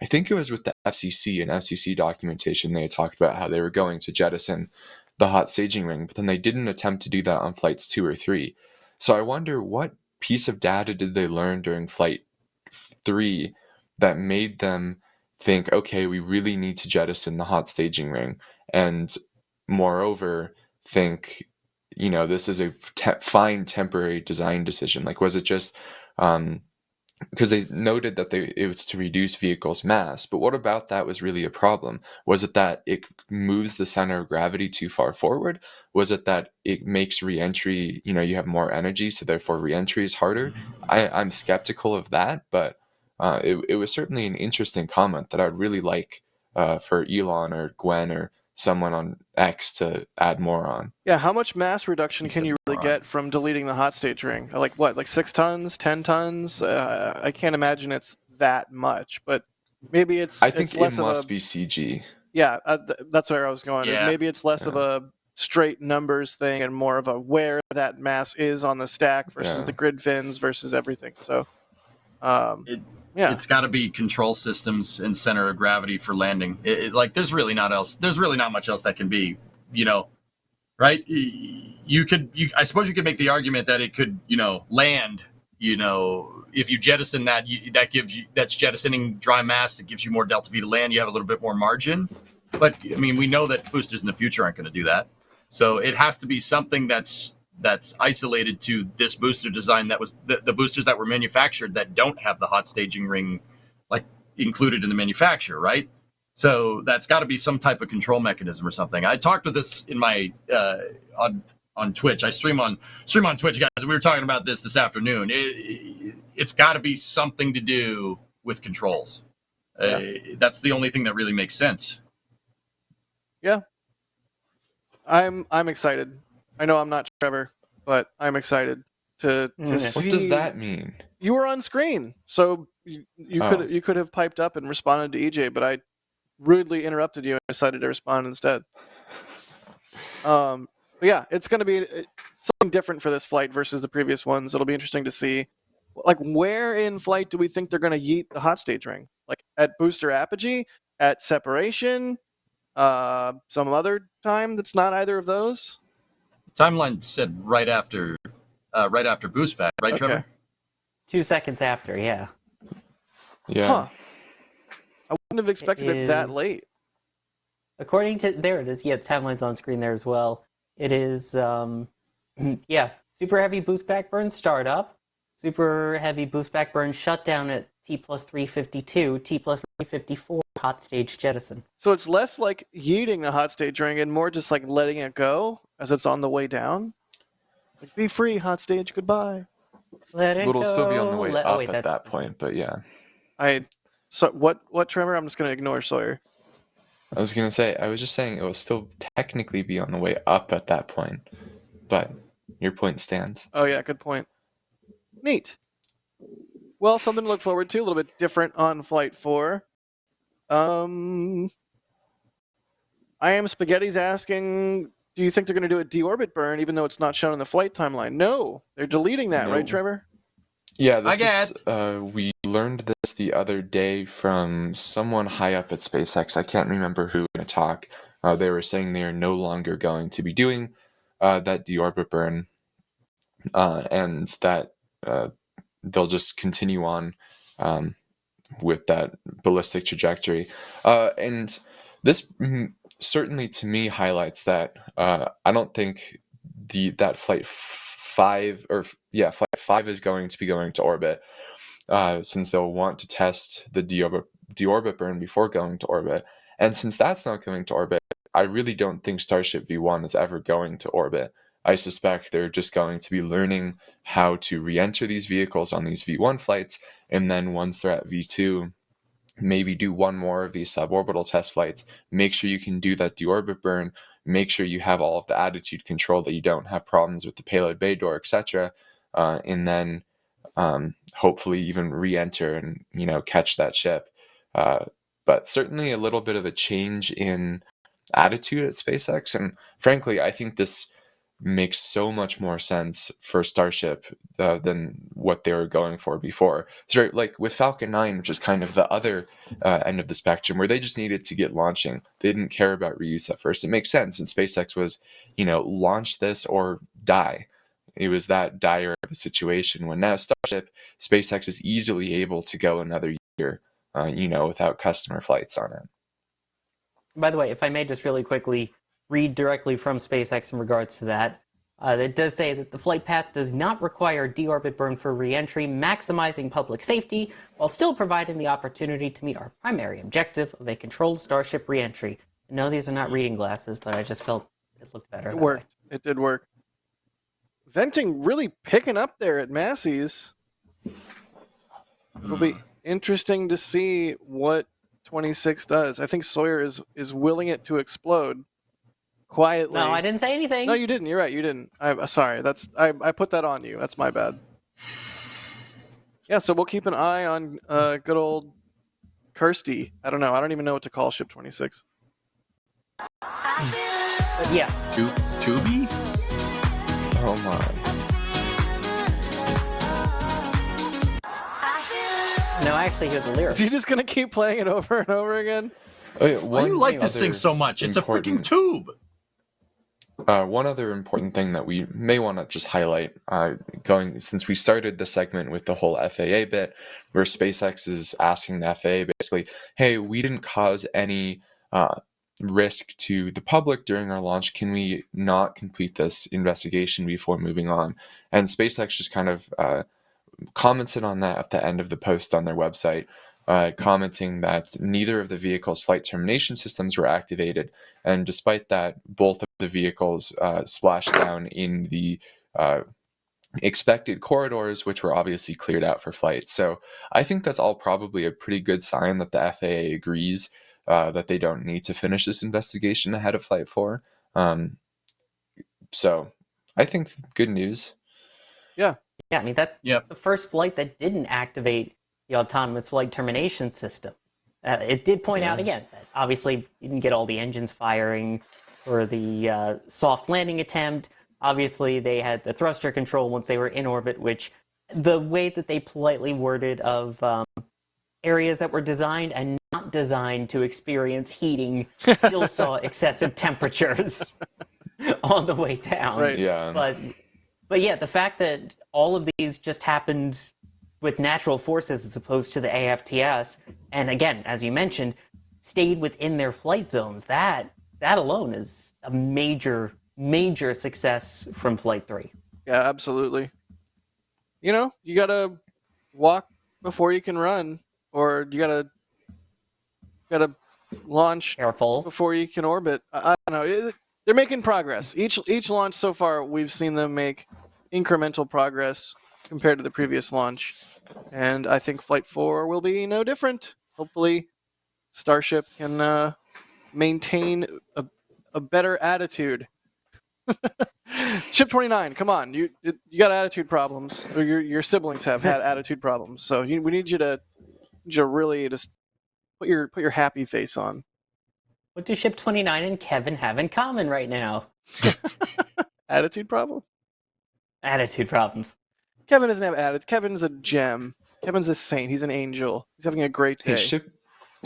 I think it was with the FCC and FCC documentation, they had talked about how they were going to jettison the hot staging ring, but then they didn't attempt to do that on flights 2 or 3. So I wonder what piece of data did they learn during flight 3 that made them think, okay, we really need to jettison the hot staging ring, and moreover think, this is a fine temporary design decision. Like, was it just because they noted that it was to reduce vehicles' mass, but what about that was really a problem? Was it that it moves the center of gravity too far forward? Was it that it makes reentry, you have more energy, so therefore reentry is harder? I'm skeptical of that, but it was certainly an interesting comment that I'd really like for Elon or Gwen or someone on X to add more on. Yeah, how much mass reduction He can said you really moron. get from deleting the hot stage ring? Like what, like 6 tons, 10 tons? I can't imagine it's that much, but maybe it's I think less it of must a be CG. yeah. That's where I was going. Yeah. Maybe it's less of a straight numbers thing and more of a where that mass is on the stack versus Yeah. the grid fins versus everything. So, It- yeah, It's got to be control systems and center of gravity for landing. Like, there's really not much else that can be, right? I suppose you could make the argument that it could, land, if you jettison that, that's jettisoning dry mass. It gives you more delta V to land. You have a little bit more margin. But I mean, we know that boosters in the future aren't going to do that. So it has to be something that's isolated to this booster design. That was the boosters that were manufactured that don't have the hot staging ring like included in the manufacture, right? So that's got to be some type of control mechanism or something. I talked with this in my on Twitch. I stream on Twitch, guys. We were talking about this afternoon. It's got to be something to do with controls. Yeah. That's the only thing that really makes sense. yeah. I'm excited. I know I'm not Trevor, but I'm excited to see. What does that mean? You were on screen, so you could have piped up and responded to EJ, but I rudely interrupted you and decided to respond instead. But yeah, it's going to be something different for this flight versus the previous ones. It'll be interesting to see, like, where in flight do we think they're going to yeet the hot stage ring? Like at booster apogee, at separation, some other time that's not either of those. Timeline said right after boost back, right, Okay. Trevor? 2 seconds after, yeah. Yeah. Huh. I wouldn't have expected it that is- late. According to, there it is. Yeah, the timeline's on screen there as well. It is, yeah, super heavy boost back burn startup, super heavy boost back burn shutdown at T plus 352, T plus 354 hot stage jettison. So it's less like yeeting the hot stage ring and more just like letting it go as it's on the way down. Like, be free, hot stage, goodbye. Let it It'll go. still be on the way oh, up wait, at that's- that point, but yeah. So what, Trevor? I'm just gonna ignore Sawyer. I was just saying it will still technically be on the way up at that point, but your point stands. Oh yeah, good point. Neat. Well, something to look forward to. A little bit different on Flight 4. I am Spaghetti's asking, do you think they're going to do a deorbit burn even though it's not shown in the flight timeline? No, they're deleting that, right, No. Trevor? Yeah, I this is, we learned this the other day from someone high up at SpaceX. I can't remember who in a talk. They were saying they are no longer going to be doing that deorbit burn, and that they'll just continue on with that ballistic trajectory. And this certainly, to me, highlights that I don't think that flight 5 is going to be going to orbit, since they'll want to test the deorbit burn before going to orbit. And since that's not going to orbit, I really don't think Starship V1 is ever going to orbit. I suspect they're just going to be learning how to re-enter these vehicles on these V1 flights, and then once they're at V2, maybe do one more of these suborbital test flights, make sure you can do that deorbit burn, make sure you have all of the attitude control, that you don't have problems with the payload bay door, etc., and then hopefully even re-enter and catch that ship. But certainly a little bit of a change in attitude at SpaceX, and frankly, I think this makes so much more sense for Starship than what they were going for before. So like with Falcon 9, which is kind of the other end of the spectrum, where they just needed to get launching. They didn't care about reuse at first. It makes sense. And SpaceX was, launch this or die. It was that dire of a situation. When now Starship, SpaceX is easily able to go another year, without customer flights on it. By the way, if I may just really quickly read directly from SpaceX in regards to that, it does say that the flight path does not require deorbit burn for re-entry, maximizing public safety while still providing the opportunity to meet our primary objective of a controlled Starship re-entry. No, these are not reading glasses, but I just felt it looked better. It worked. It did work. Venting really picking up there at Massey's. It'll be interesting to see what 26 does. I think Sawyer is willing it to explode quietly. No, I didn't say anything. No, you didn't. You're right. You didn't. I'm sorry. I put that on you. That's my bad. Yeah, so we'll keep an eye on good old Kirsty. I don't know. I don't even know what to call Ship 26. Yeah. Tubi? Oh my. No, I actually hear the lyrics. Is he just gonna keep playing it over and over again? Oh, yeah, Why do you like this thing so much? It's a freaking tube. One other important thing that we may want to just highlight, since we started the segment with the whole FAA bit, where SpaceX is asking the FAA basically, hey, we didn't cause any risk to the public during our launch. Can we not complete this investigation before moving on? And SpaceX just kind of commented on that at the end of the post on their website, commenting that neither of the vehicle's flight termination systems were activated, and despite that, both of the vehicles splashed down in the expected corridors, which were obviously cleared out for flight. So I think that's all probably a pretty good sign that the FAA agrees that they don't need to finish this investigation ahead of Flight 4. So I think good news. Yeah. Yeah, I mean, that's the first flight that didn't activate the autonomous flight termination system. It did point out again that obviously you didn't get all the engines firing for the soft landing attempt. Obviously, they had the thruster control once they were in orbit, which the way that they politely worded of areas that were designed and not designed to experience heating still saw excessive temperatures on the way down. Right. Yeah. But yeah, the fact that all of these just happened with natural forces as opposed to the AFTS, and again, as you mentioned, stayed within their flight zones, that alone is a major success from Flight 3. Yeah, absolutely. You gotta walk before you can run, or you gotta launch Careful. before you can orbit. I don't know. They're making progress. Each launch so far, we've seen them make incremental progress compared to the previous launch, and I think Flight 4 will be no different. Hopefully, Starship can maintain a better attitude. Ship 29, come on! You got attitude problems, or your siblings have had attitude problems. So we need you to really just put your happy face on. What do Ship 29 and Kevin have in common right now? Attitude problem? Attitude problems. Kevin doesn't have attitude. Kevin's a gem. Kevin's a saint. He's an angel. He's having a great day. Hey, Ship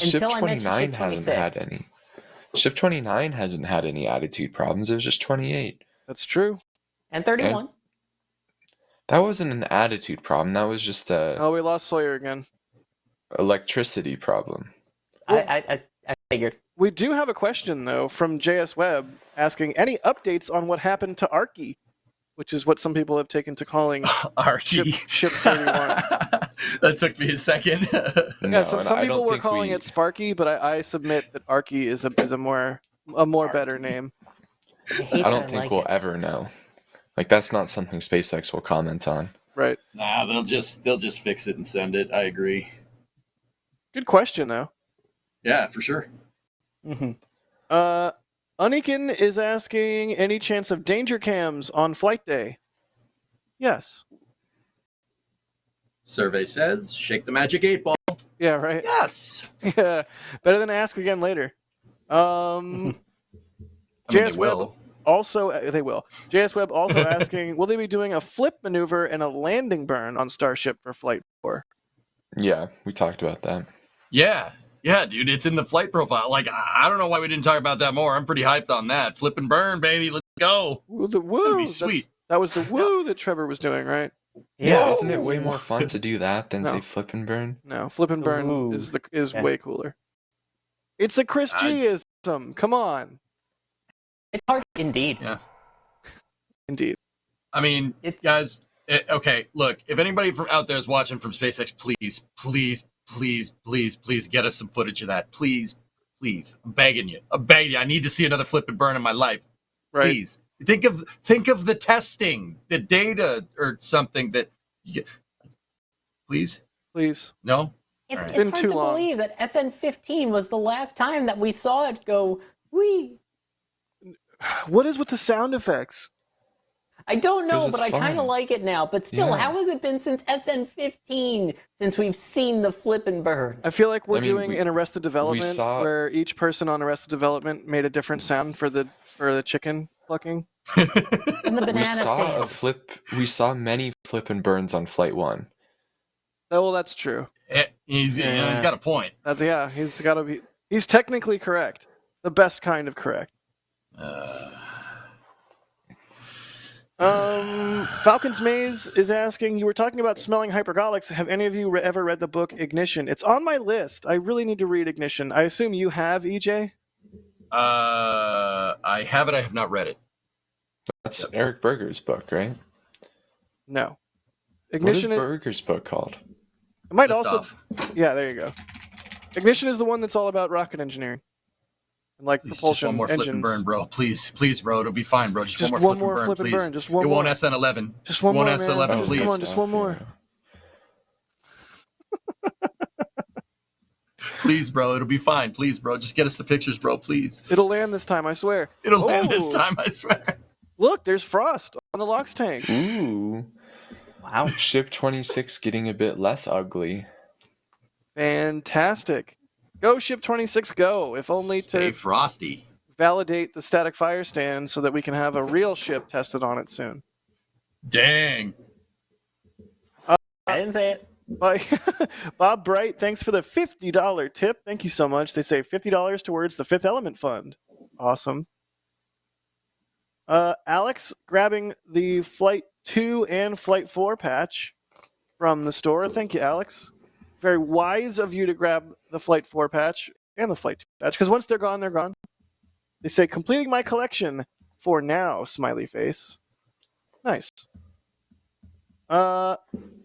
Until I mentioned 29 Ship hasn't 26. had any. Ship 29 hasn't had any attitude problems. It was just 28. That's true. And 31. And that wasn't an attitude problem. That was just a Oh, we lost Sawyer again. electricity problem. I figured. We do have a question, though, from JS Webb asking any updates on what happened to Arky, which is what some people have taken to calling Arky. Ship 31. That took me a second. Yeah, some people were calling it Sparky, but I submit that Arky is a more better name. I don't think we'll ever know. Like, that's not something SpaceX will comment on. Right. Nah, they'll just fix it and send it. I agree. Good question, though. Yeah, for sure. Mm-hmm. Anikin is asking, any chance of danger cams on flight day? Yes. Survey says, shake the magic 8 ball. Yeah, right. Yes. Yeah, better than ask again later. I mean, JS they Webb will. Also, they will. JS Webb also asking, will they be doing a flip maneuver and a landing burn on Starship for Flight 4? Yeah, we talked about that. Yeah, dude, it's in the flight profile. Like, I don't know why we didn't talk about that more. I'm pretty hyped on that. Flip and burn, baby. Let's go. Ooh, the woo. Gonna be sweet. That was the woo that Trevor was doing, right? Yeah, isn't it way more fun to do that than No. say flip and burn? No, flip and burn Ooh. is Okay. way cooler. It's a Chris G-ism. Come on. It's hard, indeed. Yeah. Indeed. I mean, It's- guys, okay, look, if anybody from out there is watching from SpaceX, please get us some footage of that. Please. I'm begging you. I need to see another flip and burn in my life. Right. Please. Think of the testing, the data or something that you, please? No? It's, Alright. it's Been hard too to long. believe that SN15 was the last time that we saw it go, wee. What is with the sound effects? I don't know, 'Cause but it's I kind of fun. like it now. But still, Yeah. how has it been since SN15 since we've seen the flip and burn? I feel like we're I mean, doing we- an Arrested Development saw- where each person on Arrested Development made a different sound for the chicken plucking. And the We banana saw stand. we saw many flip and burns on Flight 1. Oh, well, that's true. He's got a point. He's technically correct. The best kind of correct. Falcon's Maze is asking, you were talking about smelling hypergolics. Have any of you ever read the book Ignition? It's on my list. I really need to read Ignition. I assume you have, EJ? I have it. I have not read it. That's Eric Berger's book, right? No. What is Ignition Berger's book called? it might Lift also off. Yeah, there you go. Ignition is the one that's all about rocket engineering. And like Please, just propulsion one more engines. flip and burn, bro. Please, bro. It'll be fine, bro. Just, Just one more flip and burn, please. Just one It more. won't SN11. Just one It won't more, S11, man. Just, please. come on, just one more. Please, bro. It'll be fine. Please, bro. Just get us the pictures, bro. Please. It'll land this time, I swear. It'll land this Oh. time, I swear. Look, there's frost on the LOX tank. Ooh. Wow. Ship 26 getting a bit less ugly. Fantastic. Go Ship 26, go. If only Stay to frosty. validate the static fire stand so that we can have a real ship tested on it soon. Dang. I didn't say it. Bob Bright, thanks for the $50 tip. Thank you so much. They say $50 towards the Fifth Element Fund. Awesome. Alex grabbing the Flight 2 and Flight 4 patch from the store. Thank you, Alex. Very wise of you to grab the Flight 4 patch and the Flight 2 patch, because once they're gone, they're gone. They say, completing my collection for now, smiley face. Nice.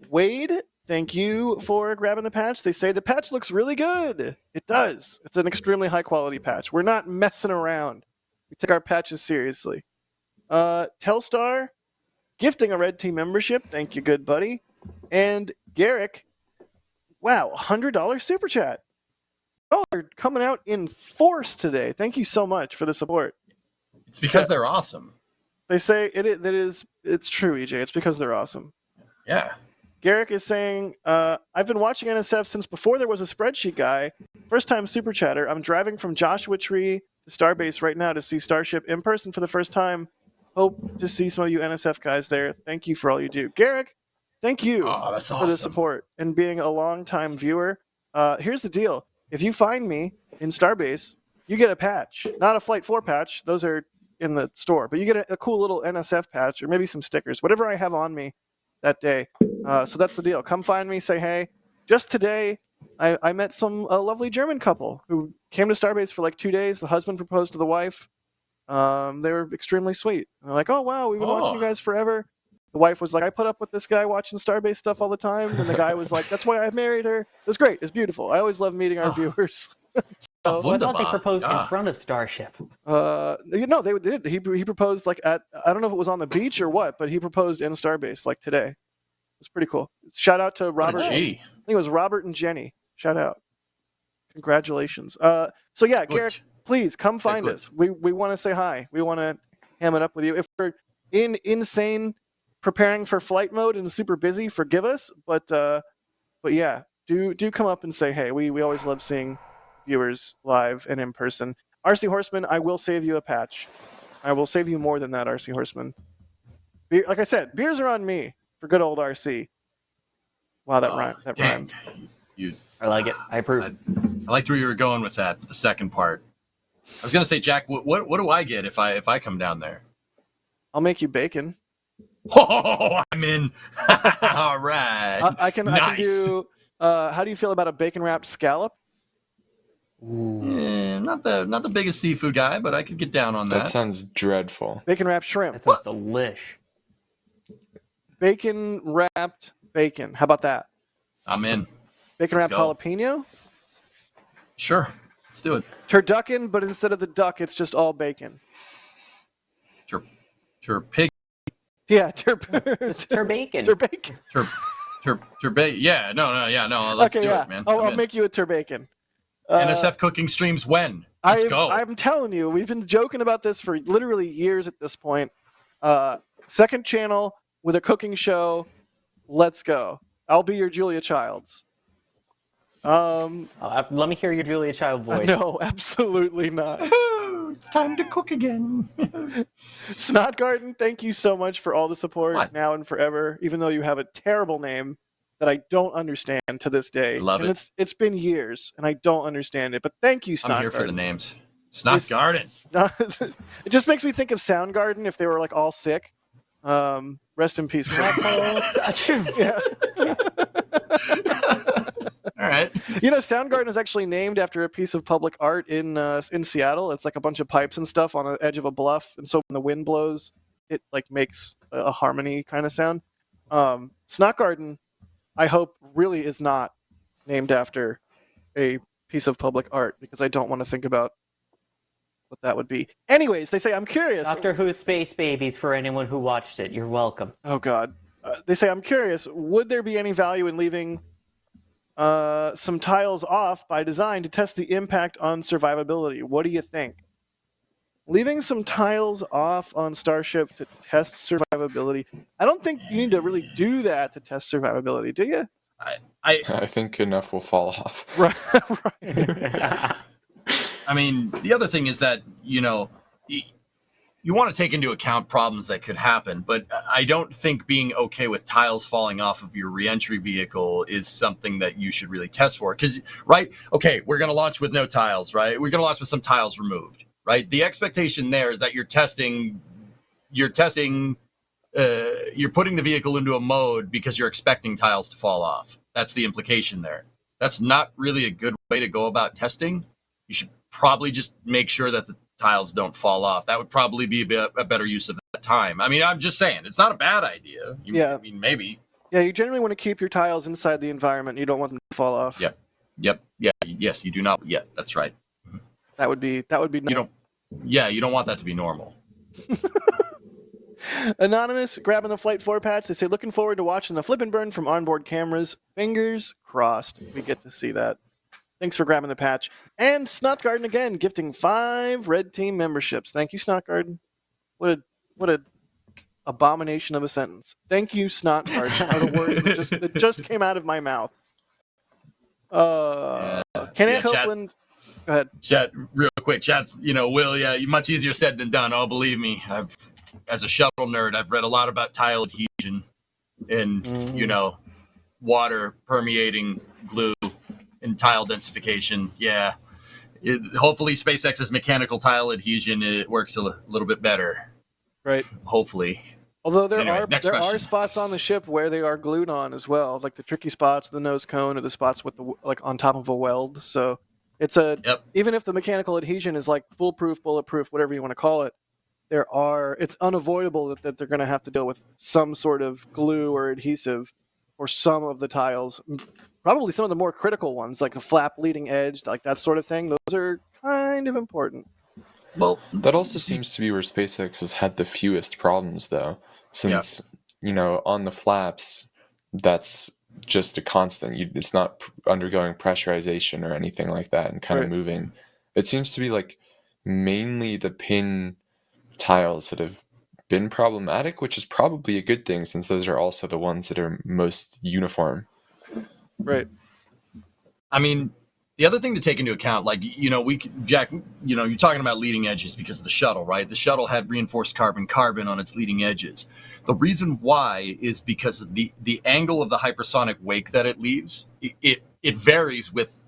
Wade, thank you for grabbing the patch. They say the patch looks really good. It does. It's an extremely high quality patch. We're not messing around. We take our patches seriously. Telstar, gifting a Red Team membership. Thank you, good buddy. And Garrick, wow, $100 super chat. Oh, they're coming out in force today. Thank you so much for the support. It's because they're awesome. They say it's true, EJ. It's because they're awesome. Yeah. Garrick is saying, I've been watching NSF since before there was a spreadsheet guy. First time super chatter. I'm driving from Joshua Tree to Starbase right now to see Starship in person for the first time. Hope to see some of you NSF guys there. Thank you for all you do. Garrick, thank you Oh, that's for the awesome. support and being a long-time viewer. Here's the deal. If you find me in Starbase, you get a patch. Not a Flight 4 patch. Those are in the store. But you get a cool little NSF patch or maybe some stickers. Whatever I have on me that day. So that's the deal. Come find me. Say hey. Just today, I met a lovely German couple who came to Starbase for like 2 days. The husband proposed to the wife. They were extremely sweet. And they're like, oh, wow, we've been watching you guys forever. The wife was like, I put up with this guy watching Starbase stuff all the time. And the guy was like, that's why I married her. It was great. It's beautiful. I always love meeting our viewers. Oh, Well, I thought they wunderbar. proposed Yeah. in front of Starship. They did. He proposed like I don't know if it was on the beach or what, but he proposed in Starbase like today. It's pretty cool. Shout out to Robert. What a I G. think it was Robert and Jenny. Shout out. Congratulations. So yeah, Good. Garrick, please come Say find good. us. We want to say hi. We want to ham it up with you. If we're in insane preparing for flight mode and super busy, forgive us. But yeah, do come up and say hey. We always love seeing viewers live and in person. RC Horseman, I will save you a patch. I will save you more than that, RC Horseman. Like I said, beers are on me for good old RC. Wow, that rhymed. I like it. I approve. I liked where you were going with that. The second part. I was gonna say, Jack, what do I get if I come down there? I'll make you bacon. Oh, I'm in. All right. I can do. How do you feel about a bacon wrapped scallop? Yeah, not the biggest seafood guy, but I could get down on that. That sounds dreadful. Bacon wrapped shrimp. That sounds delish. Bacon wrapped bacon. How about that? I'm in. Bacon wrapped jalapeno. Sure, let's do it. Turducken, but instead of the duck, it's just all bacon. Turpig. Yeah, turbacon. Turbacon. Turbacon. Yeah, no. Let's do it, man. I'll make you a turbacon. NSF cooking streams when? Let's go. I'm telling you, we've been joking about this for literally years at this point. Second channel with a cooking show. Let's go. I'll be your Julia Childs. Let me hear your Julia Child voice. No, absolutely not. It's time to cook again. Snot Garden, thank you so much for all the support now and forever, even though you have a terrible name that I don't understand to this day. Love and it. It's been years, and I don't understand it, but thank you, Snot I'm here Garden. for the names. Snot Garden. It just makes me think of Soundgarden if they were like all sick. Rest in peace. Yeah. All right. You know, Soundgarden is actually named after a piece of public art in Seattle. It's like a bunch of pipes and stuff on the edge of a bluff, and so when the wind blows, it like makes a harmony kind of sound. Snot Garden, I hope, really is not named after a piece of public art because I don't want to think about what that would be. Anyways, they say I'm curious. Doctor Who Space Babies for anyone who watched it. You're welcome. Oh God. They say I'm curious. Would there be any value in leaving some tiles off by design to test the impact on survivability? What do you think? Leaving some tiles off on Starship to test survivability. I don't think you need to really do that to test survivability, do you? I think enough will fall off. Right. I mean, the other thing is that, you know, you want to take into account problems that could happen, but I don't think being okay with tiles falling off of your reentry vehicle is something that you should really test for. Because, right, okay, we're going to launch with no tiles, right? We're going to launch with some tiles removed, right? The expectation there is that you're putting the vehicle into a mode because you're expecting tiles to fall off. That's the implication there. That's not really a good way to go about testing. You should probably just make sure that the tiles don't fall off. That would probably be a better use of that time. I mean, I'm just saying, it's not a bad idea. I mean, maybe. Yeah, you generally want to keep your tiles inside the environment. You don't want them to fall off. Yep. Yeah. Yes, you do not. Yeah, that's right. That would be. You don't want that to be normal. Anonymous grabbing the Flight 4 patch. They say, looking forward to watching the flip and burn from onboard cameras. Fingers crossed we get to see that. Thanks for grabbing the patch. And Snot Garden again, gifting 5 Red Team memberships. Thank you, Snot Garden. What a abomination of a sentence. Thank you, Snot Garden, are the words that just came out of my mouth. Kenny Copeland. Go ahead. Chat, real quick. Chat's, Will, much easier said than done. Oh, believe me. As a shuttle nerd, I've read a lot about tile adhesion and, water permeating glue and tile densification. Yeah. Hopefully SpaceX's mechanical tile adhesion, it works a little bit better. Right. Hopefully. Although there are spots on the ship where they are glued on as well, like the tricky spots, the nose cone, or the spots with the on top of a weld. So it's even if the mechanical adhesion is like foolproof, bulletproof, whatever you want to call it, it's unavoidable that they're going to have to deal with some sort of glue or adhesive for some of the tiles. Probably some of the more critical ones, like the flap leading edge, like that sort of thing. Those are kind of important. Well, that also seems to be where SpaceX has had the fewest problems, though, since, on the flaps, that's just a constant. It's not undergoing pressurization or anything like that and kind of moving. It seems to be like mainly the pin tiles that have been problematic, which is probably a good thing since those are also the ones that are most uniform. Right. I mean, The other thing to take into account, like, Jack, you're talking about leading edges because of the shuttle, right? The shuttle had reinforced carbon on its leading edges. The reason why is because of the angle of the hypersonic wake that it leaves. It varies with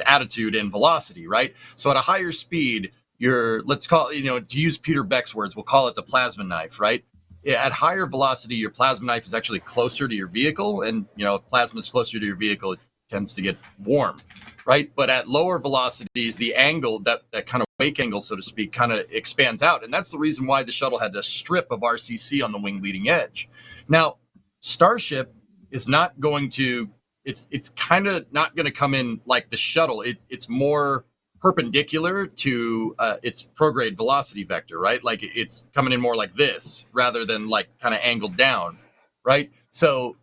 attitude and velocity, right? So at a higher speed, let's call it, to use Peter Beck's words, we'll call it the plasma knife, right? At higher velocity, your plasma knife is actually closer to your vehicle, and if plasma is closer to your vehicle, it tends to get warm, right? But at lower velocities, the angle, that kind of wake angle, so to speak, kind of expands out. And that's the reason why the shuttle had a strip of RCC on the wing leading edge. Now, Starship is not going to, it's kind of not going to come in like the shuttle. It's more perpendicular to its prograde velocity vector, right? Like it's coming in more like this rather than like kind of angled down, right? So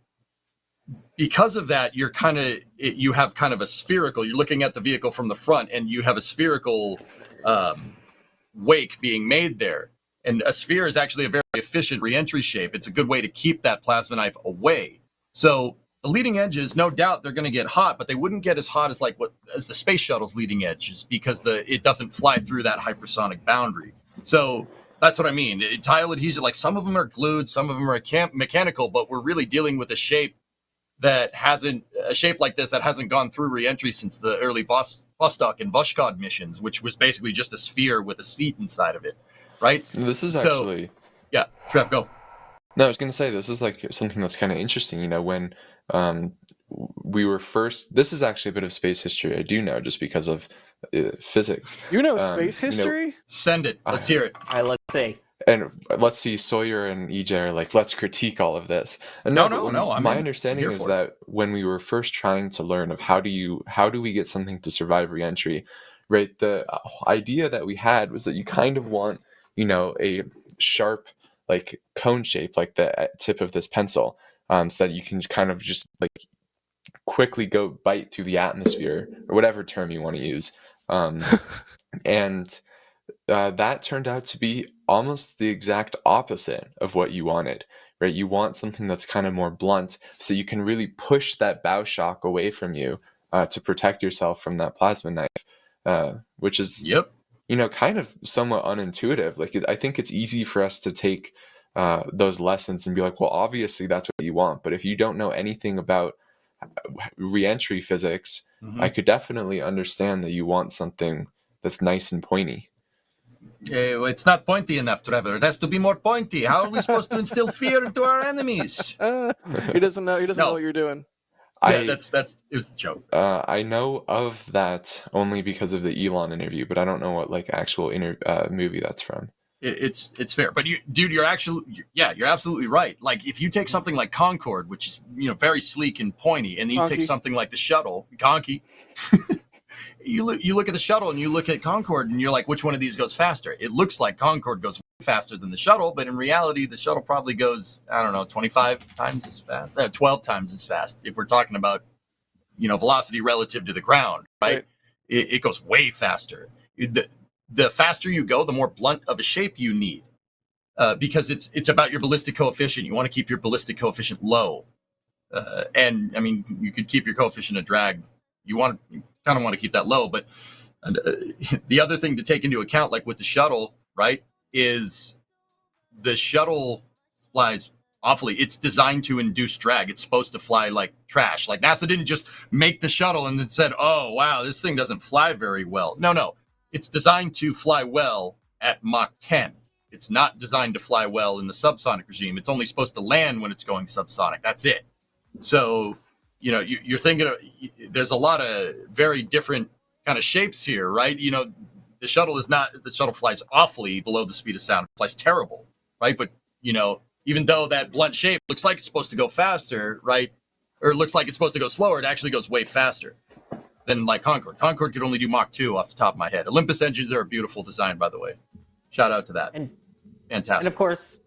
because of that, you have kind of a spherical, you're looking at the vehicle from the front and you have a spherical wake being made there. And a sphere is actually a very efficient reentry shape. It's a good way to keep that plasma knife away. So the leading edges, no doubt they're going to get hot, but they wouldn't get as hot as as the space shuttle's leading edges because it doesn't fly through that hypersonic boundary. So that's what I mean. Tile adhesive, like some of them are glued, some of them are mechanical, but we're really dealing with a shape like this that hasn't gone through reentry since the early Vostok and Voskhod missions, which was basically just a sphere with a seat inside of it, right? This is actually... Yeah, Trev, go. No, I was going to say, this is like something that's kind of interesting, when we were first... This is actually a bit of space history, I do know, just because of physics. Space history? Send it. Let's hear it. All right, let's see. And let's see, Sawyer and EJ are like, let's critique all of this. And no. My understanding is that when we were first trying to learn of how do we get something to survive reentry, right? The idea that we had was that you kind of want, a sharp, like cone shape, like the tip of this pencil, so that you can kind of just like quickly go bite through the atmosphere, or whatever term you want to use. And that turned out to be almost the exact opposite of what you wanted, right? You want something that's kind of more blunt, so you can really push that bow shock away from you to protect yourself from that plasma knife, which is, kind of somewhat unintuitive. Like, I think it's easy for us to take those lessons and be like, well, obviously that's what you want. But if you don't know anything about reentry physics, I could definitely understand that you want something that's nice and pointy. It's not pointy enough, Trevor. It has to be more pointy. How are we supposed to instill fear into our enemies? He doesn't know. He doesn't know what you're doing. Yeah, it was a joke. I know of that only because of the Elon interview, but I don't know what actual movie that's from. It's fair, but you're absolutely right. Like if you take something like Concorde, which is very sleek and pointy, and then you take something like the shuttle, Conky. You look at the shuttle and you look at Concorde and you're like, which one of these goes faster? It looks like Concorde goes faster than the shuttle, but in reality, the shuttle probably goes, 25 times as fast, 12 times as fast. If we're talking about, velocity relative to the ground, right? It goes way faster. The faster you go, the more blunt of a shape you need, because it's about your ballistic coefficient. You want to keep your ballistic coefficient low, and I mean, you could keep your coefficient of drag. You kind of want to keep that low, but the other thing to take into account, like with the shuttle, right, is the shuttle flies awfully. It's designed to induce drag. It's supposed to fly like trash. Like NASA didn't just make the shuttle and then said, oh, wow, this thing doesn't fly very well. No. It's designed to fly well at Mach 10. It's not designed to fly well in the subsonic regime. It's only supposed to land when it's going subsonic. That's it. So, you're thinking there's a lot of very different kind of shapes here, right? The shuttle flies awfully below the speed of sound. It flies terrible, right? But, even though that blunt shape looks like it's supposed to go faster, right? Or it looks like it's supposed to go slower, it actually goes way faster than like Concorde. Concorde could only do Mach 2 off the top of my head. Olympus engines are a beautiful design, by the way. Shout out to that. Fantastic. And of course,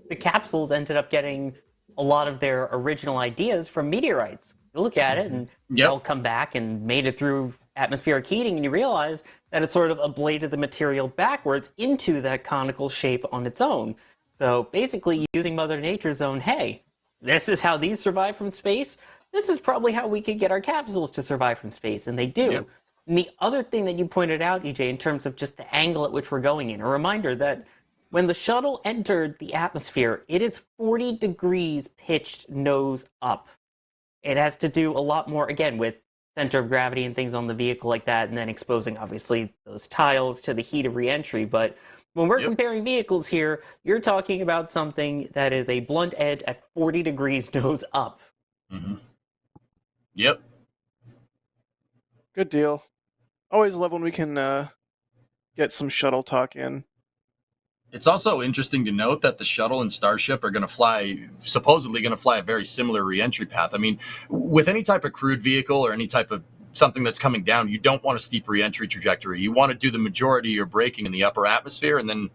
the capsules ended up getting a lot of their original ideas from meteorites. You look at it and they'll come back and made it through atmospheric heating, and you realize that it sort of ablated the material backwards into that conical shape on its own. So basically using Mother Nature's own, hey, this is how these survive from space. this is probably how we could get our capsules to survive from space, and they do. Yep. And the other thing that you pointed out, EJ, in terms of just the angle at which we're going in, a reminder that when the shuttle entered the atmosphere, it is 40 degrees pitched nose up. It has to do a lot more, again, with center of gravity and things on the vehicle like that, and then exposing, obviously, those tiles to the heat of reentry. But when we're comparing vehicles here, you're talking about something that is a blunt edge at 40 degrees nose up. Mm-hmm. Yep. Good deal. Always love when we can get some shuttle talk in. It's also interesting to note that the shuttle and Starship are supposedly going to fly a very similar reentry path. I mean, with any type of crewed vehicle or any type of something that's coming down, you don't want a steep reentry trajectory. You want to do the majority of your braking in the upper atmosphere and then,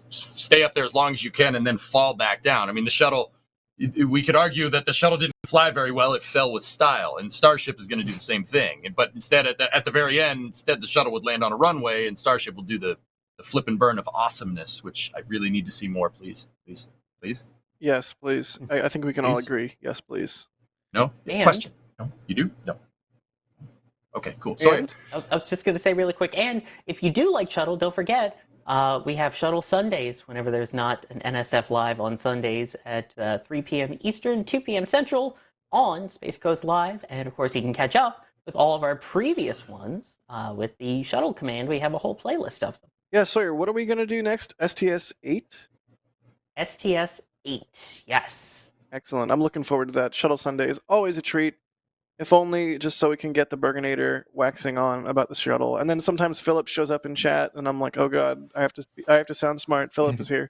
stay up there as long as you can and then fall back down. I mean, the shuttle, we could argue that the shuttle didn't fly very well. It fell with style, and Starship is going to do the same thing. But instead, at the very end, the shuttle would land on a runway and Starship will do the flip and burn of awesomeness, which I really need to see more, please. Yes, please. I think we can all agree. Yes, please. No? And- Question? No? You do? No. Okay, cool. Sorry. And I was just going to say really quick, and if you do like shuttle, don't forget, we have Shuttle Sundays whenever there's not an NSF Live on Sundays at 3 p.m. Eastern, 2 p.m. Central on Space Coast Live. And of course, you can catch up with all of our previous ones with the Shuttle Command. We have a whole playlist of them. yeah, Sawyer, what are we going to do next? STS 8? STS 8, yes. Excellent. I'm looking forward to that. Shuttle Sunday is always a treat. If only just so we can get the Burgonator waxing on about the shuttle. And then sometimes Philip shows up in chat, and I'm like, oh god, I have to sound smart. Philip is here.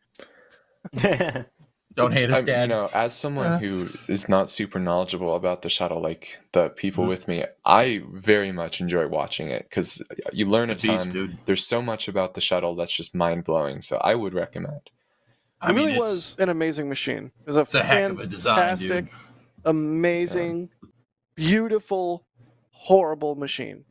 Don't hate us, Dad. As someone who is not super knowledgeable about the shuttle, like the people with me, I very much enjoy watching it because you learn a ton. Dude. There's so much about the shuttle that's just mind-blowing, so I would recommend. It really was an amazing machine. It was it's a heck of a design, dude. Amazing, beautiful, horrible machine.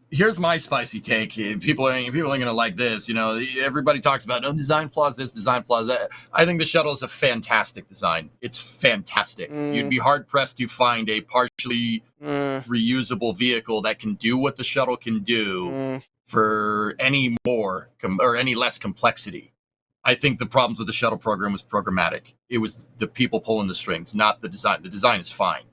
Here's my spicy take. People ain't gonna like this. Everybody talks about design flaws, this design flaws, that. I think the shuttle is a fantastic design. It's fantastic. You'd be hard pressed to find a partially reusable vehicle that can do what the shuttle can do for any more or any less complexity. I think the problems with the shuttle program was programmatic. It was the people pulling the strings, not the design. The design is fine.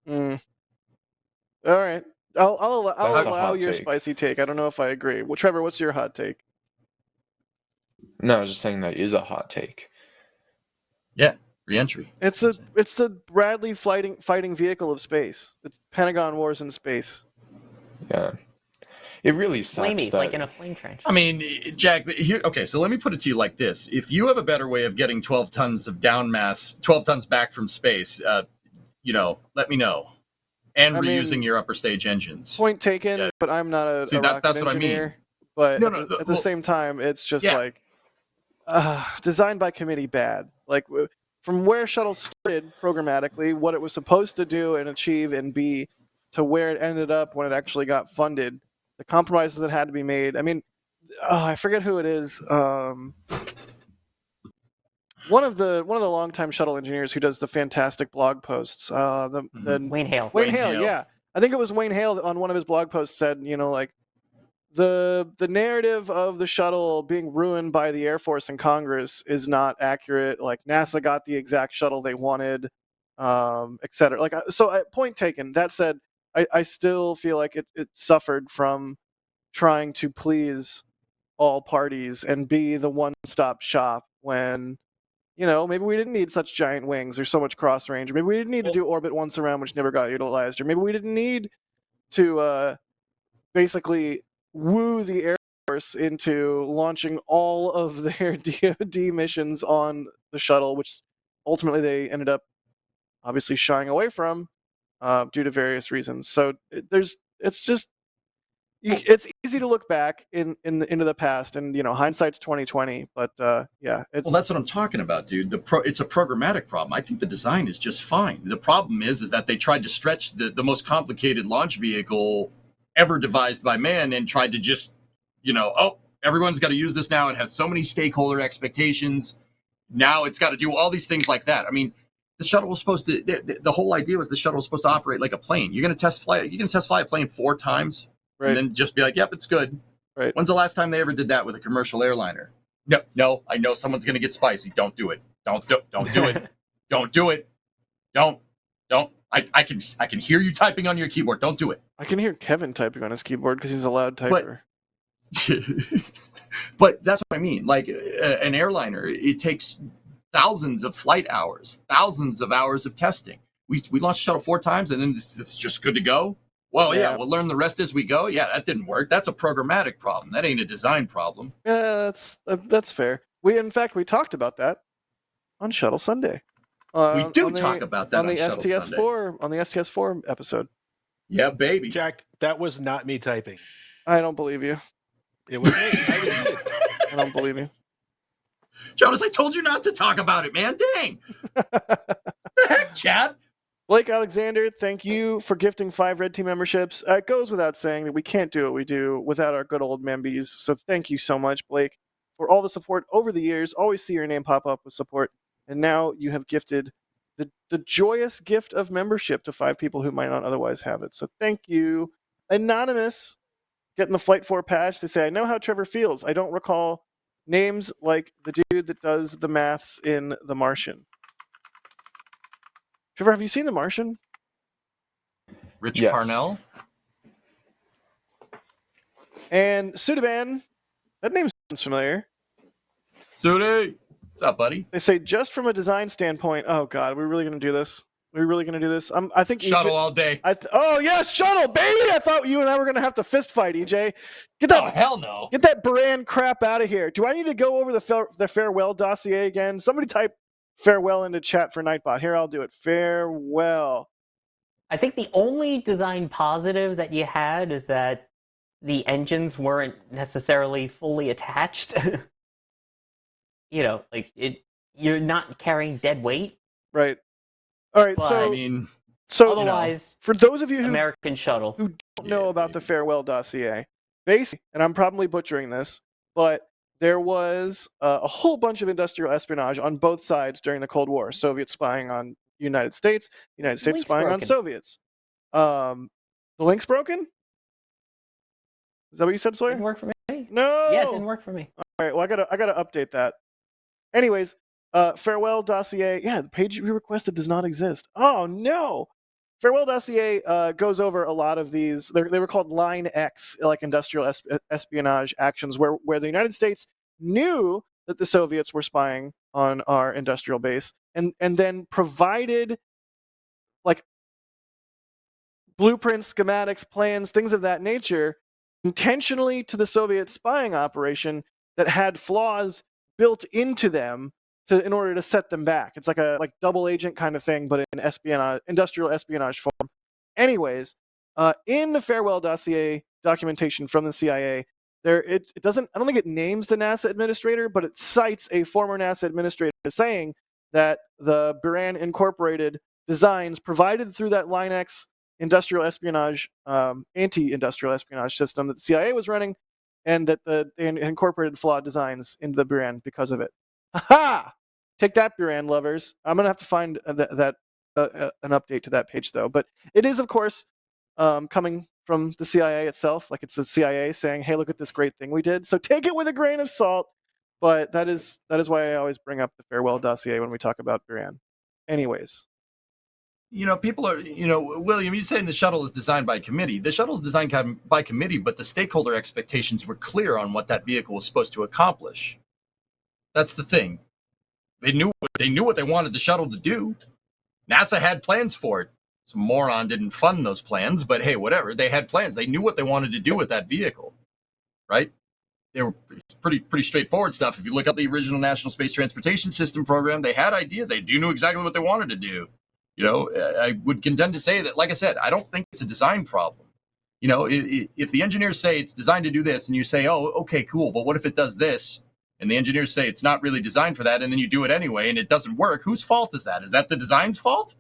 All right. I'll allow your take. spicy take. I don't know if I agree. Well, Trevor, what's your hot take? No, I was just saying that is a hot take. Yeah, reentry. It's the Bradley fighting vehicle of space. It's Pentagon Wars in space. Yeah. It really sucks Flamey, that... like in a flame trench. I mean, Jack, okay, so let me put it to you like this. If you have a better way of getting 12 tons of down mass, 12 tons back from space, let me know. And reusing your upper stage engines. Point taken, but I'm not a rocket that's engineer. What I mean. But at the same time, it's just like designed by committee bad. Like from where shuttle started programmatically, what it was supposed to do and achieve and be, to where it ended up when it actually got funded, the compromises that had to be made. I mean, I forget who it is. One of the longtime shuttle engineers who does the fantastic blog posts. Wayne Hale. Wayne Hale, yeah. I think it was Wayne Hale on one of his blog posts said, like the narrative of the shuttle being ruined by the Air Force and Congress is not accurate. Like NASA got the exact shuttle they wanted, etc. Like point taken. That said, I still feel like it suffered from trying to please all parties and be the one-stop shop when. Maybe we didn't need such giant wings or so much cross range. Or maybe we didn't need to do orbit once around, which never got utilized. Or maybe we didn't need to basically woo the Air Force into launching all of their DoD missions on the shuttle, which ultimately they ended up obviously shying away from due to various reasons. So it's easy to look back into the past, and hindsight's 2020. But it's that's what I'm talking about, dude. It's a programmatic problem. I think the design is just fine. The problem is that they tried to stretch the most complicated launch vehicle ever devised by man, and tried to just, everyone's got to use this now. It has so many stakeholder expectations. Now it's got to do all these things like that. I mean, the shuttle was supposed to. The whole idea was the shuttle was supposed to operate like a plane. You're going to test fly. You can test fly a plane 4 times, Right. and then just be like, "Yep, it's good." Right. When's the last time they ever did that with a commercial airliner? No. I know someone's going to get spicy. Don't do it. Don't do it. Don't do it. Don't. I can hear you typing on your keyboard. Don't do it. I can hear Kevin typing on his keyboard because he's a loud typer. But that's what I mean. Like an airliner, it takes thousands of flight hours, thousands of hours of testing. We launched shuttle 4 times and then it's just good to go. Well, yeah, we'll learn the rest as we go. Yeah, that didn't work. That's a programmatic problem. That ain't a design problem. Yeah, that's fair. In fact we talked about that on Shuttle Sunday. We do talk about that on the Shuttle STS4 Sunday. on the STS4 episode. Yeah, baby. Jack, that was not me typing. I don't believe you. It was me. I was muted. I don't believe you. Jonas, I told you not to talk about it, man. Dang. The heck, Chad? Blake Alexander, thank you for gifting 5 Red Team memberships. It goes without saying that we can't do what we do without our good old membies. So thank you so much, Blake, for all the support over the years. Always see your name pop up with support. And now you have gifted the joyous gift of membership to 5 people who might not otherwise have it. So thank you. Anonymous, getting the Flight 4 patch. They say, I know how Trevor feels. I don't recall names like the dude that does the maths in The Martian. Trevor, have you seen The Martian? Rich Yes. Parnell? And Sudaban, that name sounds familiar. Sudi! What's up, buddy? They say, just from a design standpoint, oh God, we're really going to do this? We're really going to do this? I think Shuttle all day. Oh, yes, shuttle, baby! I thought you and I were going to have to fist fight, EJ. Get that, Oh, hell no. Get that brand crap out of here. Do I need to go over the farewell dossier again? Somebody type farewell into chat for Nightbot. Here, I'll do it. Farewell. I think the only design positive that you had is that the engines weren't necessarily fully attached. Like you're not carrying dead weight. Right. All right, But, so I mean, otherwise, for those of you who American Shuttle. don't know about the farewell dossier, basically, and I'm probably butchering this, but there was a whole bunch of industrial espionage on both sides during the Cold War. Soviets spying on United States, United States Link's spying on broken. Soviets. The link's broken? Is that what you said, Sawyer? Didn't work for me. No. Yeah, it didn't work for me. All right, well, I gotta update that. Anyways, farewell dossier. Yeah, the page we requested does not exist. Oh no! Farewell dossier goes over a lot of these. They were called Line X, like industrial espionage actions, where the United States knew that the Soviets were spying on our industrial base, and then provided like blueprints, schematics, plans, things of that nature, intentionally to the Soviet spying operation that had flaws built into them in order to set them back. It's like a double agent kind of thing, but in espionage, industrial espionage form. Anyways, in the farewell dossier documentation from the CIA, it doesn't. I don't think it names the NASA administrator, but it cites a former NASA administrator saying that the Buran Incorporated designs provided through that Line X industrial espionage, anti-industrial espionage system that the CIA was running, and that they incorporated flawed designs into the Buran because of it. Ha! Take that, Buran lovers. I'm gonna have to find an update to that page though. But it is, of course, coming from the CIA itself. Like, it's the CIA saying, "Hey, look at this great thing we did." So take it with a grain of salt. But that is why I always bring up the farewell dossier when we talk about Buran. Anyways. People are, William, you're saying the shuttle is designed by committee. The shuttle is designed by committee, but the stakeholder expectations were clear on what that vehicle was supposed to accomplish. That's the thing. They knew what they wanted the shuttle to do. NASA had plans for it. Some moron didn't fund those plans, but hey, whatever. They had plans. They knew what they wanted to do with that vehicle, right? They were pretty straightforward stuff. If you look up the original National Space Transportation System program, they had ideas. They knew exactly what they wanted to do. I would contend to say that, like I said, I don't think it's a design problem. If the engineers say it's designed to do this, and you say, oh, okay, cool, but what if it does this? And the engineers say it's not really designed for that, and then you do it anyway, and it doesn't work. Whose fault is that? Is that the design's fault?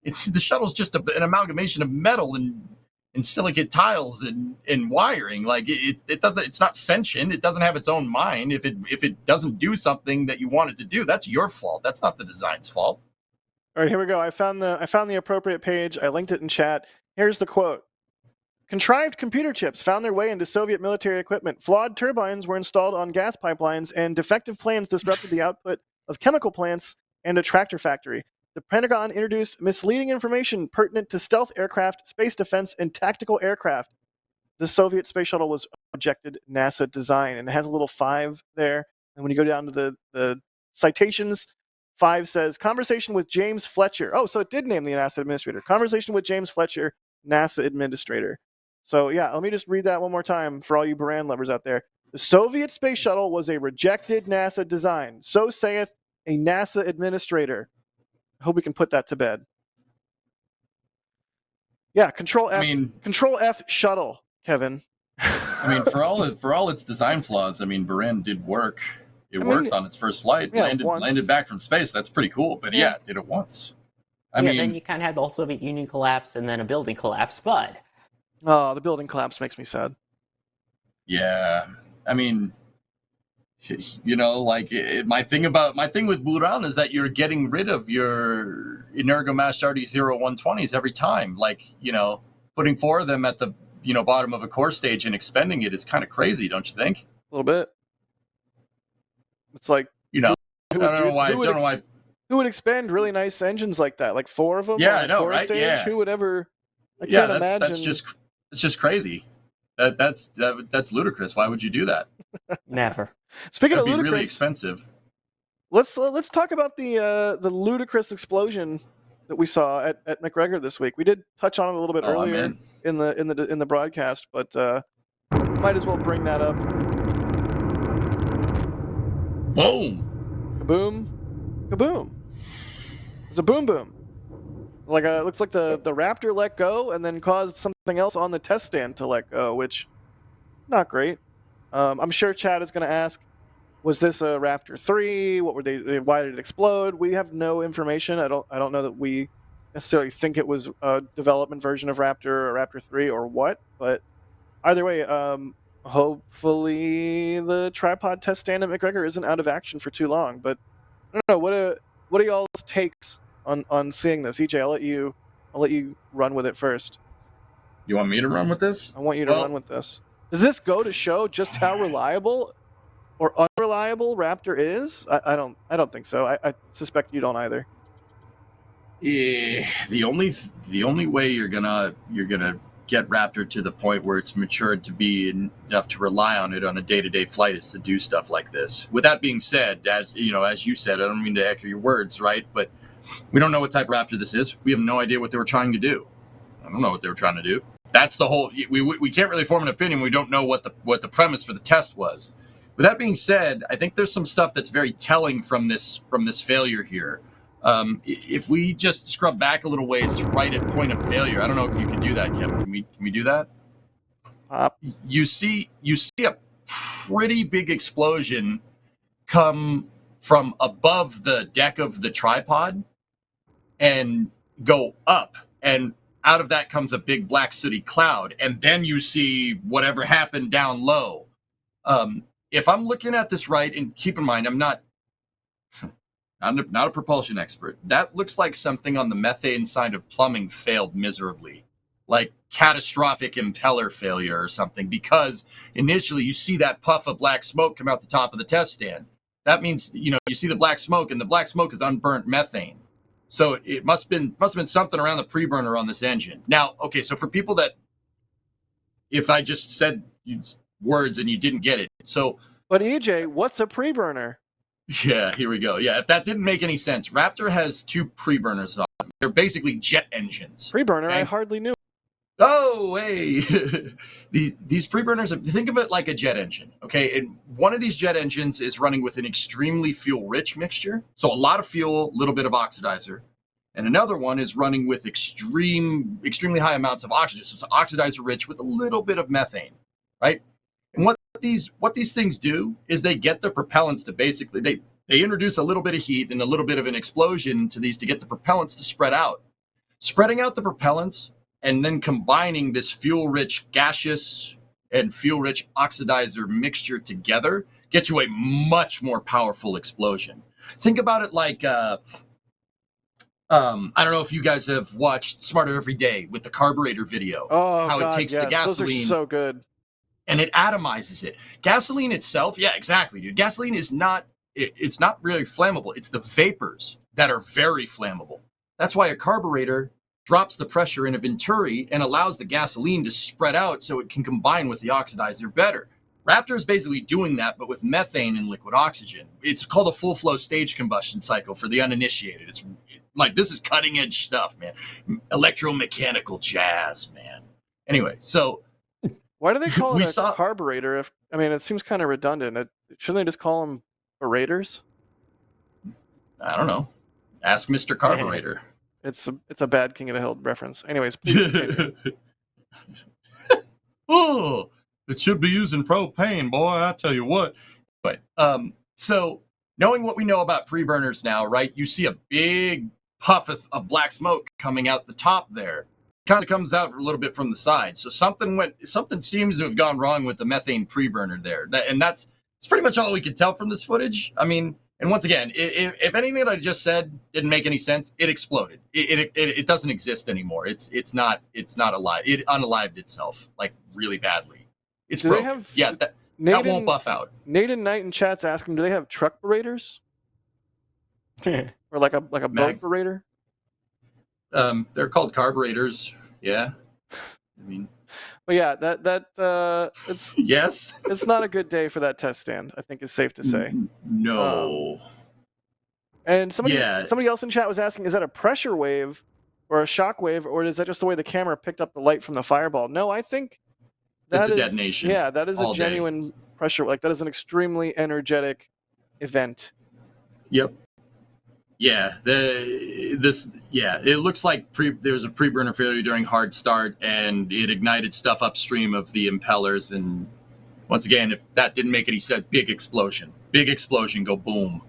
The shuttle's just an amalgamation of metal and silicate tiles and wiring. Like it doesn't. It's not sentient. It doesn't have its own mind. If it doesn't do something that you want it to do, that's your fault. That's not the design's fault. All right, here we go. I found the appropriate page. I linked it in chat. Here's the quote. Contrived computer chips found their way into Soviet military equipment. Flawed turbines were installed on gas pipelines, and defective plans disrupted the output of chemical plants and a tractor factory. The Pentagon introduced misleading information pertinent to stealth aircraft, space defense, and tactical aircraft. The Soviet space shuttle was rejected NASA design, and it has a little 5 there. And when you go down to the citations, 5 says, conversation with James Fletcher. Oh, so it did name the NASA administrator. Conversation with James Fletcher, NASA administrator. So yeah, let me just read that one more time for all you Baran lovers out there. The Soviet space shuttle was a rejected NASA design. So saith a NASA administrator. I hope we can put that to bed. Yeah, Control F. Control F shuttle, Kevin. I mean, for all its design flaws, I mean, Baran did work. It worked on its first flight, yeah, landed back from space. That's pretty cool. But yeah, it did it once. I mean, then you kind of had the whole Soviet Union collapse and then a building collapse, but... Oh, the building collapse makes me sad. Yeah, I mean, you know, like my thing with Buran is that you're getting rid of your Energomash RD-0120s every time. Like, you know, putting 4 of them at the bottom of a core stage and expending it is kind of crazy, don't you think? A little bit. It's like, I don't know why. Who would expend really nice engines like that? Like 4 of them? Yeah, on I know, core right? Stage? Yeah. Who would ever? I can't imagine. It's just crazy. That's ludicrous. Why would you do that? Never. Speaking of That'd be ludicrous, really expensive. Let's talk about the ludicrous explosion that we saw at McGregor this week. We did touch on it a little bit earlier in the broadcast, but might as well bring that up. Boom! Kaboom! Kaboom! It's a boom boom. Like it looks like the Raptor let go and then caused something else on the test stand to let go, which not great. I'm sure Chad is going to ask, was this a Raptor 3? What were they? Why did it explode? We have no information. I don't know that we necessarily think it was a development version of Raptor or Raptor 3 or what. But either way, hopefully the tripod test stand at McGregor isn't out of action for too long. But I don't know. What are y'all's takes on seeing this? EJ, I'll let you run with it first. You want me to run with this? I want you to run with this. Does this go to show just how reliable or unreliable Raptor is? I don't think so. I suspect you don't either. Yeah, the only way you're gonna get Raptor to the point where it's matured to be enough to rely on it on a day-to-day flight is to do stuff like this. With that being said, as you said, I don't mean to echo your words, right? But we don't know what type of Raptor this is. We have no idea what they were trying to do. I don't know what they were trying to do. That's the whole. We can't really form an opinion. We don't know what the premise for the test was. With that being said, I think there's some stuff that's very telling from this failure here. If we just scrub back a little ways right at point of failure, I don't know if you can do that, Kevin. Can we do that? You see a pretty big explosion come from above the deck of the tripod and go up, and out of that comes a big black sooty cloud, and then you see whatever happened down low. If I'm looking at this right, and keep in mind, I'm not a propulsion expert. That looks like something on the methane side of plumbing failed miserably, like catastrophic impeller failure or something, because initially you see that puff of black smoke come out the top of the test stand. That means, you see the black smoke, and the black smoke is unburnt methane. So it must have been something around the pre-burner on this engine. Now, okay, so for people that, if I just said words and you didn't get it, so. But EJ, what's a pre-burner? Yeah, here we go. Yeah, if that didn't make any sense, Raptor has 2 pre-burners on them. They're basically jet engines. Pre-burner, I hardly knew. Oh, hey. These pre-burners, think of it like a jet engine, okay? And one of these jet engines is running with an extremely fuel-rich mixture. So a lot of fuel, a little bit of oxidizer. And another one is running with extremely high amounts of oxygen. So it's oxidizer-rich with a little bit of methane, right? And what these things do is they get the propellants to basically, they introduce a little bit of heat and a little bit of an explosion to these to get the propellants to spread out. Spreading out the propellants and then combining this fuel-rich gaseous and fuel-rich oxidizer mixture together gets you a much more powerful explosion. Think about it like, I don't know if you guys have watched Smarter Every Day with the carburetor video. Oh, how God, it takes yes. the gasoline Those are so good. and it atomizes it. Gasoline itself, yeah, exactly, dude. Gasoline is not, it's not really flammable. It's the vapors that are very flammable. That's why a carburetor drops the pressure in a venturi and allows the gasoline to spread out so it can combine with the oxidizer better. Raptor is basically doing that, but with methane and liquid oxygen. It's called a full flow stage combustion cycle for the uninitiated. It's like, this is cutting edge stuff, man. Electromechanical jazz, man. Anyway, so Why do they call We it a saw- carburetor? It seems kind of redundant. Shouldn't they just call them aerators? I don't know. Ask Mr. Carburetor. It's a bad King of the Hill reference. Anyways, please continue. Oh, it should be using propane, boy. I tell you what. But so knowing what we know about pre-burners now, right? You see a big puff of black smoke coming out the top there. Kind of comes out a little bit from the side. So something seems to have gone wrong with the methane pre-burner there. And it's pretty much all we could tell from this footage. I mean, and once again, if anything that I just said didn't make any sense, it exploded. It doesn't exist anymore. It's not alive. It unalived itself like really badly. It's Do they broken. have- Yeah, that Naden, won't buff out. Naden Knight in chat's asking, do they have truck berators? Or like a boat Mag- berator? They're called carburetors. Yeah, I mean, But yeah, it's yes. it's not a good day for that test stand, I think is safe to say. No. And somebody Yeah. else in chat was asking, is that a pressure wave or a shock wave, or is that just the way the camera picked up the light from the fireball? No, I think It's that a is detonation Yeah, that is a all day. genuine pressure. Like, that is an extremely energetic event. Yep. Yeah. It looks like there was a pre-burner failure during hard start, and it ignited stuff upstream of the impellers. And once again, if that didn't make any sense, big explosion, go boom.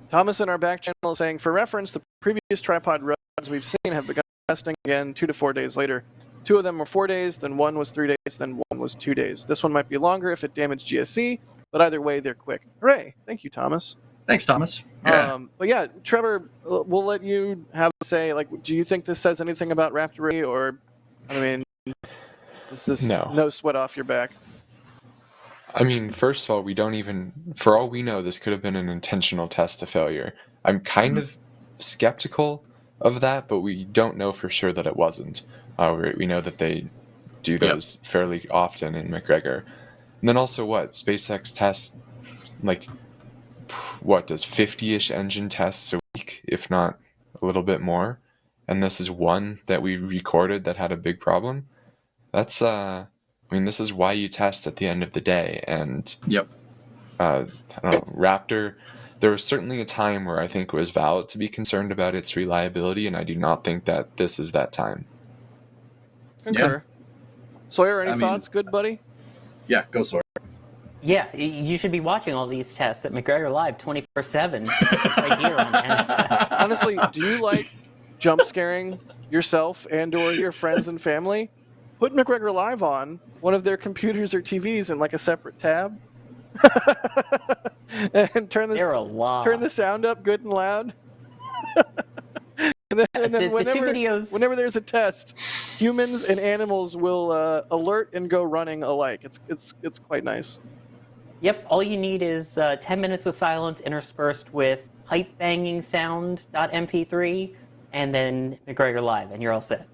Thomas in our back channel is saying, for reference, the previous tripod runs we've seen have begun testing again 2 to 4 days later. 2 of them were 4 days, then 1 was 3 days, then 1 was 2 days. This one might be longer if it damaged GSC, but either way, they're quick. Hooray! Thank you, Thomas. Thanks, Thomas. Yeah. But yeah, Trevor, we'll let you have a say. Like, do you think this says anything about Raptor, or, I mean, this is no sweat off your back? I mean, first of all, we don't even, for all we know, this could have been an intentional test to failure. I'm kind of skeptical of that, but we don't know for sure that it wasn't. We know that they do those fairly often in McGregor. And then also SpaceX tests, like, what, does 50-ish engine tests a week, if not a little bit more? And this is one that we recorded that had a big problem. That's, this is why you test at the end of the day. And I don't know, Raptor, there was certainly a time where I think it was valid to be concerned about its reliability, and I do not think that this is that time. Concur. Sawyer, any thoughts? Good, buddy? Yeah, go Sawyer. Yeah, you should be watching all these tests at McGregor Live 24/7 right here on NSF. Honestly, do you like jump scaring yourself and/or your friends and family? Put McGregor Live on one of their computers or TVs in like a separate tab, and turn the sound up good and loud. And then whenever there's a test, humans and animals will alert and go running alike. It's quite nice. Yep, all you need is 10 minutes of silence interspersed with pipe banging sound.mp3, and then McGregor Live, and you're all set.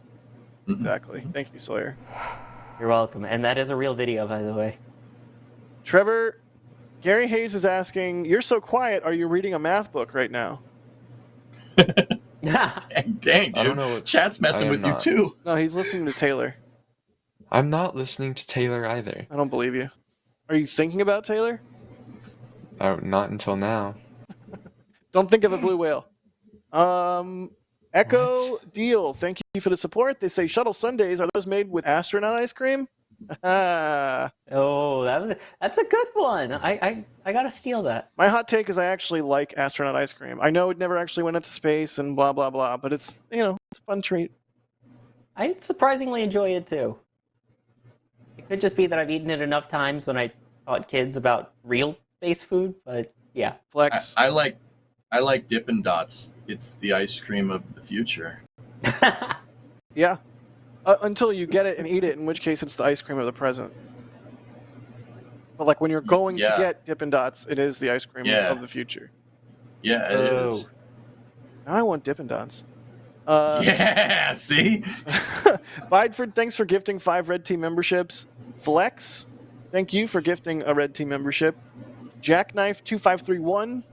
Exactly. Thank you, Sawyer. You're welcome. And that is a real video, by the way. Trevor, Gary Hayes is asking, you're so quiet, are you reading a math book right now? Dang, dude. I don't know Chat's messing with you too. No, he's listening to Taylor. I'm not listening to Taylor either. I don't believe you. Are you thinking about Taylor? Not until now. Don't think of a blue whale. Echo Deal, thank you for the support. They say shuttle sundaes, are those made with astronaut ice cream? Oh, that's a good one. I gotta steal that. My hot take is I actually like astronaut ice cream. I know it never actually went into space and blah blah blah, but it's it's a fun treat. I surprisingly enjoy it too. It could just be that I've eaten it enough times when I taught kids about real space food, but yeah. Flex. I like Dippin' Dots. It's the ice cream of the future. Yeah. Until you get it and eat it, in which case it's the ice cream of the present. But like when you're going to Yeah. get Dippin' Dots, it is the ice cream Yeah. of the future. Yeah, it is. Now I want Dippin' Dots. Yeah, see? Bideford, thanks for gifting 5 Red Team memberships. Flex, thank you for gifting a Red Team membership. Jackknife2531,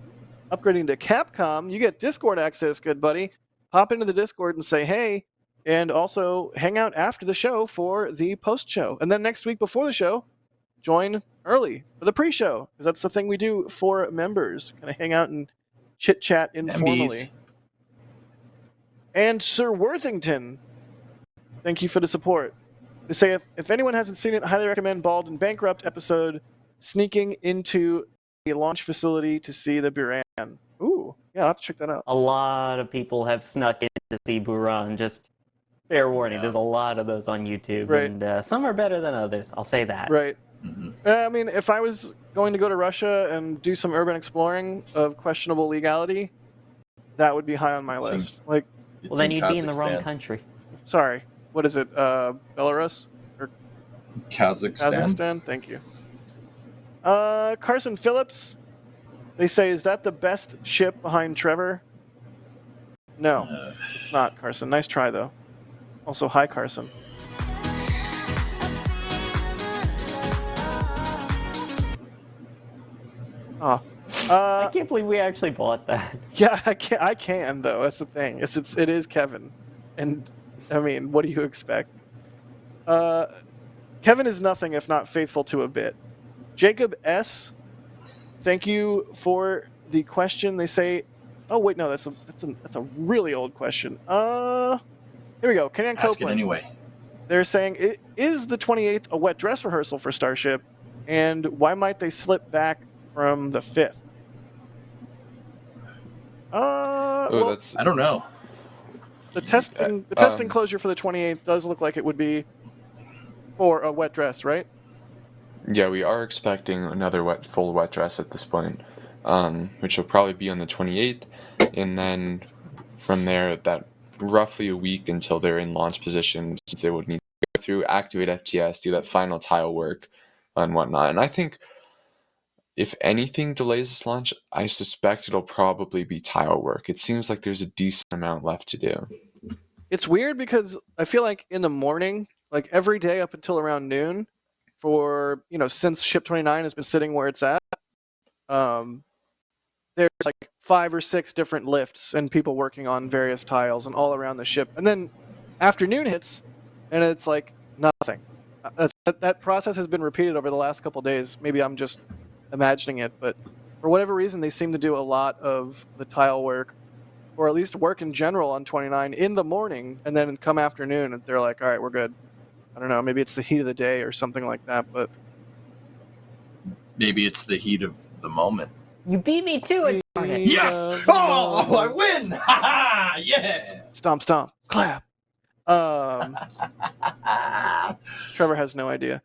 upgrading to Capcom. You get Discord access, good buddy. Hop into the Discord and say hey, and also hang out after the show for the post-show. And then next week before the show, join early for the pre-show, because that's the thing we do for members. Kind of hang out and chit-chat informally. Membies. And Sir Worthington, thank you for the support. They say if anyone hasn't seen it, I highly recommend Bald and Bankrupt episode, sneaking into a launch facility to see the Buran. Ooh, yeah, I'll have to check that out. A lot of people have snuck in to see Buran. Just fair warning, Yeah. there's a lot of those on YouTube, Right. and some are better than others. I'll say that. Right. Mhm. I mean, if I was going to go to Russia and do some urban exploring of questionable legality, that would be high on my It list. seems- Like, It's Well, then you'd be in the wrong Kazakhstan. country. sorry, what is it? Belarus or Kazakhstan? Kazakhstan? Thank you. Carson Phillips, they say, is that the best ship behind Trevor? No, it's not, Carson. Nice try, though. Also, hi, Carson. Oh. I can't believe we actually bought that. Yeah, I can though. That's the thing. It is Kevin, and I mean, what do you expect? Kevin is nothing if not faithful to a bit. Jacob S, thank you for the question. They say, oh wait, no, that's a really old question. Here we go. Kenyan Ask it Copeland. anyway. They're saying, is the 28th a wet dress rehearsal for Starship, and why might they slip back from the 5th? Well, that's I don't know. the testing closure for the 28th does look like it would be for a wet dress, right? yeah. We are expecting another full wet dress at this point, which will probably be on the 28th, and then from there, that roughly a week until they're in launch position, since they would need to go through, activate FTS, do that final tile work, and whatnot. And I think, if anything delays this launch, I suspect it'll probably be tile work. It seems like there's a decent amount left to do. It's weird because I feel like in the morning, like every day up until around noon, for since Ship 29 has been sitting where it's at, there's like 5 or 6 different lifts and people working on various tiles and all around the ship. And then afternoon hits, and it's like nothing. That process has been repeated over the last couple days. Maybe I'm just imagining it, but for whatever reason, they seem to do a lot of the tile work, or at least work in general on 29 in the morning, and then come afternoon, and they're like, all right, we're good. I don't know, maybe it's the heat of the day or something like that, but Maybe it's the heat of the moment. You beat me to it, darn it. Yes! Oh, I win! Ha ha! Yeah! Stomp, stomp, clap. Trevor has no idea.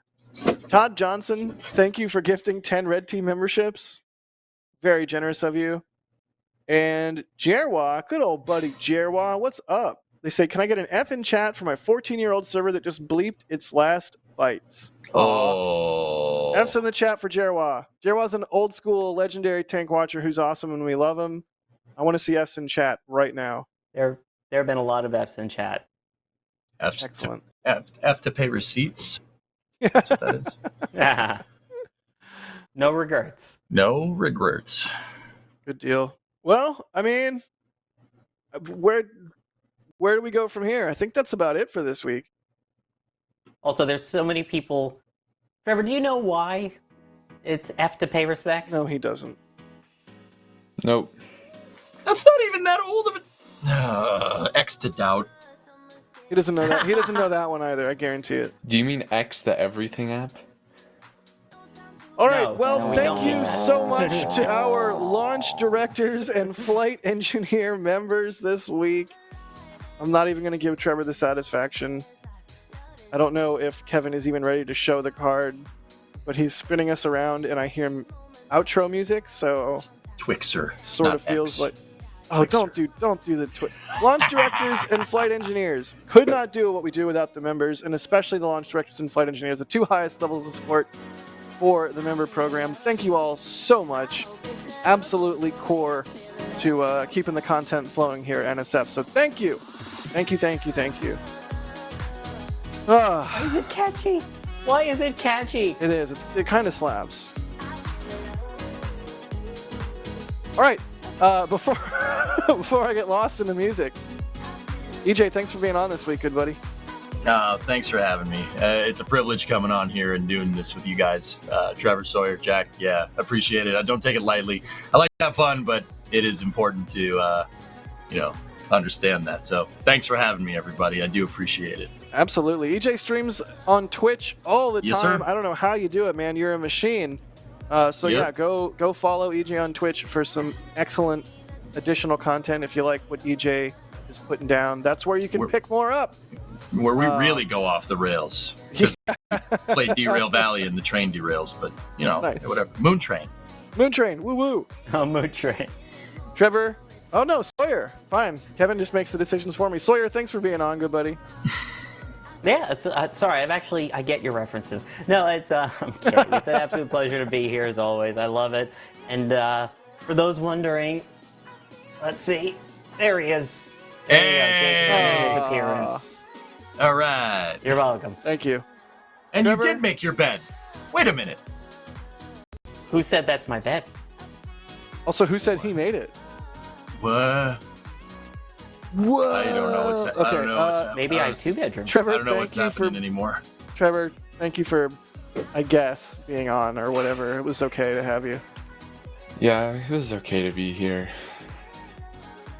Todd Johnson, thank you for gifting 10 Red Team memberships. Very generous of you. And Jerwa, good old buddy Jerwa, what's up? They say, can I get an F in chat for my 14-year-old server that just bleeped its last bytes? Oh. F's in the chat for Jerwa. Jerwa's an old school legendary tank watcher who's awesome and we love him. I want to see F's in chat right now. There have been a lot of F's in chat. Excellent. F to pay receipts. That's what that is. No regrets. No regrets. Good deal. Well, I mean, where do we go from here? I think that's about it for this week. Also, there's so many people. Trevor, do you know why it's F to pay respects? No, he doesn't. Nope. That's not even that old of a... X to doubt. He doesn't know that. He doesn't know that one either. I guarantee it. Do you mean X the Everything app? All right. No, Well, we thank don't you mean that. so much to our launch directors and flight engineer members this week. I'm not even going to give Trevor the satisfaction. I don't know if Kevin is even ready to show the card, but he's spinning us around, and I hear outro music, so Twixer. sort of feels X. like. Oh, don't do the launch directors and flight engineers could not do what we do without the members, and especially the launch directors and flight engineers, the two highest levels of support for the member program. Thank you all so much. Absolutely core to keeping the content flowing here at NSF. So thank you. Thank you. Why is it catchy? Why is it catchy? It is. It kind of slaps. All right. Before I get lost in the music, EJ, thanks for being on this week, good buddy. Thanks for having me. It's a privilege coming on here and doing this with you guys. Trevor, Sawyer, Jack, yeah, appreciate it. I don't take it lightly. I like to have fun, but it is important to, understand that. So thanks for having me, everybody. I do appreciate it. Absolutely. EJ streams on Twitch all the Yes, time. sir. I don't know how you do it, man. You're a machine. So Yep. yeah, go follow EJ on Twitch for some excellent additional content if you like what EJ is putting down. That's where you can pick more up. Where we really go off the rails. Because we play Derail Valley and the train derails, but, Nice. whatever. Moon Train. Moon Train, woo woo. Oh, Mood Train. Trevor. Oh no, Sawyer. Fine. Kevin just makes the decisions for me. Sawyer, thanks for being on, good buddy. Yeah, it's, sorry, I get your references. No, I'm kidding. It's an absolute pleasure to be here as always. I love it. And for those wondering, let's see. There he is. There you go. Jake made his appearance. All right. You're welcome. Thank you. And Trevor? you did make your bed. Wait a minute. Who said that's my bed? Also, who said he made it? What? Whoa. I don't know what's I don't know what's happening. Maybe I have two bedrooms. Trevor, I don't know thank what's you happening for anymore. Trevor, thank you for, I guess, being on or whatever. It was okay to have you. Yeah, it was okay to be here.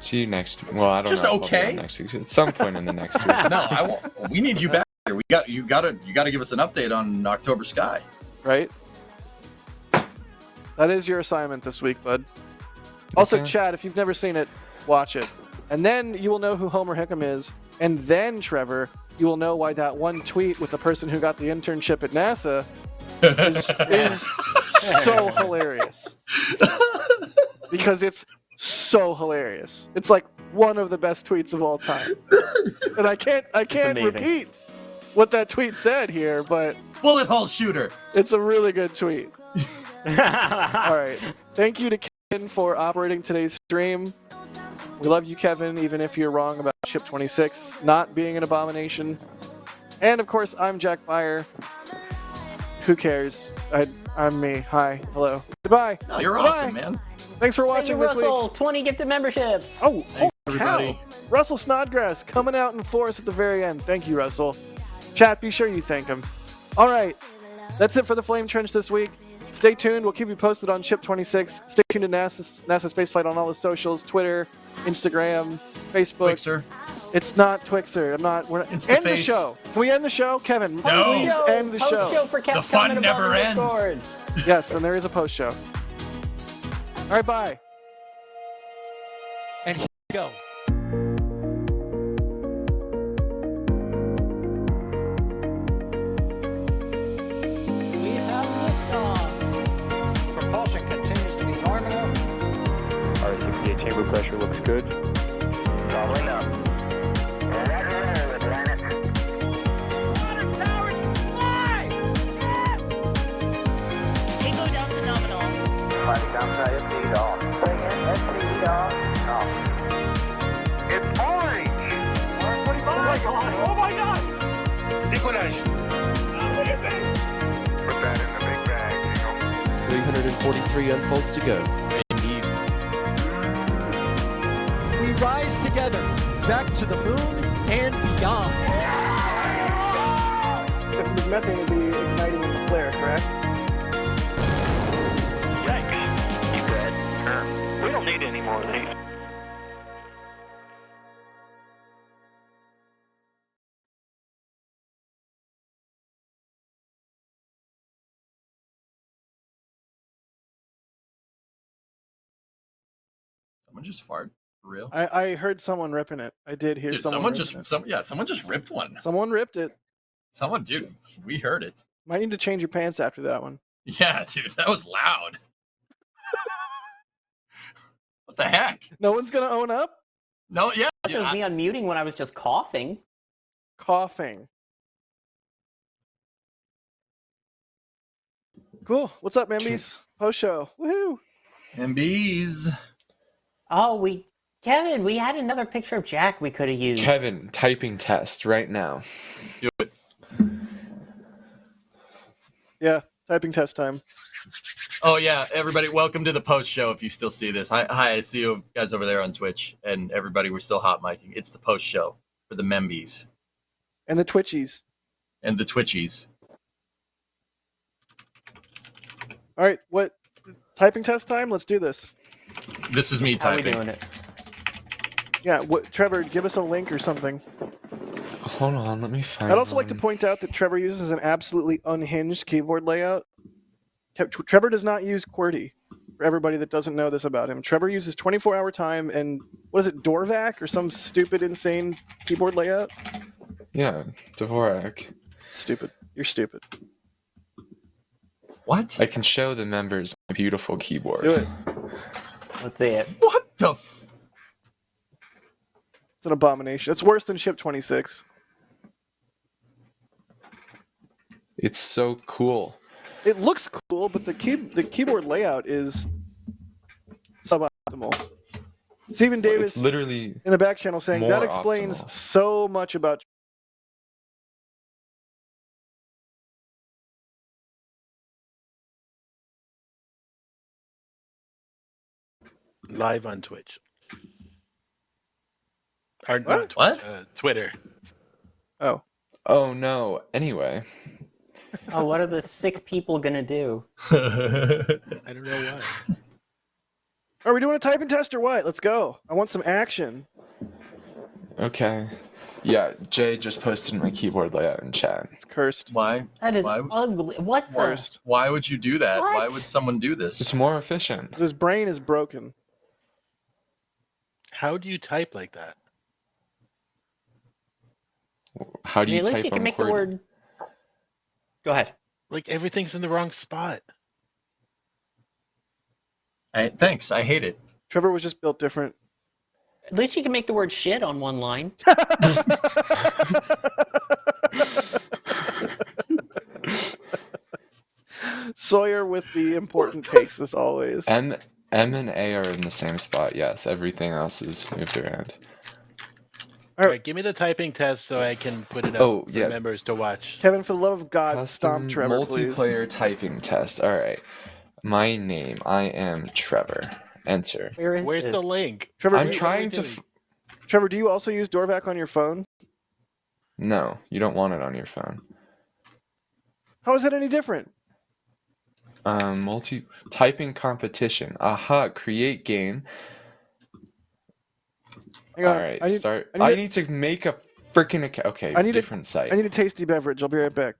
See you next. Well, I don't Just know. if I'll be on okay? next week. At some point in the next week. No, I won't. We need you back here. You gotta give us an update on October Sky. Right? That is your assignment this week, bud. Also, Okay. Chad, if you've never seen it, watch it. And then you will know who Homer Hickam is. And then, Trevor, you will know why that one tweet with the person who got the internship at NASA is so hilarious. Because it's so hilarious. It's like one of the best tweets of all time. And I can't amazing. repeat what that tweet said here, but Bullet hole shooter. it's a really good tweet. All right. Thank you to Kevin for operating today's stream. We love you, Kevin, even if you're wrong about Ship 26 not being an abomination. And of course, I'm Jack Byer. Who cares? I'm me. Hi. Hello. Goodbye. No, you're Bye. awesome, man. Thanks for Thank you, watching this week. Russell. 20 gifted memberships. Oh, holy everybody. cow. Russell Snodgrass coming out in force at the very end. Thank you, Russell. Chat, be sure you thank him. All right. That's it for the Flame Trench this week. Stay tuned. We'll keep you posted on Ship 26. Stay tuned to NASA Spaceflight on all the socials, Twitter, Instagram, Facebook. Twixer. It's not Twixer. It's the end the face. show. Can we end the show? Kevin, No. please end the Post show. for Kev The fun coming above never in ends. Discord. Yes, and there is a post show. All right, bye. And here we go. We have liftoff. Propulsion continues to be nominal. R68 chamber pressure looks good. Probably not. Roger, planet. Water towers, fly! Yes! Tango down to nominal. Flight downside FD off. Say again, FD off. It's orange! 145! Oh my god! Oh my god! Decollage. Put that in the big bag, 343 unfolds to go. We rise together back to the moon and beyond. If the methane would be igniting in the flare, correct? Yikes. You read? We don't need any more of these. Someone just fart. For real? I heard someone ripping it. I did hear Dude, someone someone just ripped one. Someone ripped it. Dude, we heard it. Might need to change your pants after that one. Yeah, dude, that was loud. What the heck? No one's gonna own up? No, yeah. It was me unmuting when I was just coughing. Coughing. Cool. What's up, Mambies? Post show. Woohoo! MBs. Oh, Kevin, we had another picture of Jack we could have used. Kevin, typing test right now. Do it. Yeah, typing test time. Oh yeah, everybody, welcome to the post show. If you still see this, hi, I see you guys over there on Twitch, and everybody, we're still hot micing. It's the post show for the Membies And the Twitchies. and the Twitchies. All right, what typing test time? Let's do this. This is me How are we typing. doing it? Yeah, Trevor, give us a link or something. Hold on, let me find I'd also like to one. point out that Trevor uses an absolutely unhinged keyboard layout. Trevor does not use QWERTY. For everybody that doesn't know this about him, Trevor uses 24-hour time and what is it, Dorvac or some stupid, insane keyboard layout? Yeah, Dvorak. Stupid. You're stupid. What? I can show the members my beautiful keyboard. Do it. Let's see it. What the? It's an abomination. It's worse than Ship 26. It's so cool. It looks cool, but the keyboard layout is suboptimal. Stephen Davis It's literally in the back channel saying more that explains optimal. so much about. Live on Twitch. Or What? not What? Twitter. Oh, Oh no. Anyway, Oh, what are the 6 people gonna do? I don't know why. are we doing a typing test or what? Let's go. I want some action. okay. Yeah, Jay just posted my keyboard layout in chat. It's cursed. Why? That is Why? ugly. What the? Worst. Why would you do that? What? Why would someone do this? It's more efficient. His brain is broken. How do you type like that? How I do mean, you at least type you can on make the QWERTY? word. Go ahead. Like everything's in the wrong spot. Thanks. I hate it. Trevor was just built different. At least you can make the word shit on one line. Sawyer with the important takes as always. M and A are in the same spot. Yes, everything else is moved around. All right, give me the typing test so I can put it up Oh, for yeah. members to watch. Kevin, for the love of God, Custom stomp Trevor, please. multiplayer typing test. All right. My name. I am Trevor. Enter. Where is Where's this? the link? Trevor, I'm do you, trying to. doing? Trevor, do you also use Dorvac on your phone? No, you don't want it on your phone. How is that any different? Multi typing competition. Aha! Create game. Hang on. All right. I need, Start. I need I a- need to make a freaking account. Okay. I need a- different site. I need a tasty beverage. I'll be right back.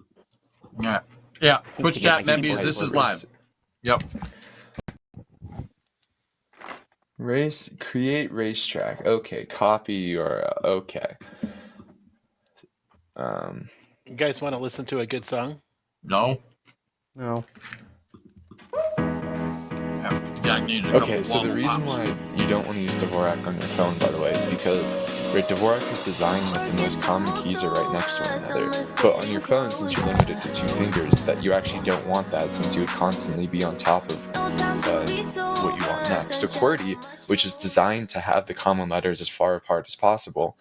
Yeah. Yeah. Twitch chat Yes, Membies. This is type live. Yep. Create racetrack. Okay. Copy URL. Okay. You guys want to listen to a good song? No. No. Yeah, I need a Okay, couple so the wobble reason pops. why you don't want to use Dvorak on your phone, by the way, is because Dvorak is designed that the most common keys are right next to one another. But on your phone, since you're limited to 2 fingers, that you actually don't want that, since you would constantly be on top of what you want next. So QWERTY, which is designed to have the common letters as far apart as possible,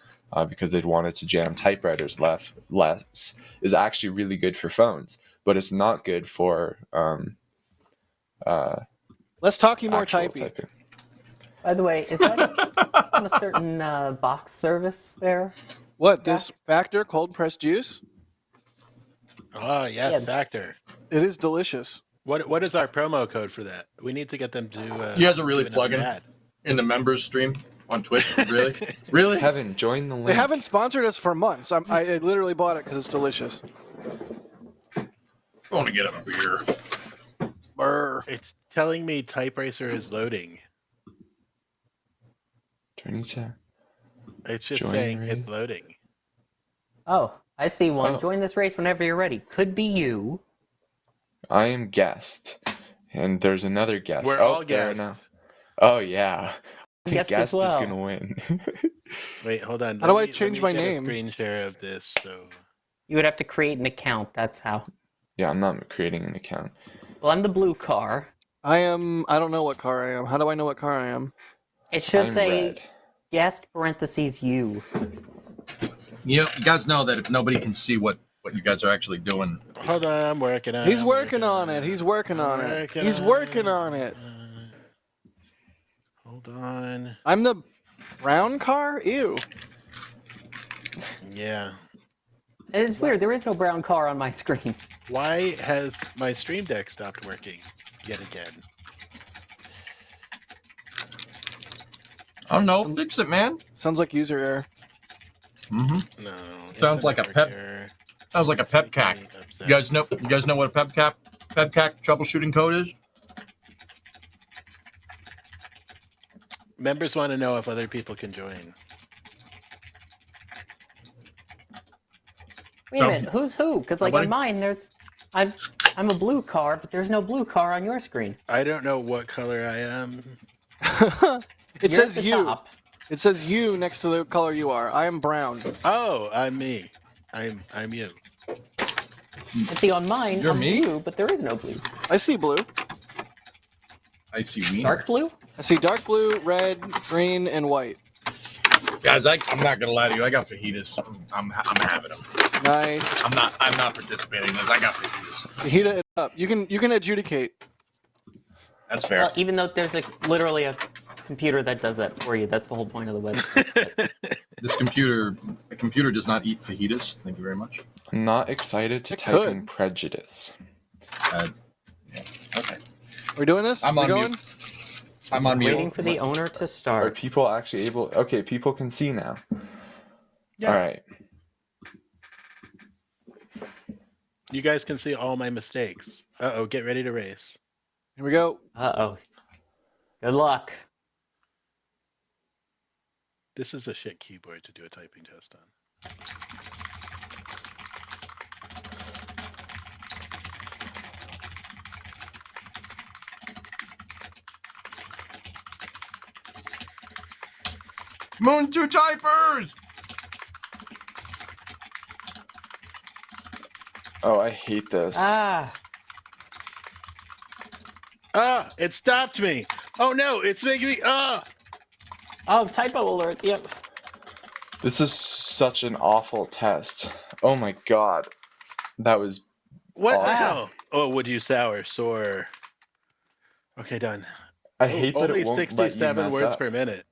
because they'd want it to jam typewriters less, is actually really good for phones. But it's not good for Let's talk you more actual typey. typing. By the way, is that on a certain box service there? What, this Factor cold pressed juice? Oh, yes, Yeah. Factor. It is delicious. What is our promo code for that? We need to get them to. You guys are really do another plugging ad. in the members stream on Twitch. Really? Really? Kevin, join the link. They haven't sponsored us for months. I literally bought it because it's delicious. I want to get a beer. Brr. It's telling me Type Racer is loading. Do I need to? It's just Join saying race? it's loading. Oh, I see one. Oh. Join this race whenever you're ready. Could be you. I am guest, and there's another guest. We're oh, all there are guests. now. Oh yeah, I think Guest as guest is well. gonna win. Wait, hold on. How do I Let change me my get name? a screen share of this. So You would have to create an account. That's how. Yeah, I'm not creating an account. Well, I'm the blue car. I don't know what car I am. How do I know what car I am? It should I'm say red. guest parentheses you. You guys know that if nobody can see what you guys are actually doing, hold on, I'm working on. He's working on it. He's working on it. He's working on it. Hold on. I'm the brown car? Ew. Yeah. It's weird. There is no brown car on my screen. Why has my stream deck stopped working yet again? I don't know. Fix it, man. Sounds like user error. Mm-hmm. No. Sounds like a network pep. error. Sounds like a pepcac. Making me upset. You guys know what a pepcac troubleshooting code is? Members want to know if other people can join. Wait a minute. Who's who? Because like Nobody? on mine, I'm a blue car, but there's no blue car on your screen. I don't know what color I am. It You're says at the you. top. It says you next to the color you are. I am brown. Oh, I'm me. I'm you. And see, on mine, You're I'm me? blue, but there is no blue. I see blue. I see wiener. Dark blue? I see dark blue, red, green, and white. Guys, I'm not gonna lie to you. I got fajitas. I'm having them. Nice. I'm not participating in this. I got fajitas. Heat it up. You can adjudicate. That's fair. Well, even though there's literally a computer that does that for you. That's the whole point of the website. This computer does not eat fajitas. Thank you very much. I'm not excited to It type could. in prejudice. Yeah. Okay. We're doing this? I'm we on going? mute. I'm on mute. Waiting for the owner to Are start. people actually able? Okay, people can see now. Yeah. All right. You guys can see all my mistakes. Uh-oh, get ready to race. Here we go. Uh-oh. Good luck. This is a shit keyboard to do a typing test on. Moon 2 typers! Oh, I hate this. Ah. Ah, it stopped me. Oh no, it's making me, Oh, typo alert. Yep. This is such an awful test. Oh my god. That was What the awful. hell? Oh, would you sour, sore. Okay, done. I hate that Only it won't let you 67 mess words up. per minute.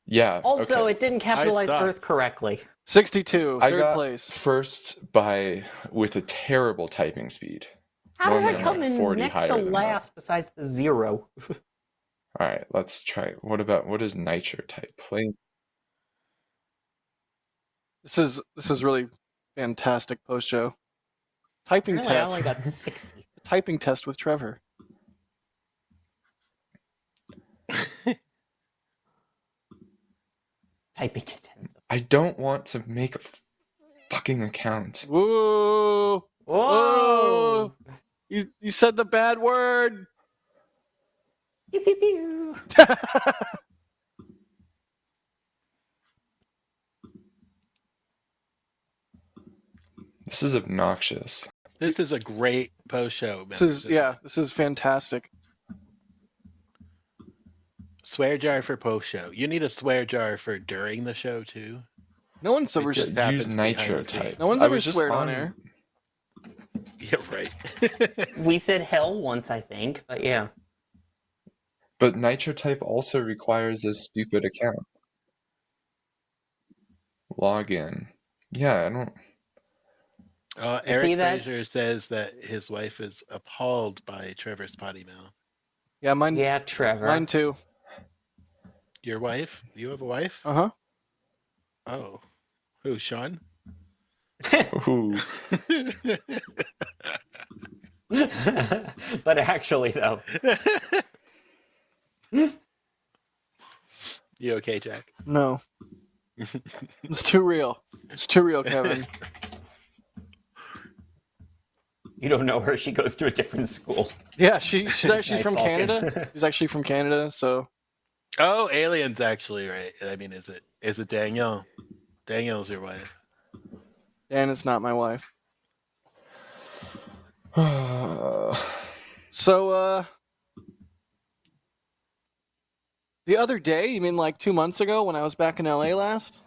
Yeah. Also, okay. it didn't capitalize suck. Earth correctly. 62, I third got place. first with a terrible typing speed. How did Normally I I'm come like in 40 next higher to than that. last besides the 0? All right, let's try. What is nitro type? Play. This is really fantastic post show. Typing Really, I test. only got 60. Typing test with Trevor. Typing intensive. I don't want to make a fucking account. Whoa! Whoa! You said the bad word. Pew, pew, pew. This is obnoxious. This is a great post show. This is fantastic. Swear jar for post show. You need a swear jar for during the show too. No one's ever just Use happens behind nitro the scenes. type. no one's I ever was just sweared on air. Yeah, right. We said hell once, I think, but yeah. But nitro type also requires a stupid account. Log in. Yeah, I don't. see Eric that? Fraser says that his wife is appalled by Trevor's potty mouth. Yeah, mine. Yeah, Trevor. Mine too. Your wife? You have a wife? Uh huh. Oh. Who, Sean? Ooh. But actually, though. You okay, Jack? No. It's too real. It's too real, Kevin. You don't know her. She goes to a different school. Yeah, she's actually Nice, from Falcon. Canada. She's actually from Canada, so Oh, aliens actually, right? I mean, is it Danielle? Danielle's your wife. Dan is not my wife. So, the other day, you mean like 2 months ago when I was back in LA last?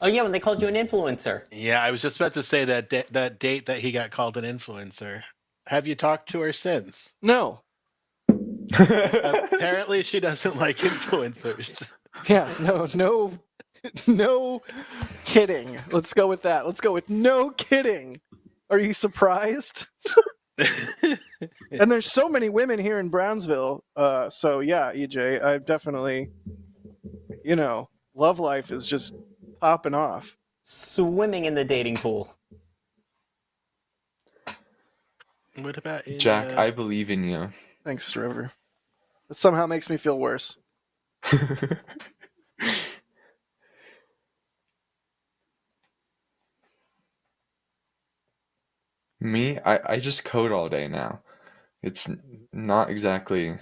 Oh yeah, when they called you an influencer. Yeah, I was just about to say that that date that he got called an influencer. Have you talked to her since? No. Apparently, she doesn't like influencers. Yeah, no kidding. Let's go with that. Let's go with no kidding. Are you surprised? And there's so many women here in Brownsville. So yeah, EJ, I've definitely, love life is just popping off. Swimming in the dating pool. What about in, Jack, I believe in you. Thanks, Trevor. It somehow makes me feel worse. Me, I just code all day now. It's not exactly.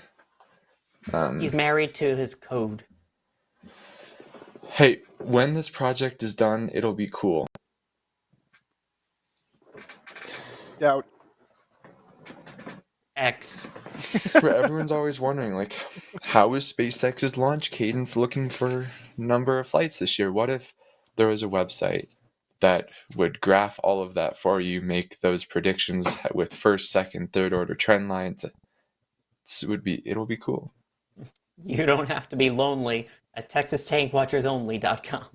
He's married to his code. Hey, when this project is done, it'll be cool. Doubt. X. Everyone's always wondering, like, how is SpaceX's launch cadence looking for number of flights this year? What if there was a website that would graph all of that for you, make those predictions with first, second, third order trend lines? It'll be cool. You don't have to be lonely at TexasTankWatchersOnly.com.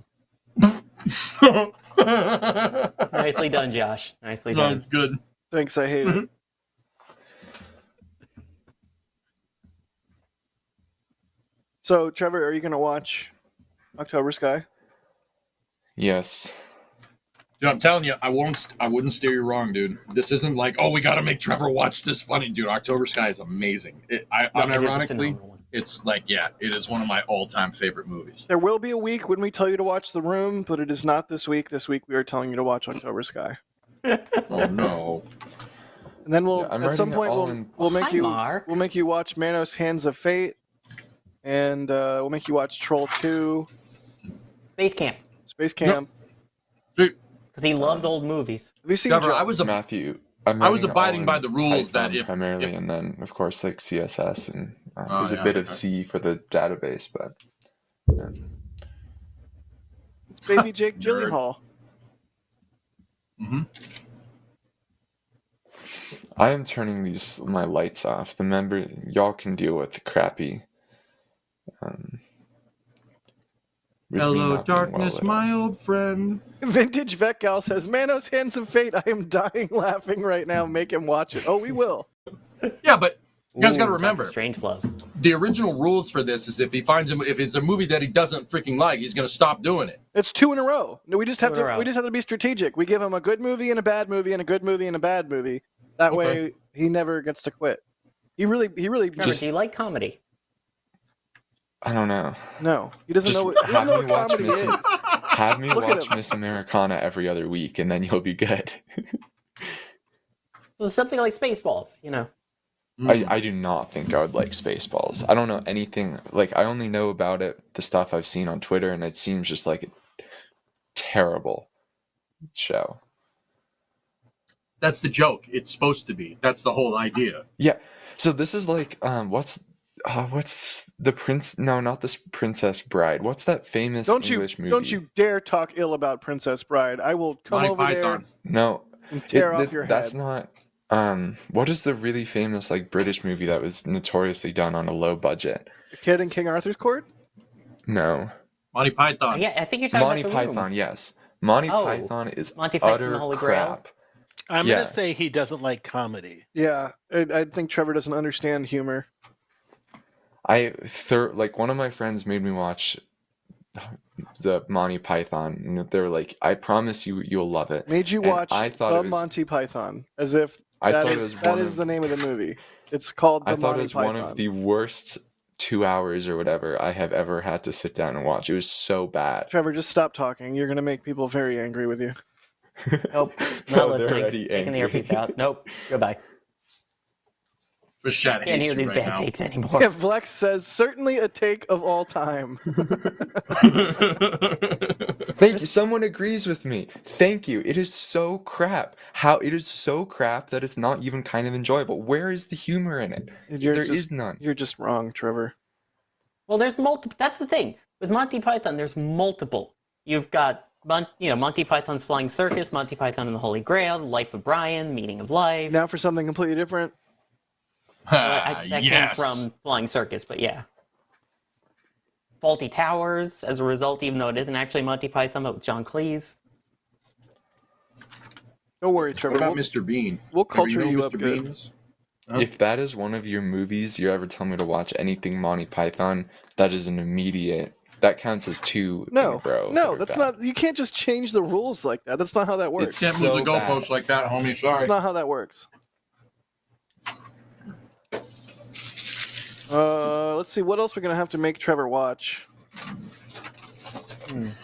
Nicely done, Josh. Nicely done. That's good. Thanks, I hate it. So, Trevor, are you going to watch October Sky? Yes. Dude, I'm telling you, I wouldn't steer you wrong, dude. This isn't like, oh, we got to make Trevor watch this funny, dude. October Sky is amazing. Unironically, it's like, yeah, it is one of my all-time favorite movies. There will be a week when we tell you to watch The Room, but it is not this week. This week we are telling you to watch October Sky. Oh no! And then we'll Yeah, at some point we'll make you Mark. we'll make you watch Manos Hands of Fate, and we'll make you watch Troll 2, Space Camp. Space Camp. Dude, Because he loves old movies. Have you seen Trevor, Joe? Matthew, I was abiding by the rules Python that primarily, and then of course like CSS, and there's yeah, a bit of okay. C for the database, but It's baby Jake Nerd. Gyllenhaal. Mm-hmm. I am turning my lights off. Y'all can deal with the crappy. with me Hello, not being darkness, well lit my up. old friend. Vintage Vet Gal says, Manos Hands of Fate. I am dying laughing right now. Make him watch it. Oh, we will. Yeah, but you guys got to Ooh, remember, Strange Love. the original rules for this is if it's a movie that he doesn't freaking like, he's gonna stop doing it. It's 2 in a row. No, we just have Two in a to. row. We just have to be strategic. We give him a good movie and a bad movie and a good movie and a bad movie. That way, he never gets to quit. He really. Trevor, do you like comedy? I don't know. No, he doesn't Just know. He doesn't know have what me watch comedy is. Have me Look at watch him. Miss Americana every other week, and then you'll be good. So something like Spaceballs, you know. I do not think I would like Spaceballs. I don't know anything. Like, I only know about it, the stuff I've seen on Twitter, and it seems just like a terrible show. That's the joke. It's supposed to be. That's the whole idea. Yeah. So this is like, what's the prince? No, not this Princess Bride. What's that famous English movie? Don't you dare talk ill about Princess Bride. I will come Monty over Python. No, there and tear off your head. That's not. What is the really famous like British movie that was notoriously done on a low budget? The Kid in King Arthur's Court? No. Monty Python. Yeah, I think you're talking Monty about The Python, Room. yes. Monty Oh, Python is Monty Python and utter the Holy Grail? crap. I'm Yeah. gonna say he doesn't like comedy. Yeah, I think Trevor doesn't understand humor. Like one of my friends made me watch the Monty Python, and they were like, "I promise you'll love it." Made you And watch I thought The it was, Monty Python, as if I that thought it is was that one is of, the name of the movie. It's called The I thought Monty it was Python. one of the worst 2 hours or whatever I have ever had to sit down and watch. It was so bad. Trevor, just stop talking. You're gonna make people very angry with you. Nope, No, not they're listening. already Taking the angry. earpiece out. Nope, goodbye. Rashad Can't hates hear you these right bad now. takes anymore. Yeah, Flex says certainly a take of all time. Thank you. Someone agrees with me. Thank you. It is so crap. It is so crap that it's not even kind of enjoyable. Where is the humor in it? There is none. You're just wrong, Trevor. Well, there's multiple. That's the thing with Monty Python. There's multiple. You've got Monty Python's Flying Circus, Monty Python and the Holy Grail, Life of Brian, Meaning of Life. Now for something completely different. That Yes. came from Flying Circus, but yeah. Faulty Towers, as a result, even though it isn't actually Monty Python, but with John Cleese. Don't worry, Trevor. What about Mr. Bean? We'll Trevor, culture you Mr. up Bean good. is? Huh? If that is one of your movies, you ever tell me to watch anything Monty Python, that is an immediate. That counts as 2 in a No, row. no, that are that's bad. not. You can't just change the rules like that. That's not how that works. Can't So move the bad. goalposts like that, homie. Sorry. That's not how that works. Let's see. What else we're gonna have to make Trevor watch? Have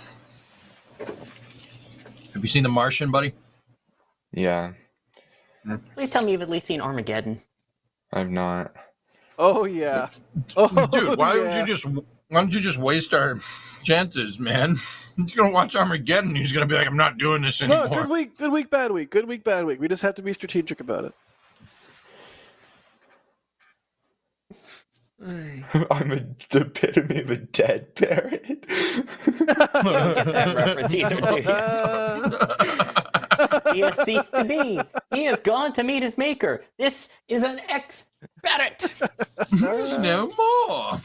you seen The Martian, buddy? Yeah, Please tell me you've at least seen Armageddon. I've not. Oh yeah. Oh, Dude, why yeah. don't you just waste our chances, man? He's gonna watch Armageddon. He's gonna be like, I'm not doing this anymore. No, good week, bad week. Good week, bad week. We just have to be strategic about it. I'm the epitome of a dead parrot. Get that reference either, do you? He has ceased to be. He has gone to meet his maker. This is an ex-parrot. There's no more.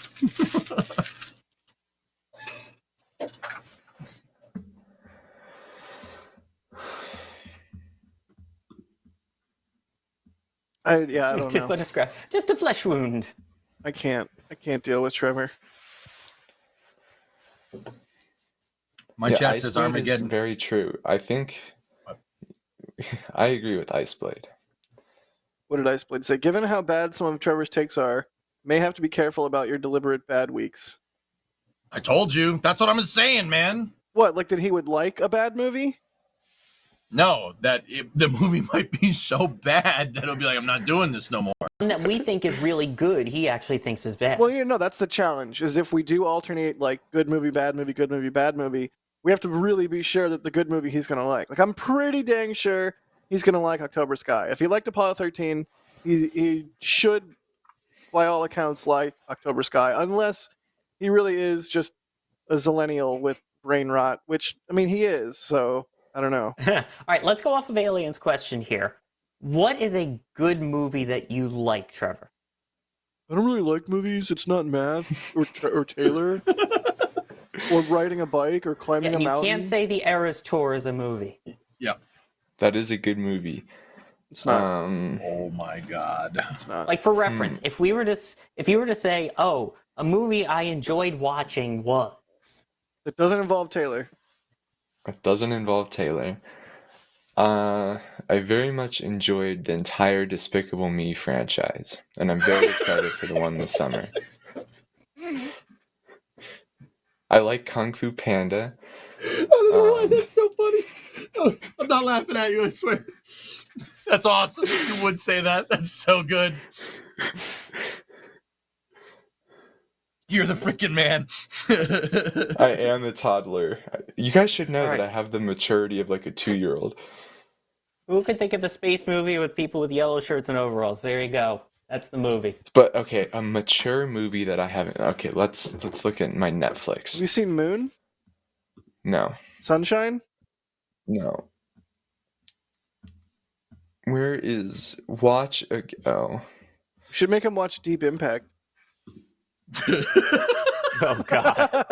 I don't Just know. but a scratch. Just a flesh wound. I can't deal with Trevor. My Yeah, chat says Iceblade is Armageddon. very true. I think I agree with Iceblade. What did Iceblade say? Given how bad some of Trevor's takes are, may have to be careful about your deliberate bad weeks. I told you. That's what I'm saying, man. What, like that he would like a bad movie? No, the movie might be so bad that he'll be like, I'm not doing this no more. One that we think is really good, he actually thinks is bad. Well, that's the challenge, is if we do alternate, like, good movie, bad movie, good movie, bad movie, we have to really be sure that the good movie he's going to like. Like, I'm pretty dang sure he's going to like October Sky. If he liked Apollo 13, he should, by all accounts, like October Sky, unless he really is just a zillennial with brain rot, which, I mean, he is, so I don't know. All right, let's go off of Alien's question here. What is a good movie that you like, Trevor? I don't really like movies. It's not math or Taylor or riding a bike or climbing a You mountain. can't say The Eras Tour is a movie. Yeah. That is a good movie. It's not. Oh my God. It's not. Like, for reference, if you were to say, oh, a movie I enjoyed watching was... It doesn't involve Taylor. It doesn't involve Taylor. I very much enjoyed the entire Despicable Me franchise, and I'm very excited for the one this summer. I like Kung Fu Panda. I don't know why that's so funny. I'm not laughing at you, I swear. That's awesome. You would say that. That's so good. You're the freaking man. I am a toddler. You guys should know All right. that I have the maturity of like a 2-year-old. Who could think of a space movie with people with yellow shirts and overalls? There you go. That's the movie. But okay, a mature movie that I haven't. Okay, let's look at my Have Netflix. you seen Moon? No, Sunshine? no. Where is watch? Oh, You should make him watch Deep Impact. Oh, God.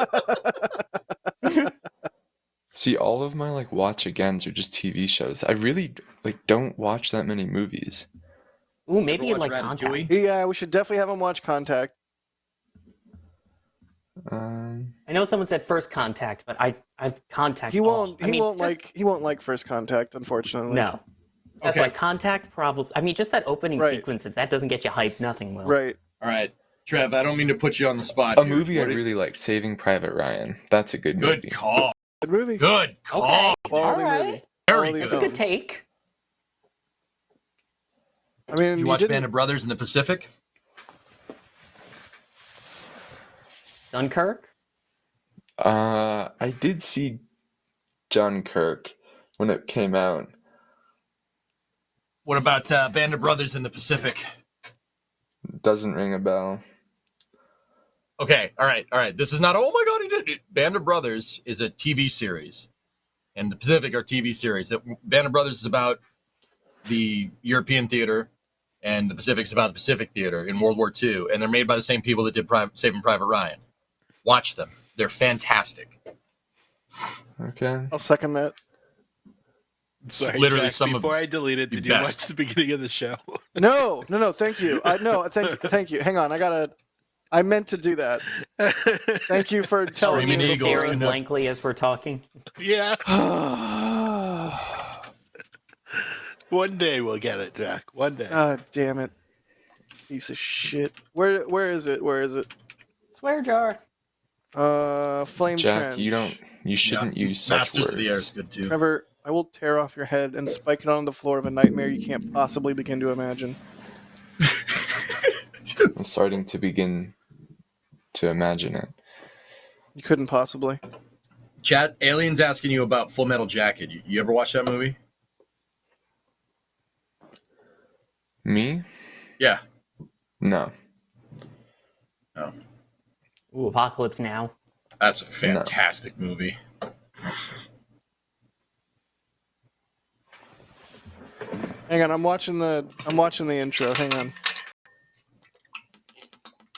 see, all of my like watch agains are just TV shows. I really like don't watch that many movies. Ooh, maybe Ever you'd watch like Contact. Ratatouille? Yeah, we should definitely have him watch Contact. I know someone said First Contact, but I've Contact. He won't. I mean, He won't like First Contact, unfortunately. No. That's Okay. like Contact, probably. I mean, just that opening Right. sequence, if that doesn't get you hyped, nothing will. Right. All right. Trev, I don't mean to put you on the spot. A here. movie I What did- really liked, Saving Private Ryan. That's a good movie. Good call. Good movie. Good call. Okay. All Quality right. movie. Very Quality That's a good. film. good take. I mean, Did you watch Band of Brothers in the Pacific? Dunkirk? I did see Dunkirk when it came out. What about Band of Brothers in the Pacific? Doesn't ring a bell. Okay, all right. This is not, oh my God, he did it. Band of Brothers is a TV series, and the Pacific are TV series. Band of Brothers is about the European theater, and the Pacific's about the Pacific theater in World War II, and they're made by the same people that did Saving Private Ryan. Watch them. They're fantastic. Okay. I'll second that. It's Sorry, literally Jack, some of before I deleted, the did you watch best. the beginning of the show? No. Thank you. Thank you. Hang on. I meant to do that. Thank you for telling Screaming me Eagles. before. Staring blankly as we're talking. Yeah. One day we'll get it, Jack. One day. God damn it. Piece of shit. Where is it? Swear jar. Flame Jack, Trench. you shouldn't use such Masters words. of the Air is good too. Trevor, I will tear off your head and spike it on the floor of a nightmare you can't possibly begin to imagine. I'm starting to begin to imagine it. You couldn't possibly. Chat, Alien's asking you about Full Metal Jacket. You ever watch that movie? Me? Yeah. No. Oh, Ooh, Apocalypse Now. that's a fantastic movie. Hang on, I'm watching the intro. Hang on.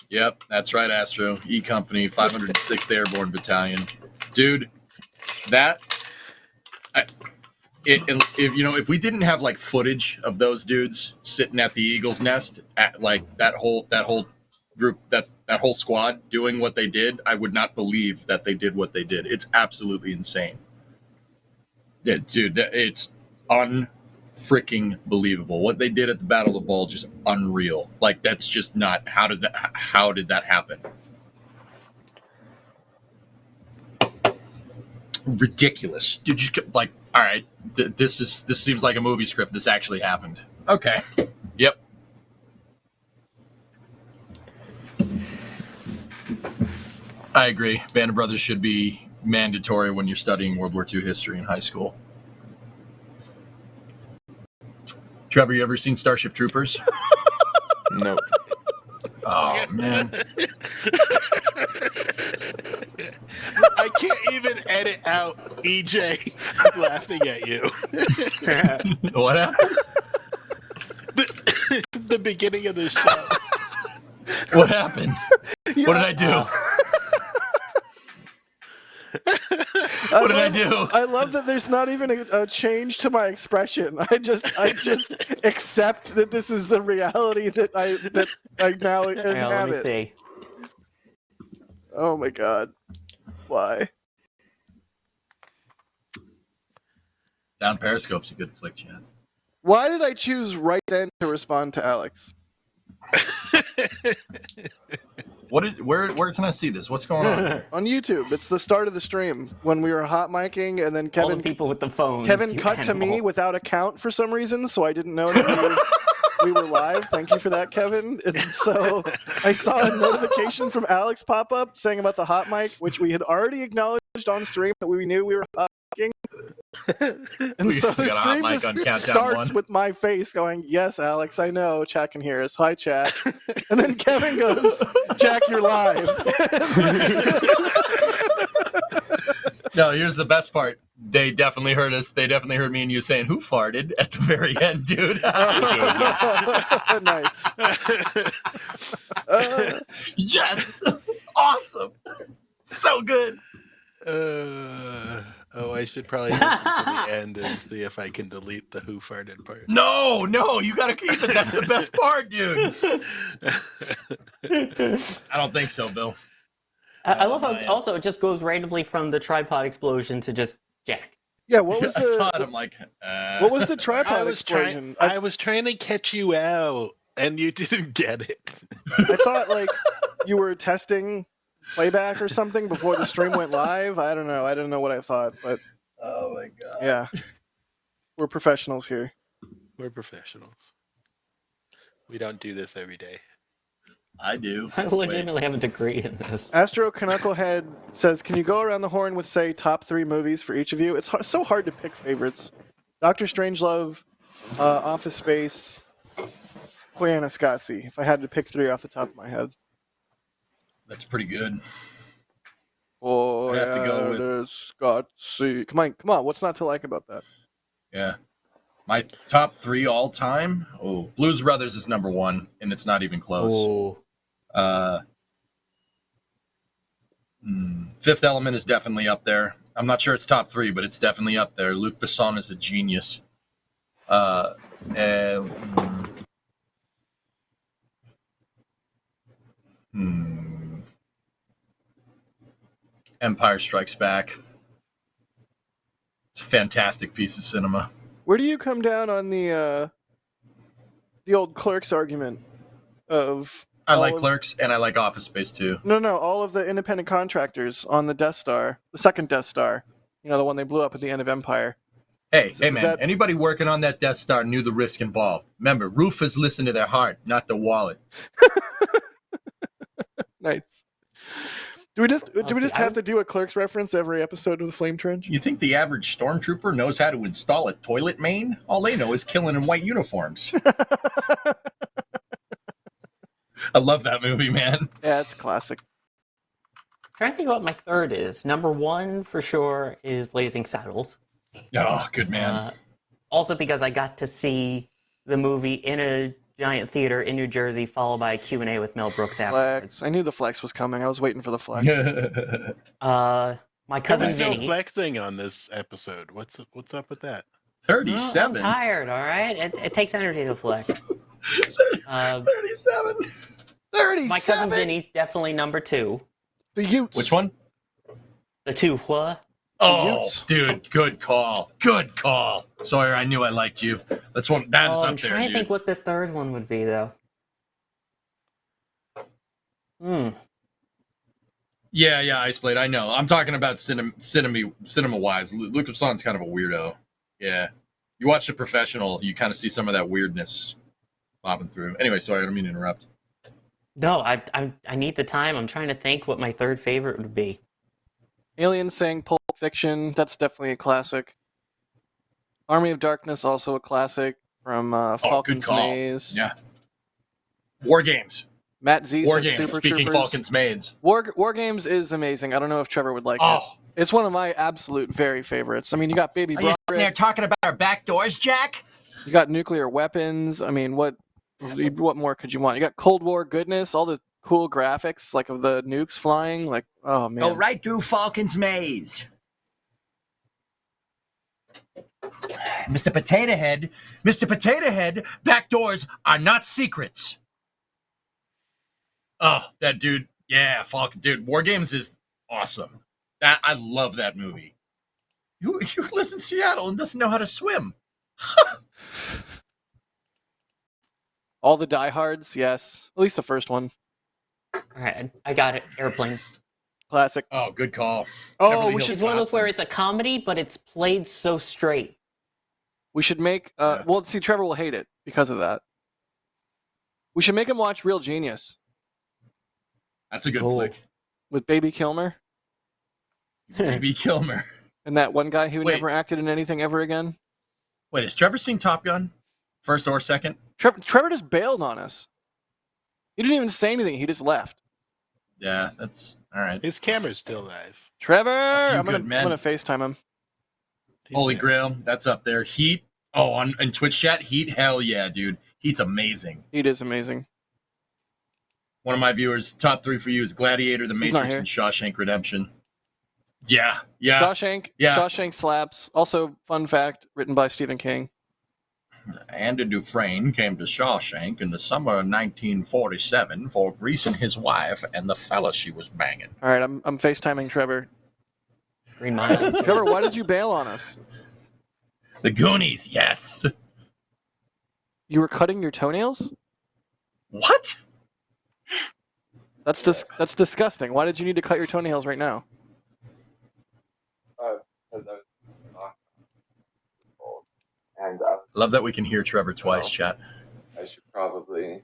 Yep, that's right, Astro. E Company, 506th Airborne Battalion. Dude, if we didn't have like footage of those dudes sitting at the Eagle's Nest, at like that whole group, that whole squad doing what they did, I would not believe that they did what they did. It's absolutely insane. Yeah, dude, it's unfreaking believable. What they did at the Battle of the Bulge is unreal. Like, that's just not, how did that happen? Ridiculous. Dude, just like, all right, this seems like a movie script. This actually happened. Okay. Yep. I agree. Band of Brothers should be mandatory when you're studying World War II history in high school. Trevor, you ever seen Starship Troopers? Nope. Oh, man. I can't even edit out EJ laughing at you. What happened? The beginning of the show. What happened? What did I do? What did I do? I love that there's not even a change to my expression. I just accept that this is the reality that I now Hang on, let inhabit. me see. Oh my god. Why? Down Periscope's a good flick, Chad. Why did I choose right then to respond to Alex? Where can I see this? What's going on here? On YouTube. It's the start of the stream when we were hot micing, and then All the Kevin people with the phones. Kevin you cut to me animal. without a count for some reason, so I didn't know that we were live. Thank you for that, Kevin. And so I saw a notification from Alex pop up saying about the hot mic, which we had already acknowledged on stream that we knew we were hot micing. And so the We got a hot stream mic just on countdown starts one. with my face going, "Yes, Alex, I know. Chat can hear us. Hi, chat." And then Kevin goes, "Jack, you're live." No, here's the best part. They definitely heard us. They definitely heard me and you saying, "Who farted?" at the very end, dude. Nice. Yes! Awesome! So good! I should probably listen to the end and see if I can delete the who farted part. No, you gotta keep it. That's the best part, dude. I don't think so, Bill. I love how man. also it just goes randomly from the tripod explosion to just Jack. Yeah, what was I saw it. the I'm like, what was the tripod explosion? I was trying to catch you out, and you didn't get it. I thought like you were testing playback or something before the stream went live. I don't know. I didn't know what I thought, but Oh my god. yeah, we're professionals here. We're professionals. We don't do this every day. I do. I legitimately have a degree in this. Astro Knucklehead says, "Can you go around the horn with say top 3 movies for each of you?" It's so hard to pick favorites. Doctor Strangelove, Office Space, Koyaanisqatsi. If I had to pick 3 off the top of my head. That's pretty good. Oh, I'd have to go with Koyaanisqatsi. Come on. What's not to like about that? Yeah. My top 3 all time. Oh, Blues Brothers is number 1, and it's not even close. Oh. Fifth Element is definitely up there. I'm not sure it's top 3, but it's definitely up there. Luc Besson is a genius. Empire Strikes Back. It's a fantastic piece of cinema. Where do you come down on the old Clerks argument of? I like Clerks, and I like Office Space too. No, all of the independent contractors on the Death Star, the second Death Star, the one they blew up at the end of Empire. Hey, man, anybody working on that Death Star knew the risk involved. Remember, roofers listen to their heart, not their wallet. Nice. Do we just have to do a Clerks reference every episode of the Flame Trench? You think the average stormtrooper knows how to install a toilet main? All they know is killing in white uniforms. I love that movie, man. Yeah, it's classic. I'm trying to think what my third is. Number 1 for sure is Blazing Saddles. Oh, good man. Also because I got to see the movie in a giant theater in New Jersey, followed by a Q&A with Mel Brooks afterwards. Flex. I knew the flex was coming. I was waiting for the flex. My cousin There's no Vinny. flexing on this episode. What's up with that? 37. I'm tired, all right? It takes energy to flex. 37. 37. My cousin Vinny's definitely number 2. The Utes. Which one? The 2 what? Oh, dude, good call. Good call. Sawyer, I knew I liked you. That's one. That is up there, I'm trying to think what the third one would be, though. Yeah, Iceblade, I know. I'm talking about cinema-wise. Luke Besson's kind of a weirdo. Yeah. You watch The Professional, you kind of see some of that weirdness popping through. Anyway, sorry, I don't mean to interrupt. No, I need the time. I'm trying to think what my third favorite would be. Alien saying Pulp Fiction. That's definitely a classic. Army of Darkness, also a classic from Falcon's Maze. Yeah. War Games. Matt Z War says Games, Super speaking Troopers. Falcon's Maze. War Games is amazing. I don't know if Trevor would like it. It's one of my absolute very favorites. I mean, you got Baby Are you sitting there Broderick. talking about our back doors, Jack? You got nuclear weapons. I mean, what more could you want? You got Cold War goodness, all the cool graphics, like of the nukes flying. Like, oh man. Go right through Falcon's Maze. Mr. Potato Head, back doors are not secrets. Oh, that dude. Yeah, Falcon. Dude, War Games is awesome. I love that movie. Who lives in Seattle and doesn't know how to swim? All the diehards, yes. At least the first one. All right, I got it. Airplane. Classic. Oh, good call. Oh, Which is one of those where it's a comedy, but it's played so straight. We should make... Well, see, Trevor will hate it because of that. We should make him watch Real Genius. That's a good flick. With Baby Kilmer. Baby Kilmer. And that one guy who never acted in anything ever again. Wait, has Trevor seen Top Gun? First or second? Trevor just bailed on us. He didn't even say anything. He just left. Yeah, that's all right. His camera's still live. Trevor! I'm gonna FaceTime him. Holy Grail, that's up there. Heat. Oh, on Twitch chat, Heat. Hell yeah, dude. Heat's amazing. Heat is amazing. One of my viewers, top 3 for you is Gladiator, The Matrix, and Shawshank Redemption. Yeah. Shawshank slaps. Also, fun fact, written by Stephen King. Andy Dufresne came to Shawshank in the summer of 1947 for greasing his wife and the fella she was banging. All right, I'm FaceTiming Trevor. 3 miles. Trevor, why did you bail on us? The Goonies, yes. You were cutting your toenails? What? That's that's disgusting. Why did you need to cut your toenails right now? And Love that we can hear Trevor twice, Well. chat. I should probably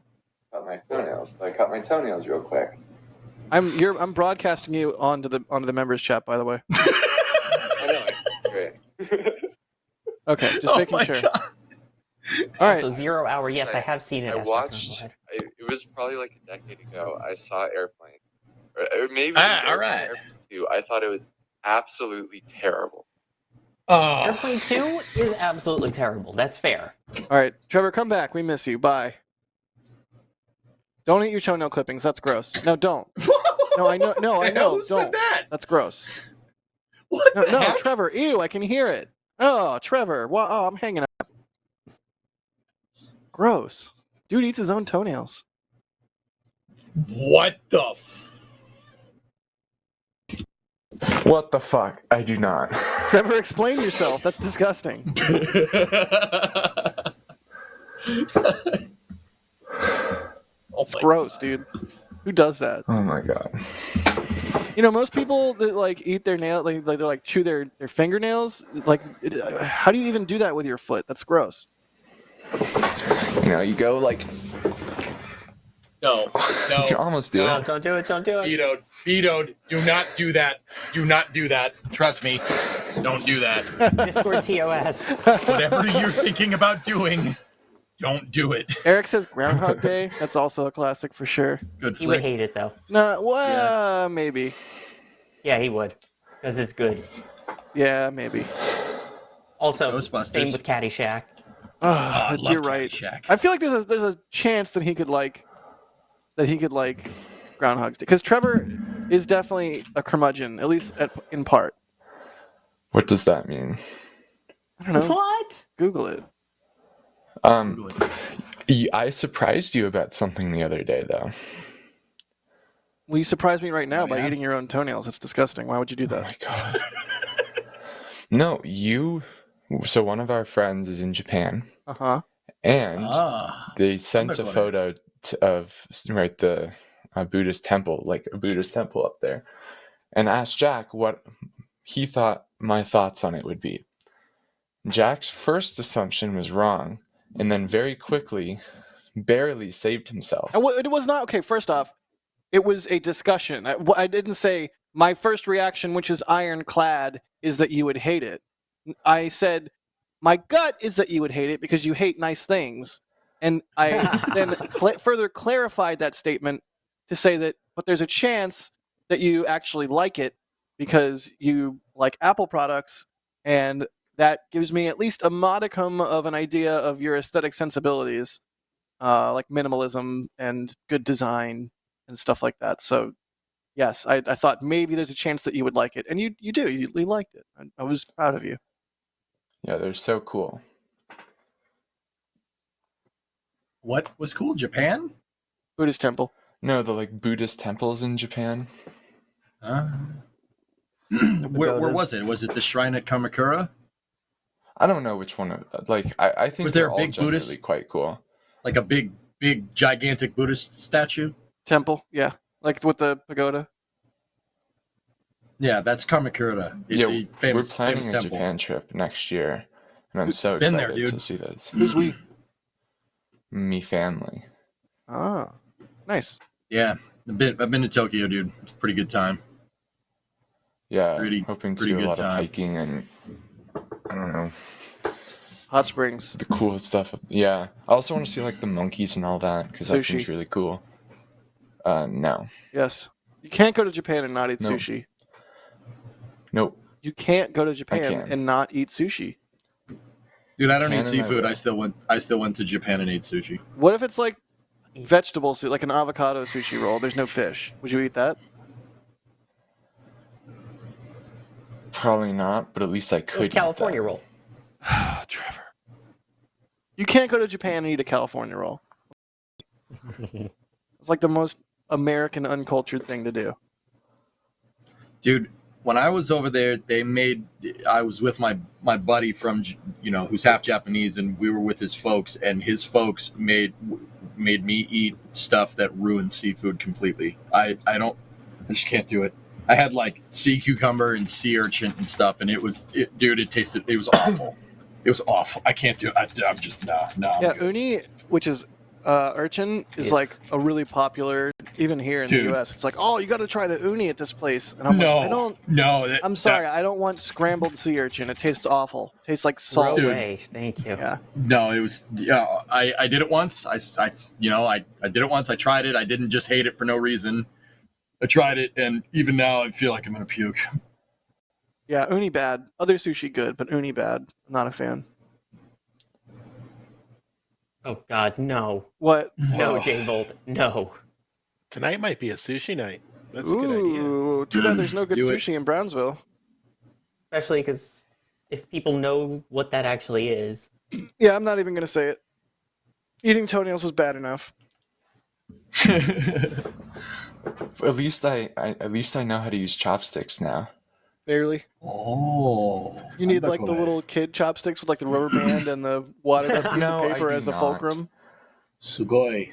cut my toenails. So I cut my toenails real quick. I'm broadcasting you onto the members chat, by the way. I know. Great. Okay, just making sure. All right. Also, 0 Hour. Yes, I have seen it. I Asper. watched. Go ahead. It was probably like a decade ago. I saw Airplane, or maybe Ah, it was all right. Airplane 2. I thought it was absolutely terrible. Oh, Airplane 2 is absolutely terrible. That's fair. All right, Trevor, come back. We miss you. Bye. Don't eat your toenail clippings. That's gross. No, don't. No, I know. No, I know. Who said Don't. that? That's gross. What No, the no, heck? Trevor. Ew, I can hear it. Oh, Trevor. Well, oh, I'm hanging up. Gross. Dude eats his own toenails. What the What the fuck? I do not. Trevor, explain yourself. That's disgusting. It's gross, dude. Who does that? Oh my god. You know, most people that like eat their nail, like they like chew their fingernails. Like, how do you even do that with your foot? That's gross. You know, you go like. No, no. You almost do No, it. don't do it. Don't do it. Vetoed. Do not do that. Do not do that. Trust me. Don't do that. Discord TOS. Whatever you're thinking about doing, don't do it. Eric says Groundhog Day. That's also a classic for sure. Good He would flick. hate it though. Nah, well, maybe. Yeah, he would, because it's good. Yeah, maybe. Also, Ghostbusters. same with Caddyshack. Ah, I love you're right. Caddyshack. I feel like there's a chance that he could like Groundhog Day, because Trevor is definitely a curmudgeon, at least in part. What does that mean? I don't know. What? Google it. I surprised you about something the other day, though. Well, you surprised me right now Oh, by yeah? eating your own toenails. It's disgusting. Why would you do Oh that? my god. No, you. So one of our friends is in Japan, Uh-huh. and Ah. they sent a Undercover. photo of the Buddhist temple, like a Buddhist temple up there, and asked Jack what he thought my thoughts on it would be. Jack's first assumption was wrong, and then very quickly, barely saved himself. It was not okay. First off, it was a discussion. I didn't say my first reaction, which is ironclad, is that you would hate it. I said my gut is that you would hate it because you hate nice things, and I then further clarified that statement to say that, but there's a chance that you actually like it because you like Apple products, and that gives me at least a modicum of an idea of your aesthetic sensibilities, like minimalism and good design and stuff like that. So, yes, I thought maybe there's a chance that you would like it, and you do. You liked it. I was proud of you. Yeah, they're so cool. What was cool? Japan? Buddhist temple. No, the like Buddhist temples in Japan. Where was it? Was it the shrine at Kamakura? I don't know which one. Like I think Was there they're a all big generally Buddhist? quite cool. Like a big, gigantic Buddhist statue? Temple, yeah, like with the pagoda. Yeah, that's Kamakura. It's a famous, we're planning famous a temple. Japan trip next year, and I'm so Been excited there, dude. to see this. Who's we? Me family. Ah, nice. Yeah, I've been to Tokyo, dude. It's a pretty good time. Yeah, Pretty- hoping to pretty do a good lot time. of hiking and I don't know, Hot springs. the cool stuff. Yeah, I also want to see like the monkeys and all that because that seems Sushi. really cool. No, Yes, you can't go to Japan and not eat Nope. sushi. nope. You can't go to Japan can. and not eat sushi. Dude, I don't Can eat and I seafood. will. I still went to Japan and ate sushi. What if it's like vegetable sushi, like an avocado sushi roll? There's no fish. Would you eat that? Probably not, but at least I could. eat California that. roll. Trevor. You can't go to Japan and eat a California roll. It's like the most American uncultured thing to do. Dude, when I was over there, I was with my buddy from, who's half Japanese, and we were with his folks, and his folks made me eat stuff that ruined seafood completely. I just can't do it. I had like sea cucumber and sea urchin and stuff, and it was awful. It was awful. I can't do it. I'm just, no. Yeah, uni, which is urchin, is like a really popular, even here in the U.S. It's like, oh, you got to try the uni at this place. And I'm like, I don't. No. I'm sorry, I don't want scrambled sea urchin. It tastes awful. It tastes like salt. No way. Thank you. Yeah. No, it was. Yeah, I did it once. I did it once. I tried it. I didn't just hate it for no reason. I tried it, and even now I feel like I'm gonna puke. Yeah, uni bad. Other sushi good, but uni bad. Not a fan. Oh God, no. What? No, J-Volt, no. Tonight might be a sushi night. That's a good idea. Ooh, too bad there's no good Do it. sushi in Brownsville. Especially because if people know what that actually is. Yeah, I'm not even gonna say it. Eating toenails was bad enough. At least I know how to use chopsticks now. Barely. Oh. You need like the little kid chopsticks with like the rubber band and the wadded up piece No, of I paper do as a not. fulcrum. Sugoi.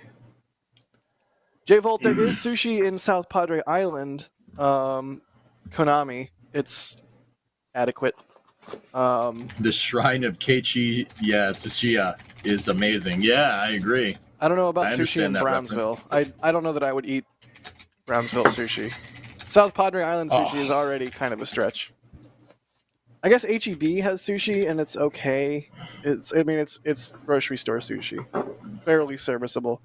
J-Volt, there is sushi in South Padre Island. Konami. It's adequate. The Shrine of Keiichi, Tsuchiya is amazing. Yeah, I agree. I don't know about I sushi in understand that Brownsville. I don't know that I would eat Brownsville sushi. South Padre Island sushi is already kind of a stretch. I guess HEB has sushi and it's okay. It's grocery store sushi, barely serviceable.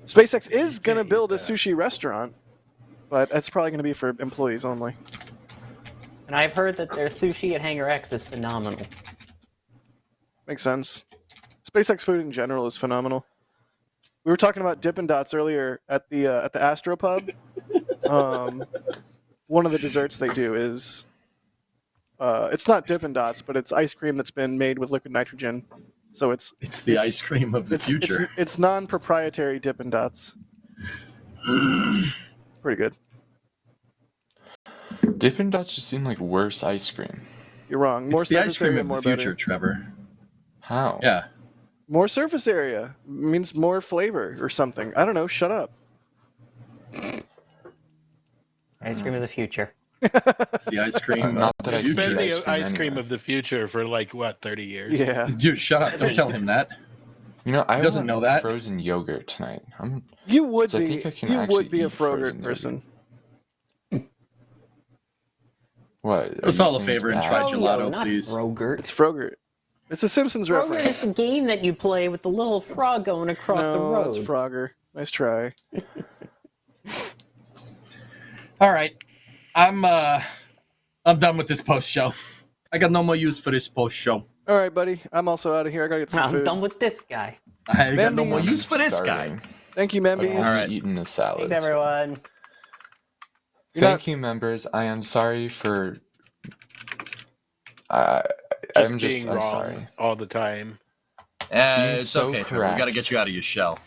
SpaceX is gonna build a sushi restaurant, but that's probably gonna be for employees only. And I've heard that their sushi at Hangar X is phenomenal. Makes sense. SpaceX food in general is phenomenal. We were talking about Dippin' Dots earlier at the Astropub. One of the desserts they do is it's not Dippin' Dots, but it's ice cream that's been made with liquid nitrogen. So it's the ice cream of the future. It's non-proprietary Dippin' Dots. Pretty good. Dippin' Dots just seem like worse ice cream. You're wrong. More It's the surface ice cream area, of more the future, better. Trevor. How? Yeah. More surface area means more flavor or something. I don't know. Shut up. Ice cream of the future. It's the ice cream Not of that the I can It's future. been eat the ice cream anyway. of the future for like, what, 30 years? Yeah. Dude, shut up. Don't tell him that. You know, I He doesn't want know that. frozen yogurt tonight. You would So I be. think I can You actually would be a eat frozen Frogurt yogurt. person. What? Do us all a favor and try gelato, not please. Frogurt. It's Frogurt. It's a Simpsons Frogurt reference. is the game that you play with the little frog going across the No, road. it's Frogger. Nice try. All right. I'm done with this post show. I got no more use for this post show. All right, buddy. I'm also out of here. I gotta get some I'm food. done with this guy. I got no Membies. more use for this guy. Starving. Thank you, I've Membies. only All right. eaten a salad. Thanks, everyone. You're Thank not- you, members. I am sorry for. Just being I'm wrong sorry. all the time. Being It's so okay, Trevor. We got to correct. get you out of your shell.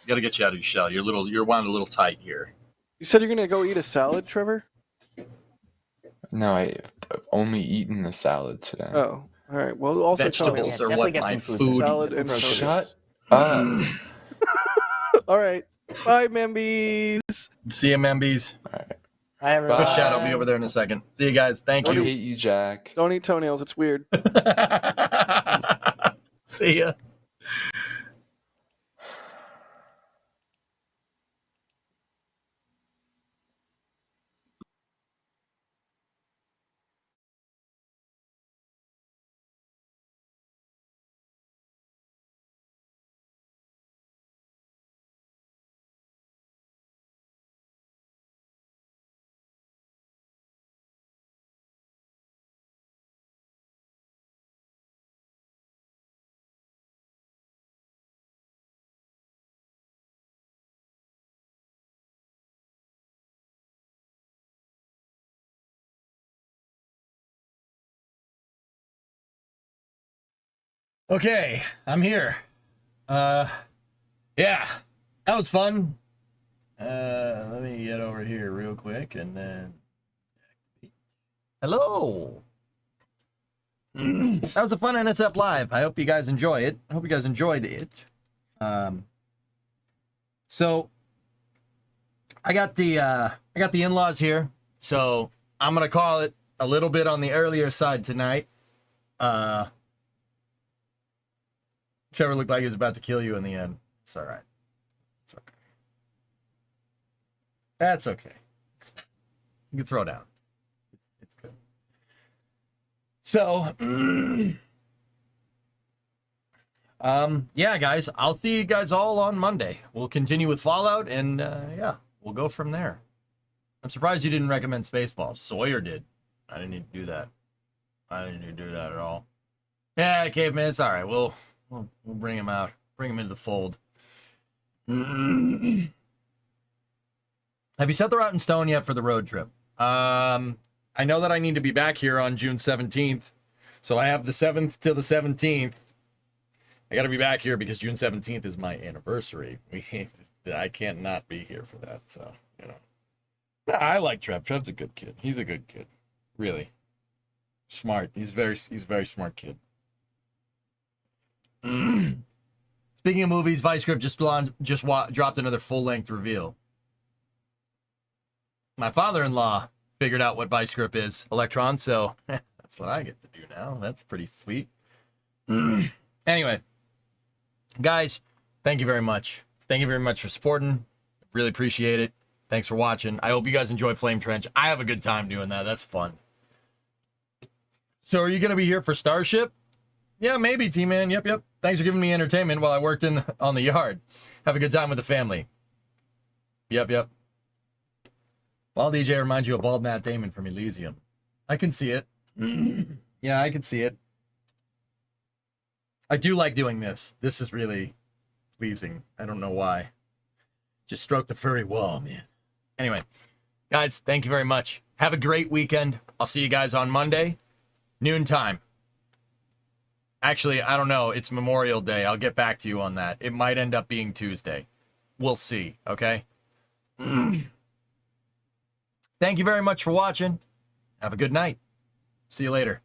We got to get you out of your shell. You're wound a little tight here. You said you're gonna go eat a salad, Trevor? No, I've only eaten a salad today. Oh, all right. Well, also Vegetables toenails. are Yeah, what definitely my get some food. food. Salad and Shut toenails. Shut up. All right. Bye, Membies. See you, Membies. Hi, everyone. Push Shadow will be over there in a second. See you guys. Thank I you. hate you, Jack. Don't eat toenails. It's weird. See ya. Okay, I'm here. Yeah, that was fun. Let me get over here real quick and then Hello. That was a fun NSF Live. I hope you guys enjoy it. I hope you guys enjoyed it. So I got the in-laws here. So I'm gonna call it a little bit on the earlier side tonight. Trevor looked like he was about to kill you in the end. It's all right. It's okay. That's okay. You can throw down. It's good. So, yeah, guys, I'll see you guys all on Monday. We'll continue with Fallout, and yeah, we'll go from there. I'm surprised you didn't recommend Spaceballs. Sawyer did. I didn't need to do that. I didn't need to do that at all. Yeah, Caveman, it's all right. We'll bring him out. Bring him into the fold. Have you set the route in stone yet for the road trip? I know that I need to be back here on June 17th. So I have the 7th till the 17th. I got to be back here because June 17th is my anniversary. I can't not be here for that. So, you know. I like Trev. Trev's a good kid. He's a good kid. Really. Smart. He's a very smart kid. Speaking of movies, Vice Grip just dropped another full-length reveal. My father-in-law figured out what Vice Grip is, Electron, so that's what I get to do now. That's pretty sweet. Anyway, guys, thank you very much. Thank you very much for supporting. Really appreciate it. Thanks for watching. I hope you guys enjoy Flame Trench. I have a good time doing that. That's fun. So are you going to be here for Starship? Yeah, maybe, T-Man. Yep. Thanks for giving me entertainment while I worked on the yard. Have a good time with the family. Yep. Bald DJ reminds you of bald Matt Damon from Elysium. I can see it. Yeah, I can see it. I do like doing this. This is really pleasing. I don't know why. Just stroke the furry wall, man. Anyway, guys, thank you very much. Have a great weekend. I'll see you guys on Monday, noon time. Actually, I don't know. It's Memorial Day. I'll get back to you on that. It might end up being Tuesday. We'll see, okay? Thank you very much for watching. Have a good night. See you later.